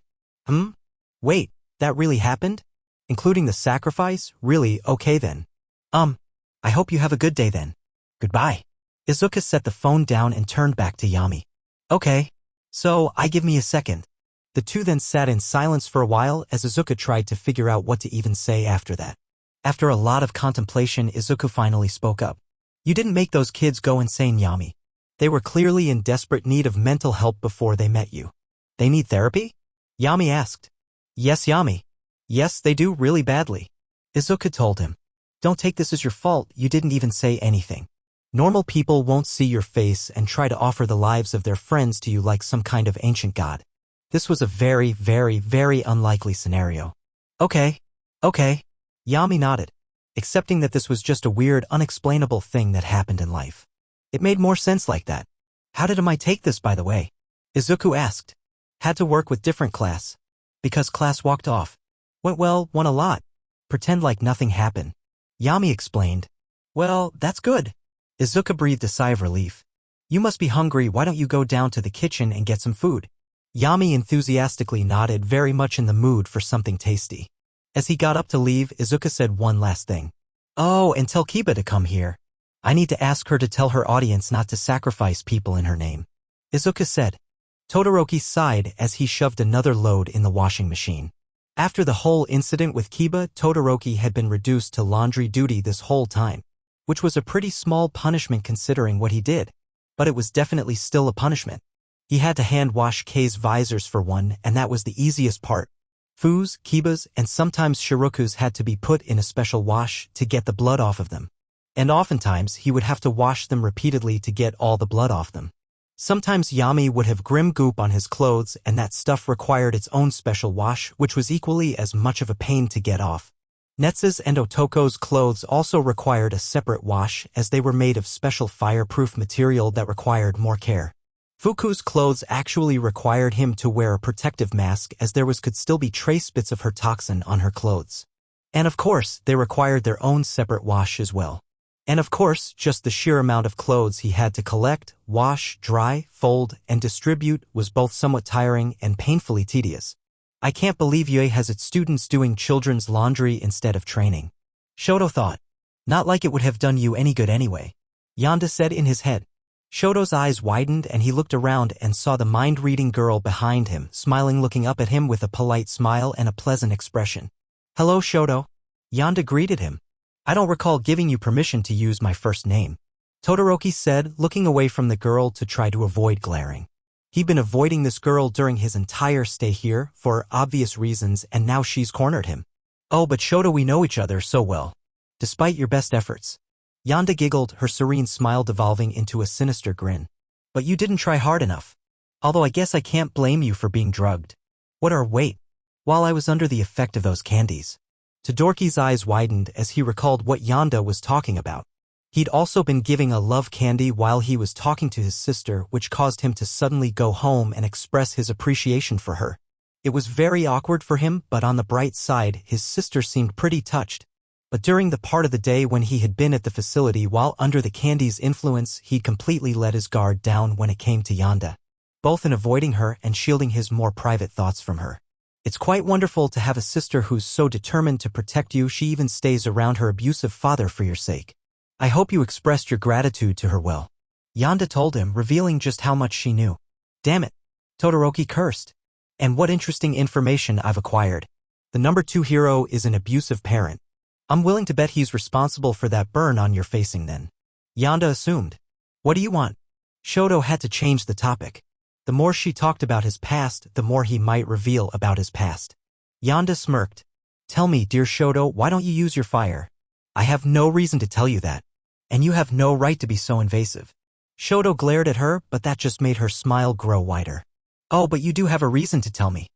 Wait, that really happened? Including the sacrifice? Really? Okay then. I hope you have a good day then. Goodbye. Izuka set the phone down and turned back to Yami. Okay. So, give me a second. The two then sat in silence for a while as Izuka tried to figure out what to even say after that. After a lot of contemplation, Izuka finally spoke up. You didn't make those kids go insane, Yami. They were clearly in desperate need of mental help before they met you. They need therapy? Yami asked. Yes, Yami. Yes, they do really badly. Izuka told him. Don't take this as your fault, you didn't even say anything. Normal people won't see your face and try to offer the lives of their friends to you like some kind of ancient god. This was a very, very, very unlikely scenario. Okay. Yami nodded, accepting that this was just a weird, unexplainable thing that happened in life. It made more sense like that. How did I take this, by the way? Izuku asked. Had to work with different class. Because class walked off. Went well, won a lot. Pretend like nothing happened. Yami explained. Well, that's good. Izuka breathed a sigh of relief. You must be hungry, why don't you go down to the kitchen and get some food? Yami enthusiastically nodded, very much in the mood for something tasty. As he got up to leave, Izuka said one last thing. Oh, and tell Kiba to come here. I need to ask her to tell her audience not to sacrifice people in her name. Izuka said. Todoroki sighed as he shoved another load in the washing machine. After the whole incident with Kiba, Todoroki had been reduced to laundry duty this whole time, which was a pretty small punishment considering what he did. But it was definitely still a punishment. He had to hand-wash Kei's visors for one, and that was the easiest part. Fu's, Kiba's, and sometimes Shiroku's had to be put in a special wash to get the blood off of them. And oftentimes, he would have to wash them repeatedly to get all the blood off them. Sometimes Yami would have grim goop on his clothes, and that stuff required its own special wash, which was equally as much of a pain to get off. Netsu's and Otoko's clothes also required a separate wash, as they were made of special fireproof material that required more care. Fuku's clothes actually required him to wear a protective mask, as there could still be trace bits of her toxin on her clothes. And of course, they required their own separate wash as well. And of course, just the sheer amount of clothes he had to collect, wash, dry, fold, and distribute was both somewhat tiring and painfully tedious. I can't believe UA has its students doing children's laundry instead of training. Shoto thought. Not like it would have done you any good anyway. Yonda said in his head. Shoto's eyes widened and he looked around and saw the mind-reading girl behind him, smiling, looking up at him with a polite smile and a pleasant expression. Hello, Shoto. Yonda greeted him. I don't recall giving you permission to use my first name. Todoroki said, looking away from the girl to try to avoid glaring. He'd been avoiding this girl during his entire stay here, for obvious reasons, and now she's cornered him. Oh, but Shoto, we know each other so well. Despite your best efforts. Yonda giggled, her serene smile devolving into a sinister grin. But you didn't try hard enough. Although I guess I can't blame you for being drugged. Wait. While I was under the effect of those candies. Todoroki's eyes widened as he recalled what Yonda was talking about. He'd also been giving a love candy while he was talking to his sister, which caused him to suddenly go home and express his appreciation for her. It was very awkward for him, but on the bright side, his sister seemed pretty touched. But during the part of the day when he had been at the facility while under the candy's influence, he'd completely let his guard down when it came to Yonda, both in avoiding her and shielding his more private thoughts from her. It's quite wonderful to have a sister who's so determined to protect you she even stays around her abusive father for your sake. I hope you expressed your gratitude to her well. Yonda told him, revealing just how much she knew. Damn it. Todoroki cursed. And what interesting information I've acquired. The number 2 hero is an abusive parent. I'm willing to bet he's responsible for that burn on your facing then. Yonda assumed. What do you want? Shoto had to change the topic. The more she talked about his past, the more he might reveal about his past. Yonda smirked. Tell me, dear Shoto, why don't you use your fire? I have no reason to tell you that. And you have no right to be so invasive. Shoto glared at her, but that just made her smile grow wider. Oh, but you do have a reason to tell me.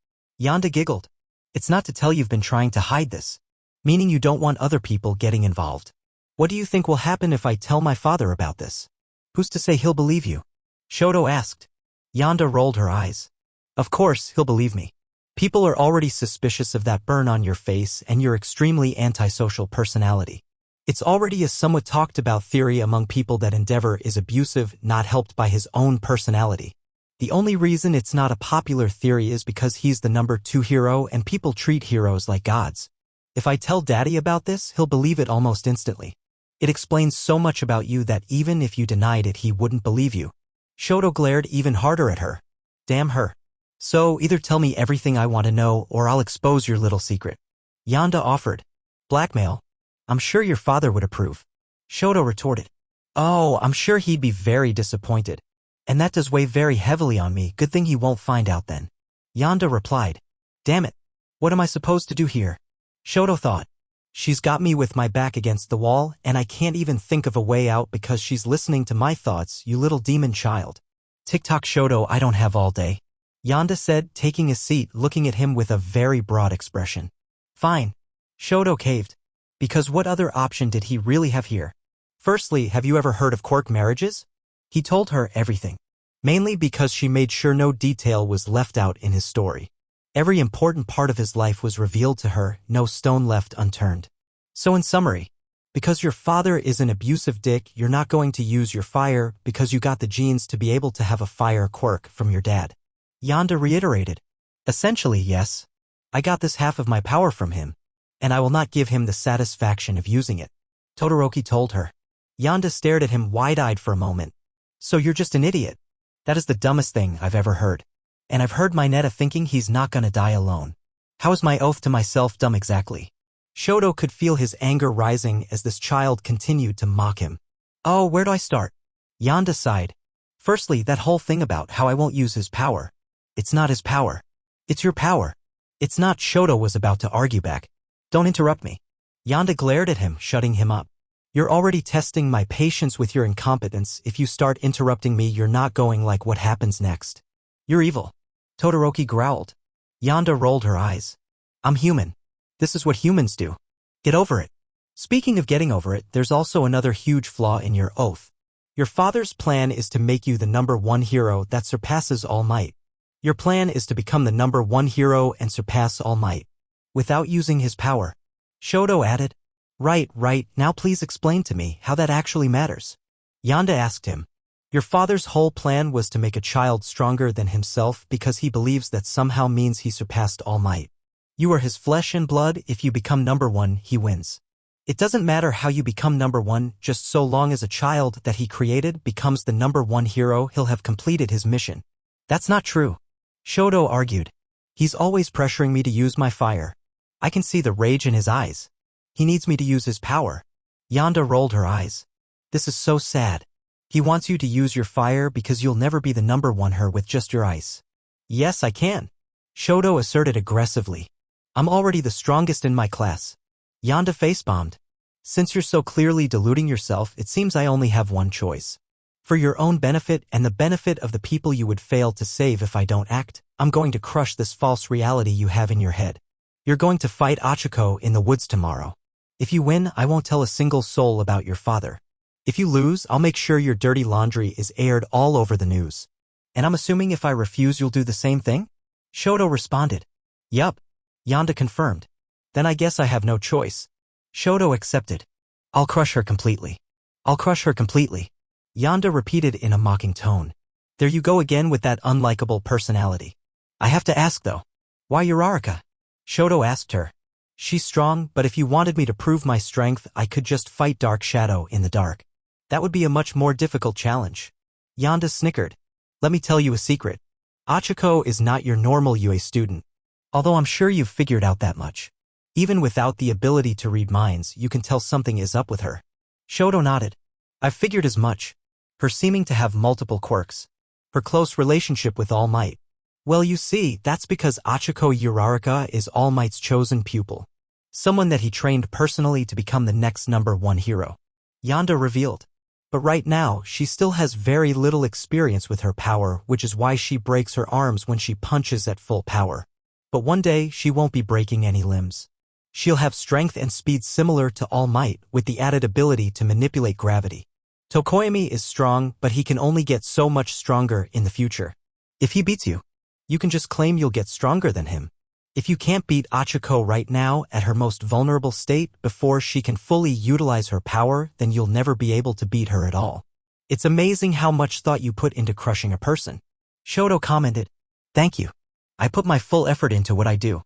Yonda giggled. It's not to tell you've been trying to hide this. Meaning you don't want other people getting involved. What do you think will happen if I tell my father about this? Who's to say he'll believe you? Shoto asked. Yonda rolled her eyes. Of course, he'll believe me. People are already suspicious of that burn on your face and your extremely antisocial personality. It's already a somewhat talked about theory among people that Endeavor is abusive, not helped by his own personality. The only reason it's not a popular theory is because he's the number 2 hero and people treat heroes like gods. If I tell Daddy about this, he'll believe it almost instantly. It explains so much about you that even if you denied it, he wouldn't believe you. Shoto glared even harder at her. Damn her. So either tell me everything I want to know or I'll expose your little secret. Yonda offered. Blackmail. I'm sure your father would approve. Shoto retorted. Oh, I'm sure he'd be very disappointed. And that does weigh very heavily on me. Good thing he won't find out then. Yonda replied. Damn it. What am I supposed to do here? Shoto thought. She's got me with my back against the wall, and I can't even think of a way out because she's listening to my thoughts, you little demon child. Tick-tock Shoto, I don't have all day. Yonda said, taking a seat, looking at him with a very broad expression. Fine. Shoto caved. Because what other option did he really have here? Firstly, have you ever heard of quirk marriages? He told her everything. Mainly because she made sure no detail was left out in his story. Every important part of his life was revealed to her, no stone left unturned. So in summary, because your father is an abusive dick, you're not going to use your fire because you got the genes to be able to have a fire quirk from your dad. Yonda reiterated. Essentially, yes. I got this half of my power from him. And I will not give him the satisfaction of using it. Todoroki told her. Yonda stared at him wide-eyed for a moment. So you're just an idiot. That is the dumbest thing I've ever heard. And I've heard my Netta thinking he's not gonna die alone. How is my oath to myself dumb exactly? Shoto could feel his anger rising as this child continued to mock him. Oh, where do I start? Yonda sighed. Firstly, that whole thing about how I won't use his power. It's not his power. It's your power. It's not. Shoto was about to argue back. Don't interrupt me. Yonda glared at him, shutting him up. You're already testing my patience with your incompetence. If you start interrupting me, you're not going like what happens next. You're evil. Todoroki growled. Yonda rolled her eyes. I'm human. This is what humans do. Get over it. Speaking of getting over it, there's also another huge flaw in your oath. Your father's plan is to make you the number 1 hero that surpasses all might. Your plan is to become the number 1 hero and surpass all might. Without using his power. Shoto added. Right, now please explain to me how that actually matters. Yonda asked him. Your father's whole plan was to make a child stronger than himself because he believes that somehow means he surpassed all might. You are his flesh and blood. If you become number 1, he wins. It doesn't matter how you become number 1, just so long as a child that he created becomes the number 1 hero, he'll have completed his mission. That's not true. Shoto argued. He's always pressuring me to use my fire. I can see the rage in his eyes. He needs me to use his power. Yonda rolled her eyes. This is so sad. He wants you to use your fire because you'll never be the number one her with just your ice. Yes, I can. Shoto asserted aggressively. I'm already the strongest in my class. Yonda face-bombed. Since you're so clearly deluding yourself, it seems I only have one choice. For your own benefit and the benefit of the people you would fail to save if I don't act, I'm going to crush this false reality you have in your head. You're going to fight Achiko in the woods tomorrow. If you win, I won't tell a single soul about your father. If you lose, I'll make sure your dirty laundry is aired all over the news. And I'm assuming if I refuse you'll do the same thing? Shoto responded. Yup. Yonda confirmed. Then I guess I have no choice. Shoto accepted. I'll crush her completely. I'll crush her completely. Yonda repeated in a mocking tone. There you go again with that unlikable personality. I have to ask though. Why Uraraka? Shoto asked her. She's strong, but if you wanted me to prove my strength, I could just fight Dark Shadow in the dark. That would be a much more difficult challenge. Yonda snickered. Let me tell you a secret. Achiko is not your normal UA student. Although I'm sure you've figured out that much. Even without the ability to read minds, you can tell something is up with her. Shoto nodded. I've figured as much. Her seeming to have multiple quirks. Her close relationship with All Might. Well, you see, that's because Achiko Uraraka is All Might's chosen pupil. Someone that he trained personally to become the next #1 hero. Yonda revealed. But right now, she still has very little experience with her power, which is why she breaks her arms when she punches at full power. But one day, she won't be breaking any limbs. She'll have strength and speed similar to All Might, with the added ability to manipulate gravity. Tokoyami is strong, but he can only get so much stronger in the future. If he beats you, you can just claim you'll get stronger than him. If you can't beat Achiko right now at her most vulnerable state before she can fully utilize her power, then you'll never be able to beat her at all. It's amazing how much thought you put into crushing a person. Shoto commented. Thank you. I put my full effort into what I do.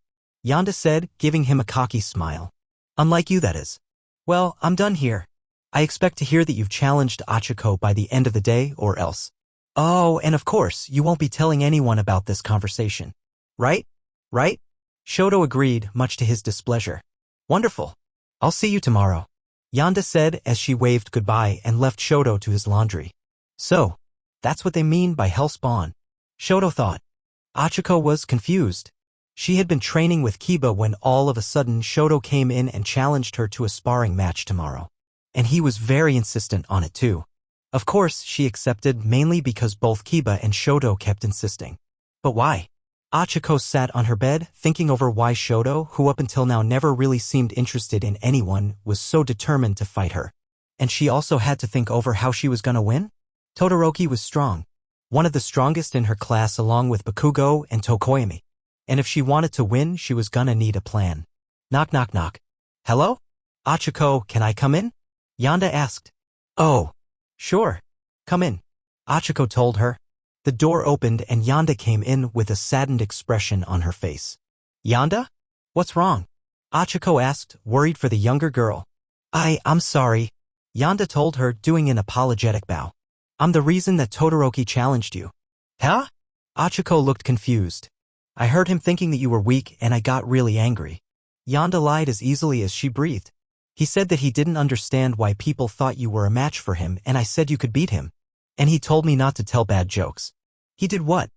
Yonda said, giving him a cocky smile. Unlike you, that is. Well, I'm done here. I expect to hear that you've challenged Achiko by the end of the day or else. Oh, and of course, you won't be telling anyone about this conversation. Right? Right? Shoto agreed, much to his displeasure. Wonderful. I'll see you tomorrow. Yonda said as she waved goodbye and left Shoto to his laundry. So, that's what they mean by hellspawn. Shoto thought. Achiko was confused. She had been training with Kiba when all of a sudden Shoto came in and challenged her to a sparring match tomorrow. And he was very insistent on it too. Of course, she accepted mainly because both Kiba and Shoto kept insisting. But why? Achiko sat on her bed, thinking over why Shoto, who up until now never really seemed interested in anyone, was so determined to fight her. And she also had to think over how she was gonna win? Todoroki was strong. One of the strongest in her class along with Bakugo and Tokoyami. And if she wanted to win, she was gonna need a plan. Knock knock knock. Hello? Achiko, can I come in? Yonda asked. Oh. Sure. Come in. Achiko told her. The door opened and Yonda came in with a saddened expression on her face. Yonda? What's wrong? Achiko asked, worried for the younger girl. I'm sorry. Yonda told her, doing an apologetic bow. I'm the reason that Todoroki challenged you. Huh? Achiko looked confused. I heard him thinking that you were weak and I got really angry. Yonda lied as easily as she breathed. He said that he didn't understand why people thought you were a match for him and I said you could beat him. And he told me not to tell bad jokes. He did what?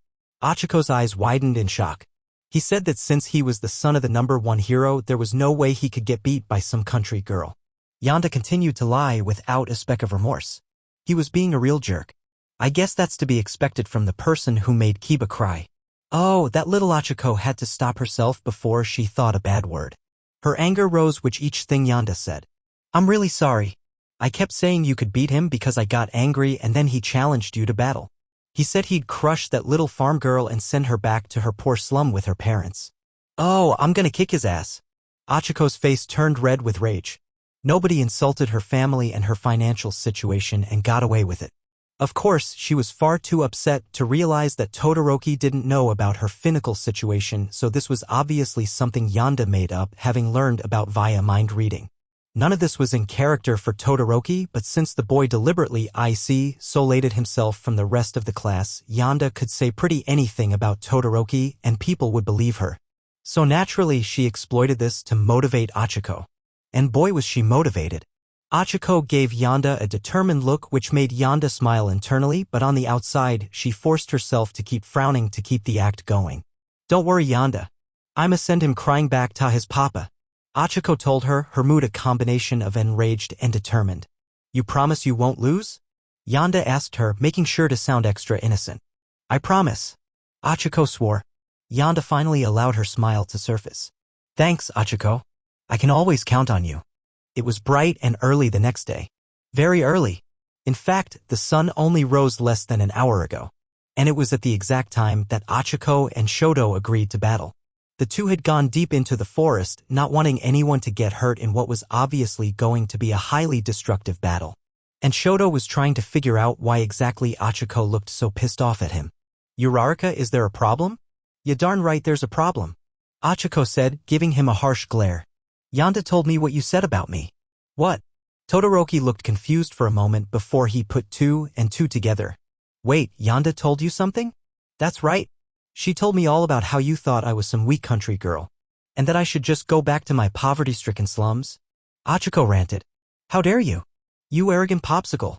Achiko's eyes widened in shock. He said that since he was the son of the #1 hero, there was no way he could get beat by some country girl. Yonda continued to lie without a speck of remorse. He was being a real jerk. I guess that's to be expected from the person who made Kiba cry. Oh, that little Achiko had to stop herself before she thought a bad word. Her anger rose with each thing Yonda said. I'm really sorry. I kept saying you could beat him because I got angry and then he challenged you to battle. He said he'd crush that little farm girl and send her back to her poor slum with her parents. Oh, I'm gonna kick his ass. Achiko's face turned red with rage. Nobody insulted her family and her financial situation and got away with it. Of course, she was far too upset to realize that Todoroki didn't know about her financial situation, so this was obviously something Yonda made up, having learned about via mind reading. None of this was in character for Todoroki, but since the boy deliberately isolated himself from the rest of the class, Yonda could say pretty anything about Todoroki and people would believe her. So naturally she exploited this to motivate Achiko. And boy was she motivated. Achiko gave Yanda a determined look which made Yanda smile internally, but on the outside, she forced herself to keep frowning to keep the act going. Don't worry, Yanda. I'ma send him crying back to his papa. Achiko told her, her mood a combination of enraged and determined. You promise you won't lose? Yanda asked her, making sure to sound extra innocent. I promise. Achiko swore. Yanda finally allowed her smile to surface. Thanks, Achiko. I can always count on you. It was bright and early the next day. Very early. In fact, the sun only rose less than an hour ago. And it was at the exact time that Achiko and Shoto agreed to battle. The two had gone deep into the forest, not wanting anyone to get hurt in what was obviously going to be a highly destructive battle. And Shoto was trying to figure out why exactly Achiko looked so pissed off at him. Uraraka, is there a problem? Ya darn right there's a problem. Achiko said, giving him a harsh glare. Yanda told me what you said about me. What? Todoroki looked confused for a moment before he put two and two together. Wait, Yanda told you something? That's right. She told me all about how you thought I was some weak country girl. And that I should just go back to my poverty-stricken slums. Achiko ranted. How dare you? You arrogant popsicle.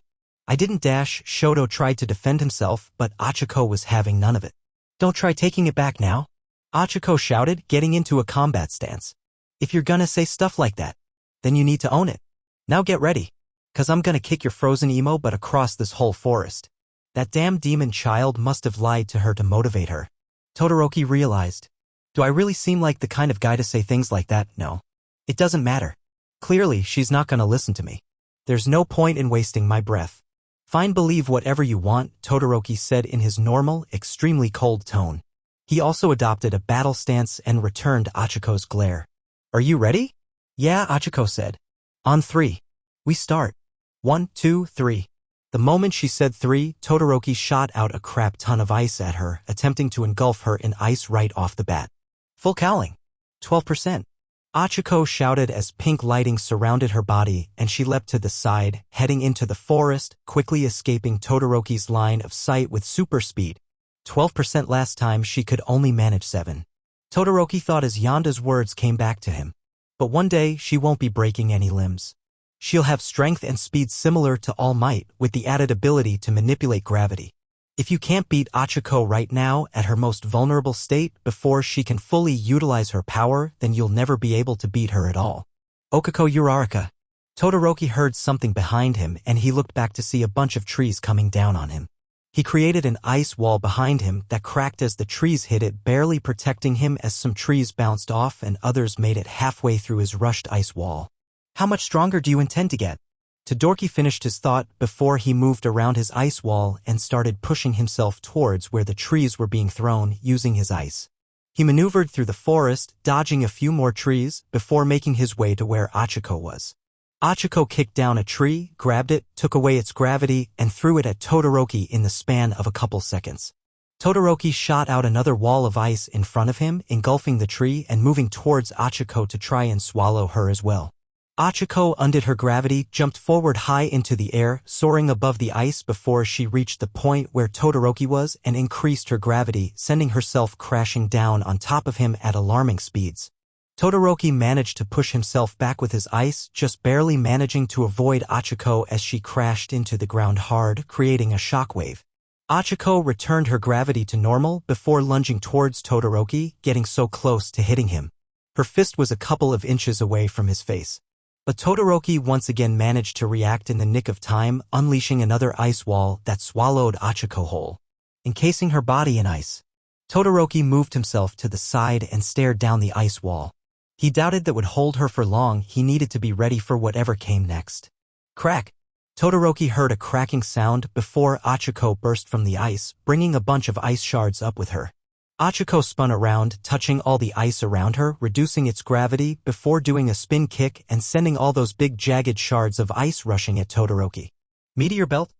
I didn't dash. Shoto tried to defend himself, but Achiko was having none of it. Don't try taking it back now. Achiko shouted, getting into a combat stance. If you're gonna say stuff like that, then you need to own it. Now get ready, 'cause I'm gonna kick your frozen emo butt across this whole forest. That damn demon child must have lied to her to motivate her. Todoroki realized. Do I really seem like the kind of guy to say things like that? No. It doesn't matter. Clearly, she's not gonna listen to me. There's no point in wasting my breath. Fine, believe whatever you want, Todoroki said in his normal, extremely cold tone. He also adopted a battle stance and returned Achiko's glare. Are you ready? Yeah, Achiko said. On 3. We start. 1, 2, 3. The moment she said 3, Todoroki shot out a crap ton of ice at her, attempting to engulf her in ice right off the bat. Full cowling. 12%. Achiko shouted as pink lighting surrounded her body and she leapt to the side, heading into the forest, quickly escaping Todoroki's line of sight with super speed. 12% last time she could only manage 7. Todoroki thought as Yanda's words came back to him. But one day she won't be breaking any limbs. She'll have strength and speed similar to All Might, with the added ability to manipulate gravity. If you can't beat Achiko right now at her most vulnerable state before she can fully utilize her power, then you'll never be able to beat her at all. Okako Uraraka. Todoroki heard something behind him and he looked back to see a bunch of trees coming down on him. He created an ice wall behind him that cracked as the trees hit it, barely protecting him as some trees bounced off and others made it halfway through his rushed ice wall. How much stronger do you intend to get? Todoroki finished his thought before he moved around his ice wall and started pushing himself towards where the trees were being thrown using his ice. He maneuvered through the forest, dodging a few more trees before making his way to where Achiko was. Achiko kicked down a tree, grabbed it, took away its gravity, and threw it at Todoroki in the span of a couple seconds. Todoroki shot out another wall of ice in front of him, engulfing the tree and moving towards Achiko to try and swallow her as well. Achiko undid her gravity, jumped forward high into the air, soaring above the ice before she reached the point where Todoroki was and increased her gravity, sending herself crashing down on top of him at alarming speeds. Todoroki managed to push himself back with his ice, just barely managing to avoid Achiko as she crashed into the ground hard, creating a shockwave. Achiko returned her gravity to normal before lunging towards Todoroki, getting so close to hitting him. Her fist was a couple of inches away from his face. But Todoroki once again managed to react in the nick of time, unleashing another ice wall that swallowed Achiko whole, encasing her body in ice. Todoroki moved himself to the side and stared down the ice wall. He doubted that would hold her for long. He needed to be ready for whatever came next. Crack! Todoroki heard a cracking sound before Achiko burst from the ice, bringing a bunch of ice shards up with her. Achiko spun around, touching all the ice around her, reducing its gravity before doing a spin kick and sending all those big jagged shards of ice rushing at Todoroki. Meteor belt?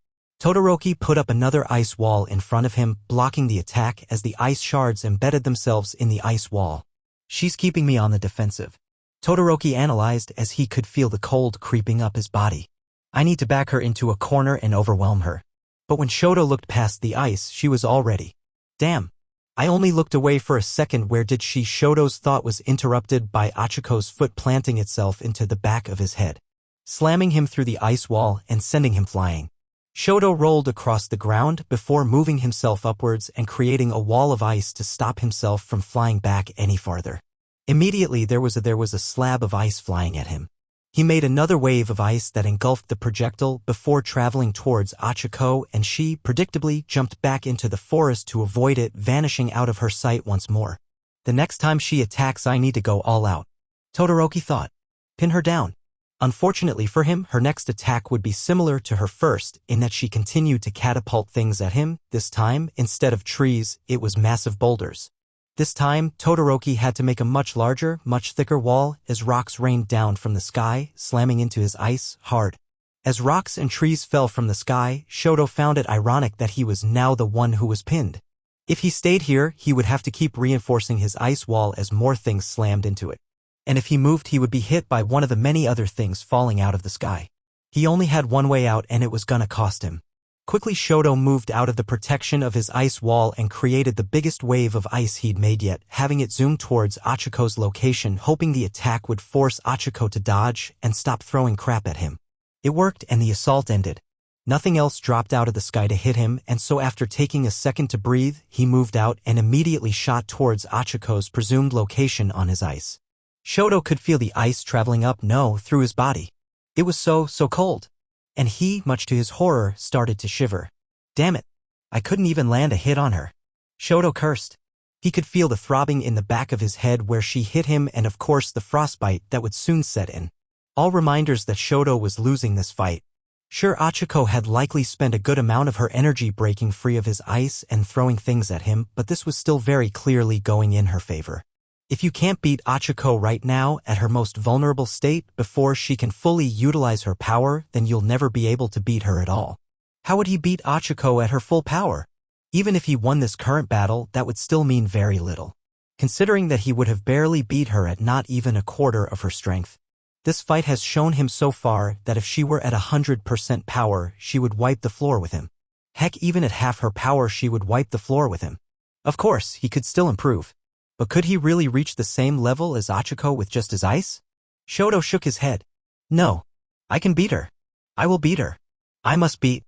Todoroki put up another ice wall in front of him, blocking the attack as the ice shards embedded themselves in the ice wall. She's keeping me on the defensive. Todoroki analyzed as he could feel the cold creeping up his body. I need to back her into a corner and overwhelm her. But when Shoto looked past the ice, she was all ready. Damn. I only looked away for a second. Where did she? Shoto's thought was interrupted by Achiko's foot planting itself into the back of his head. slamming him through the ice wall and sending him flying. Shoto rolled across the ground before moving himself upwards and creating a wall of ice to stop himself from flying back any farther. Immediately there was a slab of ice flying at him. He made another wave of ice that engulfed the projectile before traveling towards Achiko, and she, predictably, jumped back into the forest to avoid it, vanishing out of her sight once more. The next time she attacks, I need to go all out, Todoroki thought. Pin her down. Unfortunately for him, her next attack would be similar to her first in that she continued to catapult things at him. This time, instead of trees, it was massive boulders. This time, Todoroki had to make a much larger, much thicker wall as rocks rained down from the sky, slamming into his ice hard. As rocks and trees fell from the sky, Shoto found it ironic that he was now the one who was pinned. If he stayed here, he would have to keep reinforcing his ice wall as more things slammed into it. And if he moved, he would be hit by one of the many other things falling out of the sky. He only had one way out, and it was gonna cost him. Quickly, Shoto moved out of the protection of his ice wall and created the biggest wave of ice he'd made yet, having it zoom towards Achiko's location, hoping the attack would force Achiko to dodge and stop throwing crap at him. It worked, and the assault ended. Nothing else dropped out of the sky to hit him, and so after taking a second to breathe, he moved out and immediately shot towards Achiko's presumed location on his ice. Shoto could feel the ice traveling up through his body. It was so cold. And he, much to his horror, started to shiver. Damn it. I couldn't even land a hit on her. Shoto cursed. He could feel the throbbing in the back of his head where she hit him, and of course the frostbite that would soon set in. All reminders that Shoto was losing this fight. Sure, Achiko had likely spent a good amount of her energy breaking free of his ice and throwing things at him, but this was still very clearly going in her favor. If you can't beat Achiko right now at her most vulnerable state before she can fully utilize her power, then you'll never be able to beat her at all. How would he beat Achiko at her full power? Even if he won this current battle, that would still mean very little, considering that he would have barely beat her at not even a quarter of her strength. This fight has shown him so far that if she were at 100% power, she would wipe the floor with him. Heck, even at half her power, she would wipe the floor with him. Of course, he could still improve. But could he really reach the same level as Achiko with just his ice? Shoto shook his head. No. I can beat her. I will beat her. I must beat.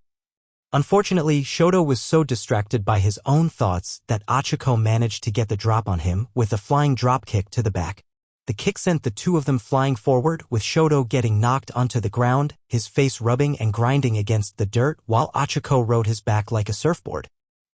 Unfortunately, Shoto was so distracted by his own thoughts that Achiko managed to get the drop on him with a flying drop kick to the back. The kick sent the two of them flying forward, with Shoto getting knocked onto the ground, his face rubbing and grinding against the dirt, while Achiko rode his back like a surfboard.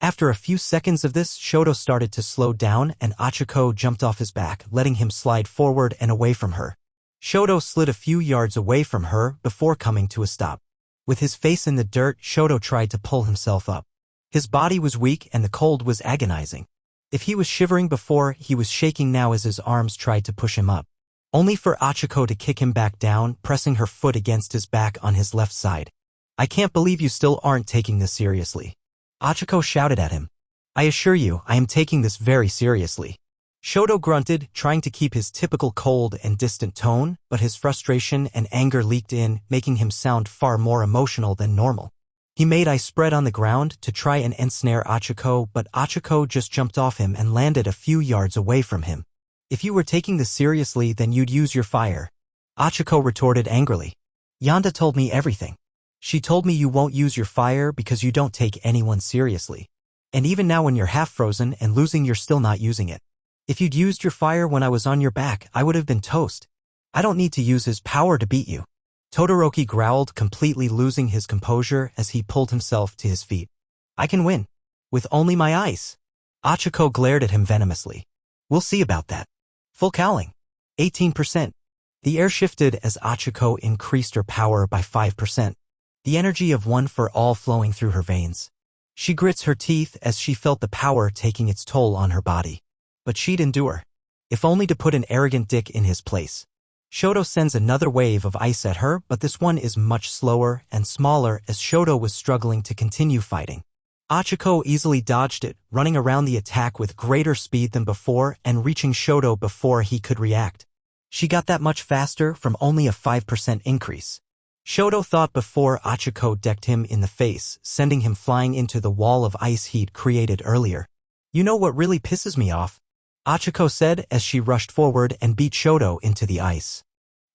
After a few seconds of this, Shoto started to slow down and Achiko jumped off his back, letting him slide forward and away from her. Shoto slid a few yards away from her before coming to a stop. With his face in the dirt, Shoto tried to pull himself up. His body was weak and the cold was agonizing. If he was shivering before, he was shaking now as his arms tried to push him up. Only for Achiko to kick him back down, pressing her foot against his back on his left side. I can't believe you still aren't taking this seriously. Achiko shouted at him. I assure you, I am taking this very seriously. Shoto grunted, trying to keep his typical cold and distant tone, but his frustration and anger leaked in, making him sound far more emotional than normal. He made ice spread on the ground to try and ensnare Achiko, but Achiko just jumped off him and landed a few yards away from him. If you were taking this seriously, then you'd use your fire. Achiko retorted angrily. Yanda told me everything. She told me you won't use your fire because you don't take anyone seriously. And even now when you're half frozen and losing, you're still not using it. If you'd used your fire when I was on your back, I would have been toast. I don't need to use his power to beat you. Todoroki growled, completely losing his composure as he pulled himself to his feet. I can win. With only my ice. Achiko glared at him venomously. We'll see about that. Full cowling. 18%. The air shifted as Achiko increased her power by 5%. The energy of one for all flowing through her veins. She grits her teeth as she felt the power taking its toll on her body. But she'd endure. If only to put an arrogant dick in his place. Shoto sends another wave of ice at her, but this one is much slower and smaller as Shoto was struggling to continue fighting. Achiko easily dodged it, running around the attack with greater speed than before and reaching Shoto before he could react. She got that much faster from only a 5% increase. Shoto thought before Achiko decked him in the face, sending him flying into the wall of ice he'd created earlier. You know what really pisses me off? Achiko said as she rushed forward and beat Shoto into the ice.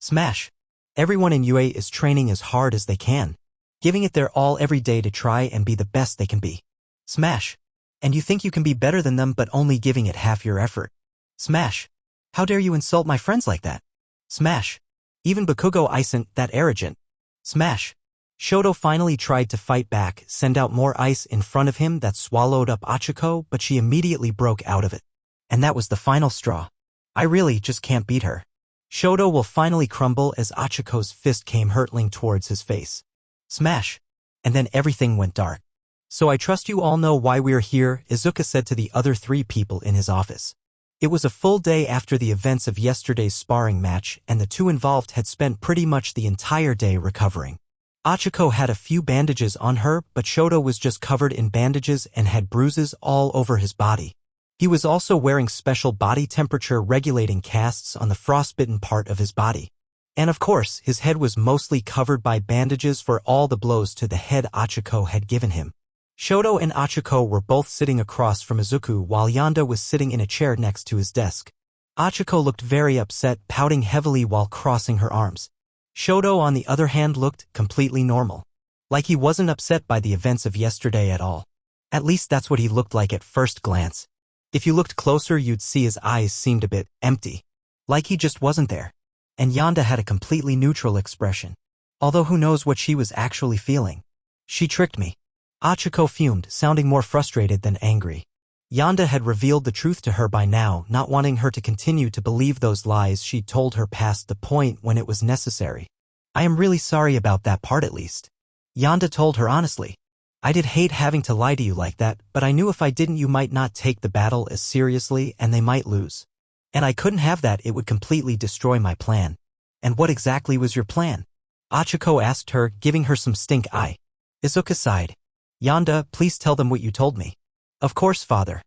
Smash! Everyone in UA is training as hard as they can, giving it their all every day to try and be the best they can be. Smash. And you think you can be better than them but only giving it half your effort. Smash. How dare you insult my friends like that? Smash. Even Bakugo isn't that arrogant. Smash. Shoto finally tried to fight back, send out more ice in front of him that swallowed up Achiko, but she immediately broke out of it. And that was the final straw. I really just can't beat her. Shoto will finally crumble as Achiko's fist came hurtling towards his face. Smash. And then everything went dark. So I trust you all know why we're here, Izuka said to the other 3 people in his office. It was a full day after the events of yesterday's sparring match, and the 2 involved had spent pretty much the entire day recovering. Achiko had a few bandages on her, but Shoto was just covered in bandages and had bruises all over his body. He was also wearing special body temperature regulating casts on the frostbitten part of his body. And of course, his head was mostly covered by bandages for all the blows to the head Achiko had given him. Shoto and Achiko were both sitting across from Izuku while Yanda was sitting in a chair next to his desk. Achiko looked very upset, pouting heavily while crossing her arms. Shoto, on the other hand, looked completely normal. Like he wasn't upset by the events of yesterday at all. At least that's what he looked like at first glance. If you looked closer, you'd see his eyes seemed a bit empty. Like he just wasn't there. And Yanda had a completely neutral expression. Although who knows what she was actually feeling. She tricked me. Achiko fumed, sounding more frustrated than angry. Yanda had revealed the truth to her by now, not wanting her to continue to believe those lies she'd told her past the point when it was necessary. I am really sorry about that part at least. Yanda told her honestly. I did hate having to lie to you like that, but I knew if I didn't you might not take the battle as seriously and they might lose. And I couldn't have that, it would completely destroy my plan. And what exactly was your plan? Achiko asked her, giving her some stink eye. Izuka sighed. Yanda, please tell them what you told me. Of course, father.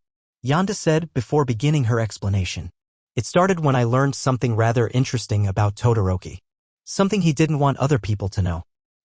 Yanda said before beginning her explanation. It started when I learned something rather interesting about Todoroki. Something he didn't want other people to know.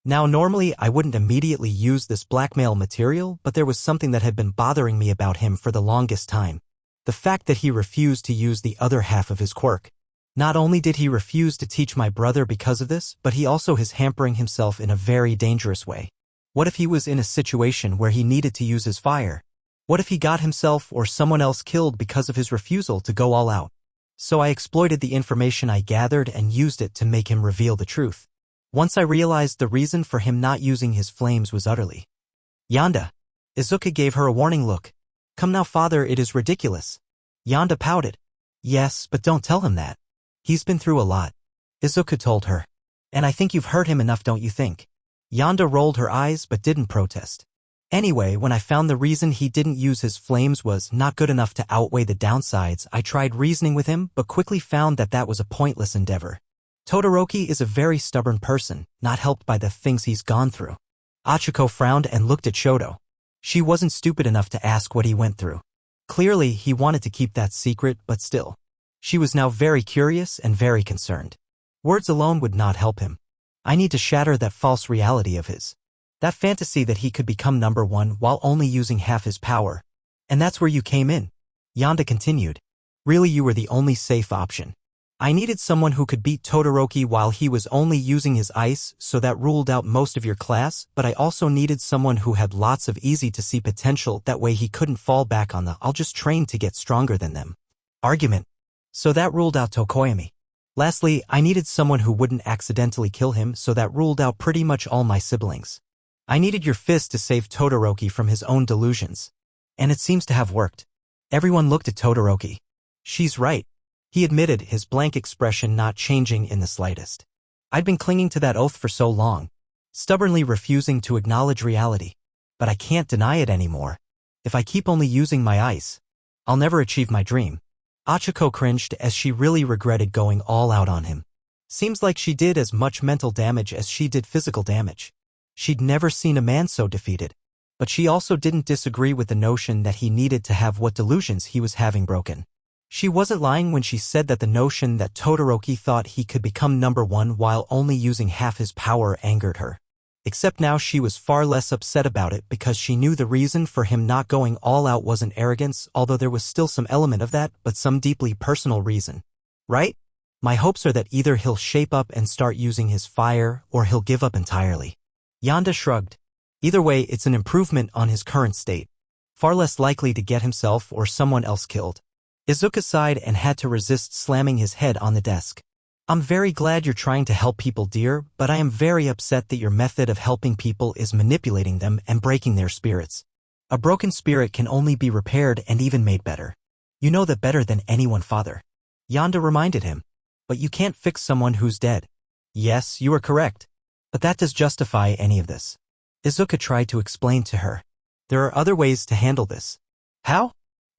Now normally I wouldn't immediately use this blackmail material, but there was something that had been bothering me about him for the longest time. The fact that he refused to use the other half of his quirk. Not only did he refuse to teach my brother because of this, but he also is hampering himself in a very dangerous way. What if he was in a situation where he needed to use his fire? What if he got himself or someone else killed because of his refusal to go all out? So I exploited the information I gathered and used it to make him reveal the truth. Once I realized the reason for him not using his flames was utterly. Yanda. Izuka gave her a warning look. Come now, father, it is ridiculous. Yanda pouted. Yes, but don't tell him that. He's been through a lot. Izuka told her. And I think you've hurt him enough, don't you think? Yanda rolled her eyes but didn't protest. Anyway, when I found the reason he didn't use his flames was not good enough to outweigh the downsides, I tried reasoning with him but quickly found that that was a pointless endeavor. Todoroki is a very stubborn person, not helped by the things he's gone through. Achiko frowned and looked at Shoto. She wasn't stupid enough to ask what he went through. Clearly, he wanted to keep that secret, but still. She was now very curious and very concerned. Words alone would not help him. I need to shatter that false reality of his. That fantasy that he could become number 1 while only using half his power. And that's where you came in. Yanda continued. Really, you were the only safe option. I needed someone who could beat Todoroki while he was only using his ice, so that ruled out most of your class, but I also needed someone who had lots of easy-to-see potential, that way he couldn't fall back on the I'll just train to get stronger than them argument. So that ruled out Tokoyami. Lastly, I needed someone who wouldn't accidentally kill him, so that ruled out pretty much all my siblings. I needed your fist to save Todoroki from his own delusions. And it seems to have worked. Everyone looked at Todoroki. She's right. He admitted, his blank expression not changing in the slightest. I'd been clinging to that oath for so long, stubbornly refusing to acknowledge reality. But I can't deny it anymore. If I keep only using my ice, I'll never achieve my dream. Achiko cringed as she really regretted going all out on him. Seems like she did as much mental damage as she did physical damage. She'd never seen a man so defeated. But she also didn't disagree with the notion that he needed to have what delusions he was having broken. She wasn't lying when she said that the notion that Todoroki thought he could become number 1 while only using half his power angered her. Except now she was far less upset about it because she knew the reason for him not going all out wasn't arrogance, although there was still some element of that, but some deeply personal reason. Right? My hopes are that either he'll shape up and start using his fire, or he'll give up entirely. Yonda shrugged. Either way, it's an improvement on his current state. Far less likely to get himself or someone else killed. Izuka sighed and had to resist slamming his head on the desk. I'm very glad you're trying to help people, dear, but I am very upset that your method of helping people is manipulating them and breaking their spirits. A broken spirit can only be repaired and even made better. You know that better than anyone, father. Yonda reminded him. But you can't fix someone who's dead. Yes, you are correct. But that does justify any of this. Izuka tried to explain to her. There are other ways to handle this. How?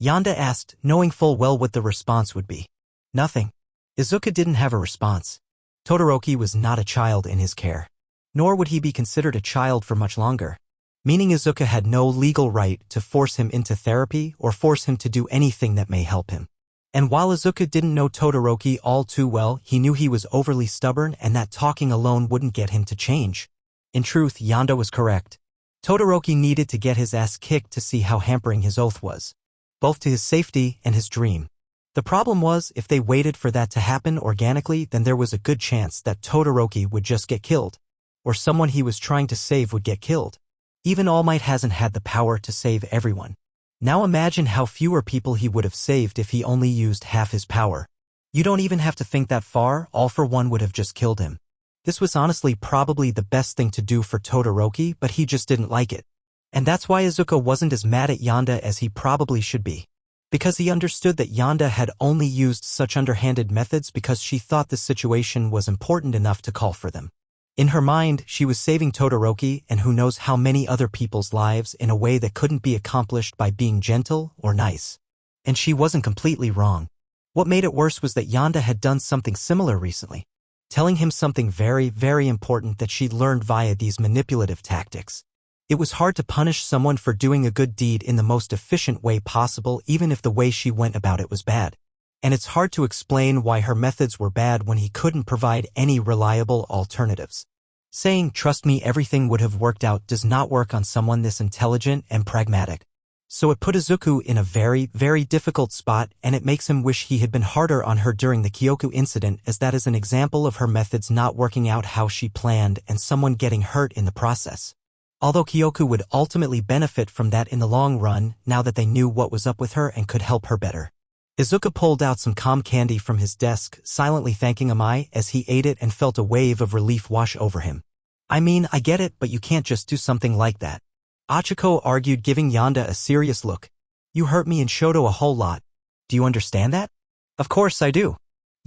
Yonda asked, knowing full well what the response would be. Nothing. Izuka didn't have a response. Todoroki was not a child in his care. Nor would he be considered a child for much longer. Meaning Izuka had no legal right to force him into therapy or force him to do anything that may help him. And while Izuka didn't know Todoroki all too well, he knew he was overly stubborn and that talking alone wouldn't get him to change. In truth, Yonda was correct. Todoroki needed to get his ass kicked to see how hampering his oath was. Both to his safety and his dream. The problem was, if they waited for that to happen organically, then there was a good chance that Todoroki would just get killed. Or someone he was trying to save would get killed. Even All Might hasn't had the power to save everyone. Now imagine how fewer people he would have saved if he only used half his power. You don't even have to think that far, All for One would have just killed him. This was honestly probably the best thing to do for Todoroki, but he just didn't like it. And that's why Izuka wasn't as mad at Yonda as he probably should be. Because he understood that Yonda had only used such underhanded methods because she thought the situation was important enough to call for them. In her mind, she was saving Todoroki and who knows how many other people's lives in a way that couldn't be accomplished by being gentle or nice. And she wasn't completely wrong. What made it worse was that Yonda had done something similar recently, telling him something very, very important that she'd learned via these manipulative tactics. It was hard to punish someone for doing a good deed in the most efficient way possible, even if the way she went about it was bad. And it's hard to explain why her methods were bad when he couldn't provide any reliable alternatives. Saying, "Trust me, everything would have worked out," does not work on someone this intelligent and pragmatic. So it put Izuku in a very, very difficult spot, and it makes him wish he had been harder on her during the Kyoku incident, as that is an example of her methods not working out how she planned and someone getting hurt in the process. Although Kyoku would ultimately benefit from that in the long run, now that they knew what was up with her and could help her better. Izuka pulled out some calm candy from his desk, silently thanking Amai as he ate it and felt a wave of relief wash over him. I mean, I get it, but you can't just do something like that. Achiko argued, giving Yonda a serious look. You hurt me and Shoto a whole lot. Do you understand that? Of course I do.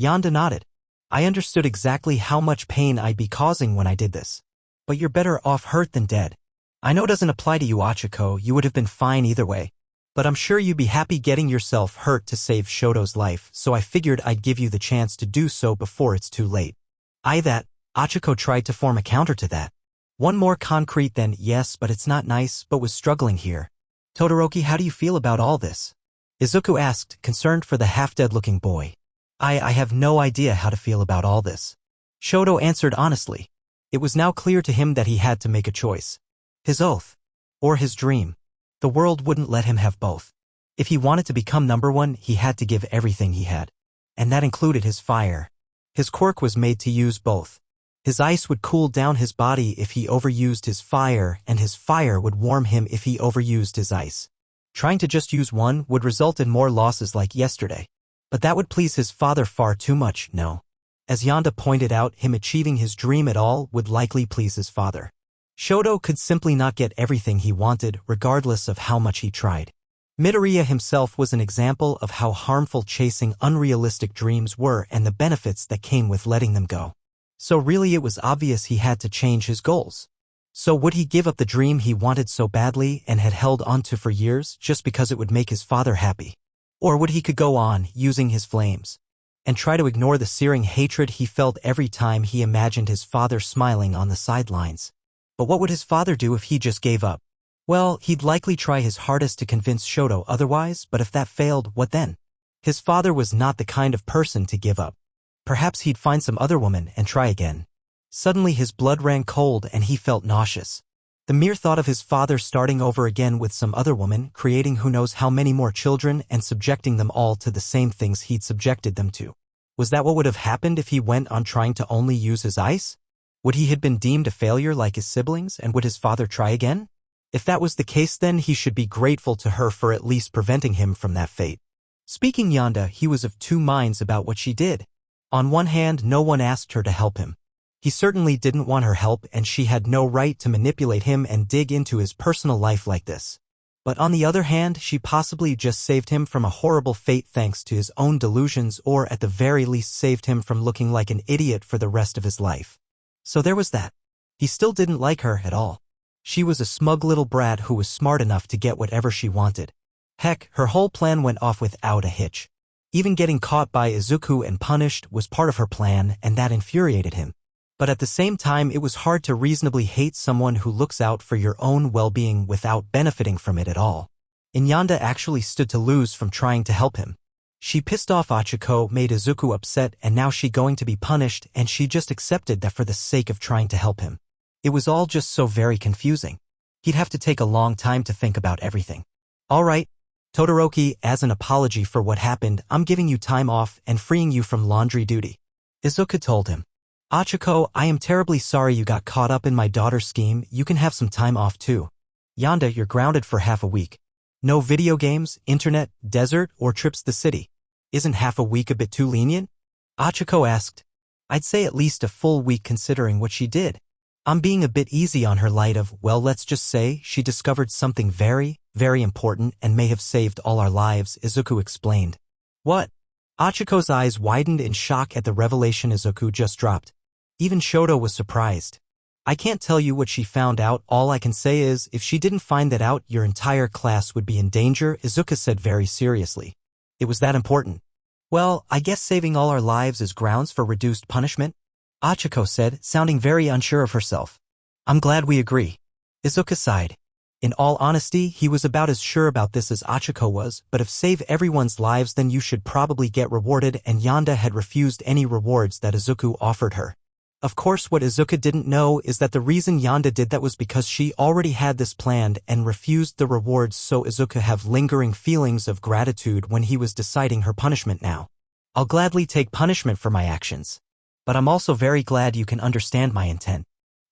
Yonda nodded. I understood exactly how much pain I'd be causing when I did this. But you're better off hurt than dead. I know it doesn't apply to you, Achiko, you would have been fine either way. But I'm sure you'd be happy getting yourself hurt to save Shoto's life, so I figured I'd give you the chance to do so before it's too late. Achiko tried to form a counter to that. One more concrete than, yes, but it's not nice, but was struggling here. Todoroki, how do you feel about all this? Izuku asked, concerned for the half-dead-looking boy. I have no idea how to feel about all this. Shoto answered honestly. It was now clear to him that he had to make a choice. His oath. Or his dream. The world wouldn't let him have both. If he wanted to become number one, he had to give everything he had. And that included his fire. His quirk was made to use both. His ice would cool down his body if he overused his fire, and his fire would warm him if he overused his ice. Trying to just use one would result in more losses like yesterday. But that would please his father far too much, no. As Yonda pointed out, him achieving his dream at all would likely please his father. Shoto could simply not get everything he wanted, regardless of how much he tried. Midoriya himself was an example of how harmful chasing unrealistic dreams were and the benefits that came with letting them go. So really it was obvious he had to change his goals. So would he give up the dream he wanted so badly and had held onto for years just because it would make his father happy? Or would he could go on, using his flames, and try to ignore the searing hatred he felt every time he imagined his father smiling on the sidelines? But what would his father do if he just gave up? Well, he'd likely try his hardest to convince Shoto otherwise, but if that failed, what then? His father was not the kind of person to give up. Perhaps he'd find some other woman and try again. Suddenly his blood ran cold and he felt nauseous. The mere thought of his father starting over again with some other woman, creating who knows how many more children and subjecting them all to the same things he'd subjected them to, Was that what would have happened if he went on trying to only use his ice? Would he have been deemed a failure like his siblings, and would his father try again? If that was the case, then he should be grateful to her for at least preventing him from that fate. Speaking Yonda, he was of two minds about what she did. On one hand, no one asked her to help him. He certainly didn't want her help, and she had no right to manipulate him and dig into his personal life like this. But on the other hand, she possibly just saved him from a horrible fate thanks to his own delusions, or at the very least saved him from looking like an idiot for the rest of his life. So there was that. He still didn't like her at all. She was a smug little brat who was smart enough to get whatever she wanted. Heck, her whole plan went off without a hitch. Even getting caught by Izuku and punished was part of her plan, and that infuriated him. But at the same time, it was hard to reasonably hate someone who looks out for your own well-being without benefiting from it at all. And Yonda actually stood to lose from trying to help him. She pissed off Achiko, made Izuku upset, and now she going to be punished, and she just accepted that for the sake of trying to help him. It was all just so very confusing. He'd have to take a long time to think about everything. All right, Todoroki, as an apology for what happened, I'm giving you time off and freeing you from laundry duty. Izuku told him. Achiko, I am terribly sorry you got caught up in my daughter's scheme. You can have some time off too. Yonda, you're grounded for half a week. No video games, internet, desert, or trips to the city. Isn't half a week a bit too lenient? Achiko asked. I'd say at least a full week considering what she did. I'm being a bit easy on her light of, well, let's just say she discovered something very, very important and may have saved all our lives, Izuku explained. What? Achiko's eyes widened in shock at the revelation Izuku just dropped. Even Shoto was surprised. I can't tell you what she found out. All I can say is, if she didn't find that out, your entire class would be in danger, Izuku said very seriously. It was that important. Well, I guess saving all our lives is grounds for reduced punishment, Achiko said, sounding very unsure of herself. I'm glad we agree. Izuku sighed. In all honesty, he was about as sure about this as Achiko was, but if save everyone's lives then you should probably get rewarded, and Yonda had refused any rewards that Izuku offered her. Of course, what Izuku didn't know is that the reason Yonda did that was because she already had this planned and refused the rewards, so Izuku have lingering feelings of gratitude when he was deciding her punishment now. I'll gladly take punishment for my actions. But I'm also very glad you can understand my intent.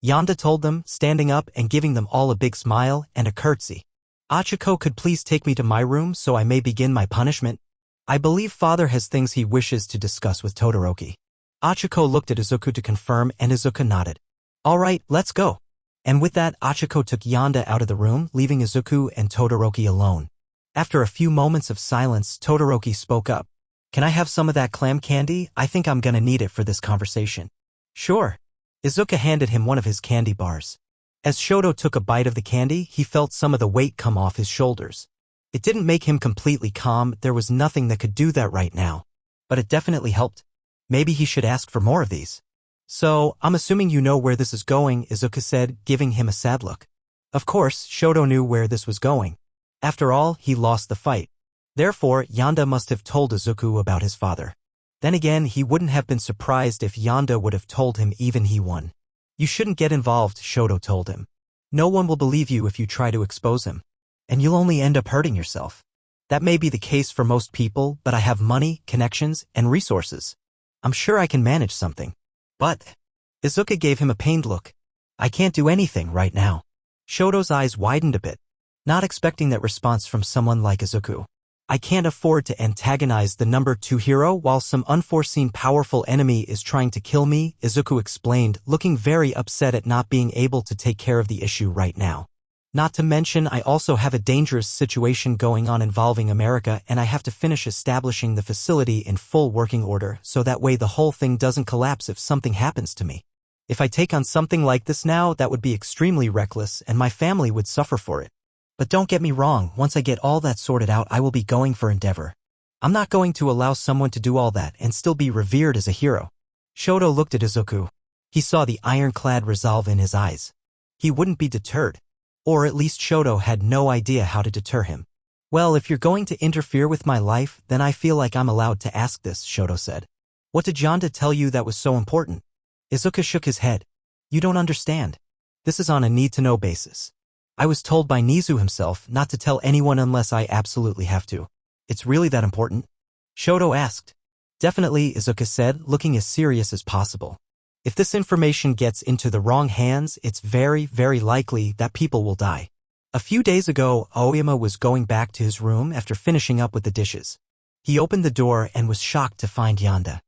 Yonda told them, standing up and giving them all a big smile and a curtsy. Achiko, could please take me to my room so I may begin my punishment? I believe father has things he wishes to discuss with Todoroki. Achiko looked at Izuku to confirm, and Izuku nodded. All right, let's go. And with that, Achiko took Yonda out of the room, leaving Izuku and Todoroki alone. After a few moments of silence, Todoroki spoke up. Can I have some of that clam candy? I think I'm gonna need it for this conversation. Sure. Izuku handed him one of his candy bars. As Shoto took a bite of the candy, he felt some of the weight come off his shoulders. It didn't make him completely calm, there was nothing that could do that right now. But it definitely helped. Maybe he should ask for more of these. So, I'm assuming you know where this is going, Izuku said, giving him a sad look. Of course, Shoto knew where this was going. After all, he lost the fight. Therefore, Yonda must have told Izuku about his father. Then again, he wouldn't have been surprised if Yonda would have told him even he won. You shouldn't get involved, Shoto told him. No one will believe you if you try to expose him. And you'll only end up hurting yourself. That may be the case for most people, but I have money, connections, and resources. I'm sure I can manage something. But Izuku gave him a pained look. I can't do anything right now. Shoto's eyes widened a bit, not expecting that response from someone like Izuku. I can't afford to antagonize the number 2 hero while some unforeseen powerful enemy is trying to kill me, Izuku explained, looking very upset at not being able to take care of the issue right now. Not to mention, I also have a dangerous situation going on involving America, and I have to finish establishing the facility in full working order so that way the whole thing doesn't collapse if something happens to me. If I take on something like this now, that would be extremely reckless and my family would suffer for it. But don't get me wrong, once I get all that sorted out, I will be going for Endeavor. I'm not going to allow someone to do all that and still be revered as a hero. Shoto looked at Izuku. He saw the ironclad resolve in his eyes. He wouldn't be deterred. Or at least Shoto had no idea how to deter him. Well, if you're going to interfere with my life, then I feel like I'm allowed to ask this, Shoto said. What did Yonda tell you that was so important? Izuku shook his head. You don't understand. This is on a need-to-know basis. I was told by Nizu himself not to tell anyone unless I absolutely have to. It's really that important? Shoto asked. Definitely, Izuka said, looking as serious as possible. If this information gets into the wrong hands, it's very, very likely that people will die. A few days ago, Aoyama was going back to his room after finishing up with the dishes. He opened the door and was shocked to find Yanda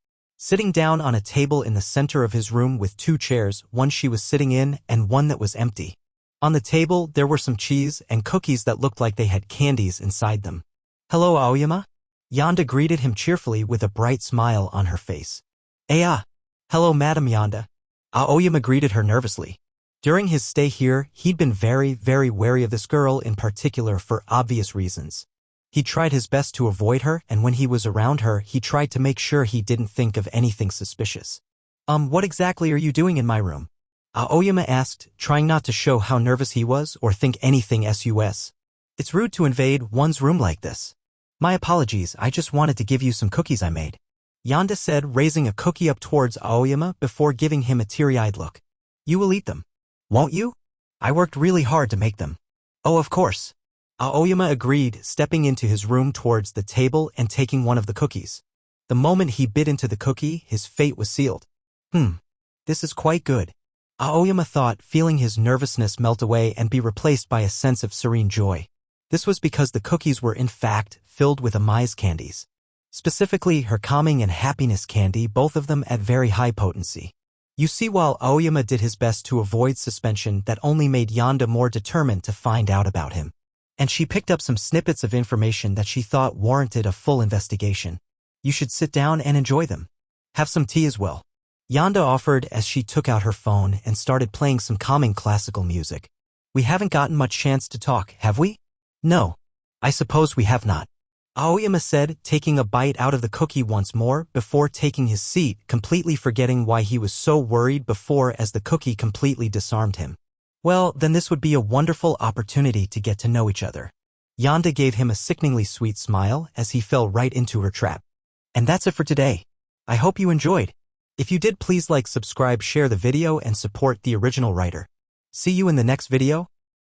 sitting down on a table in the center of his room with two chairs, one she was sitting in and one that was empty. On the table, there were some cheese and cookies that looked like they had candies inside them. "Hello, Aoyama?" Yanda greeted him cheerfully with a bright smile on her face. Hello, Madam Yanda." Aoyama greeted her nervously. During his stay here, he'd been very, very wary of this girl in particular for obvious reasons. He tried his best to avoid her, and when he was around her, he tried to make sure he didn't think of anything suspicious. What exactly are you doing in my room?" Aoyama asked, trying not to show how nervous he was or think anything sus. "It's rude to invade one's room like this." "My apologies, I just wanted to give you some cookies I made," Yanda said, raising a cookie up towards Aoyama before giving him a teary-eyed look. "You will eat them, won't you? I worked really hard to make them." "Oh, of course." Aoyama agreed, stepping into his room towards the table and taking one of the cookies. The moment he bit into the cookie, his fate was sealed. This is quite good," Aoyama thought, feeling his nervousness melt away and be replaced by a sense of serene joy. This was because the cookies were in fact filled with Amai's candies. Specifically, her calming and happiness candy, both of them at very high potency. You see, while Aoyama did his best to avoid suspension, that only made Yanda more determined to find out about him. And she picked up some snippets of information that she thought warranted a full investigation. "You should sit down and enjoy them. Have some tea as well," Yanda offered as she took out her phone and started playing some calming classical music. "We haven't gotten much chance to talk, have we?" "No, I suppose we have not," Aoyama said, taking a bite out of the cookie once more before taking his seat, completely forgetting why he was so worried before as the cookie completely disarmed him. "Well, then this would be a wonderful opportunity to get to know each other." Yanda gave him a sickeningly sweet smile as he fell right into her trap. And that's it for today. I hope you enjoyed. If you did, please like, subscribe, share the video, and support the original writer. See you in the next video.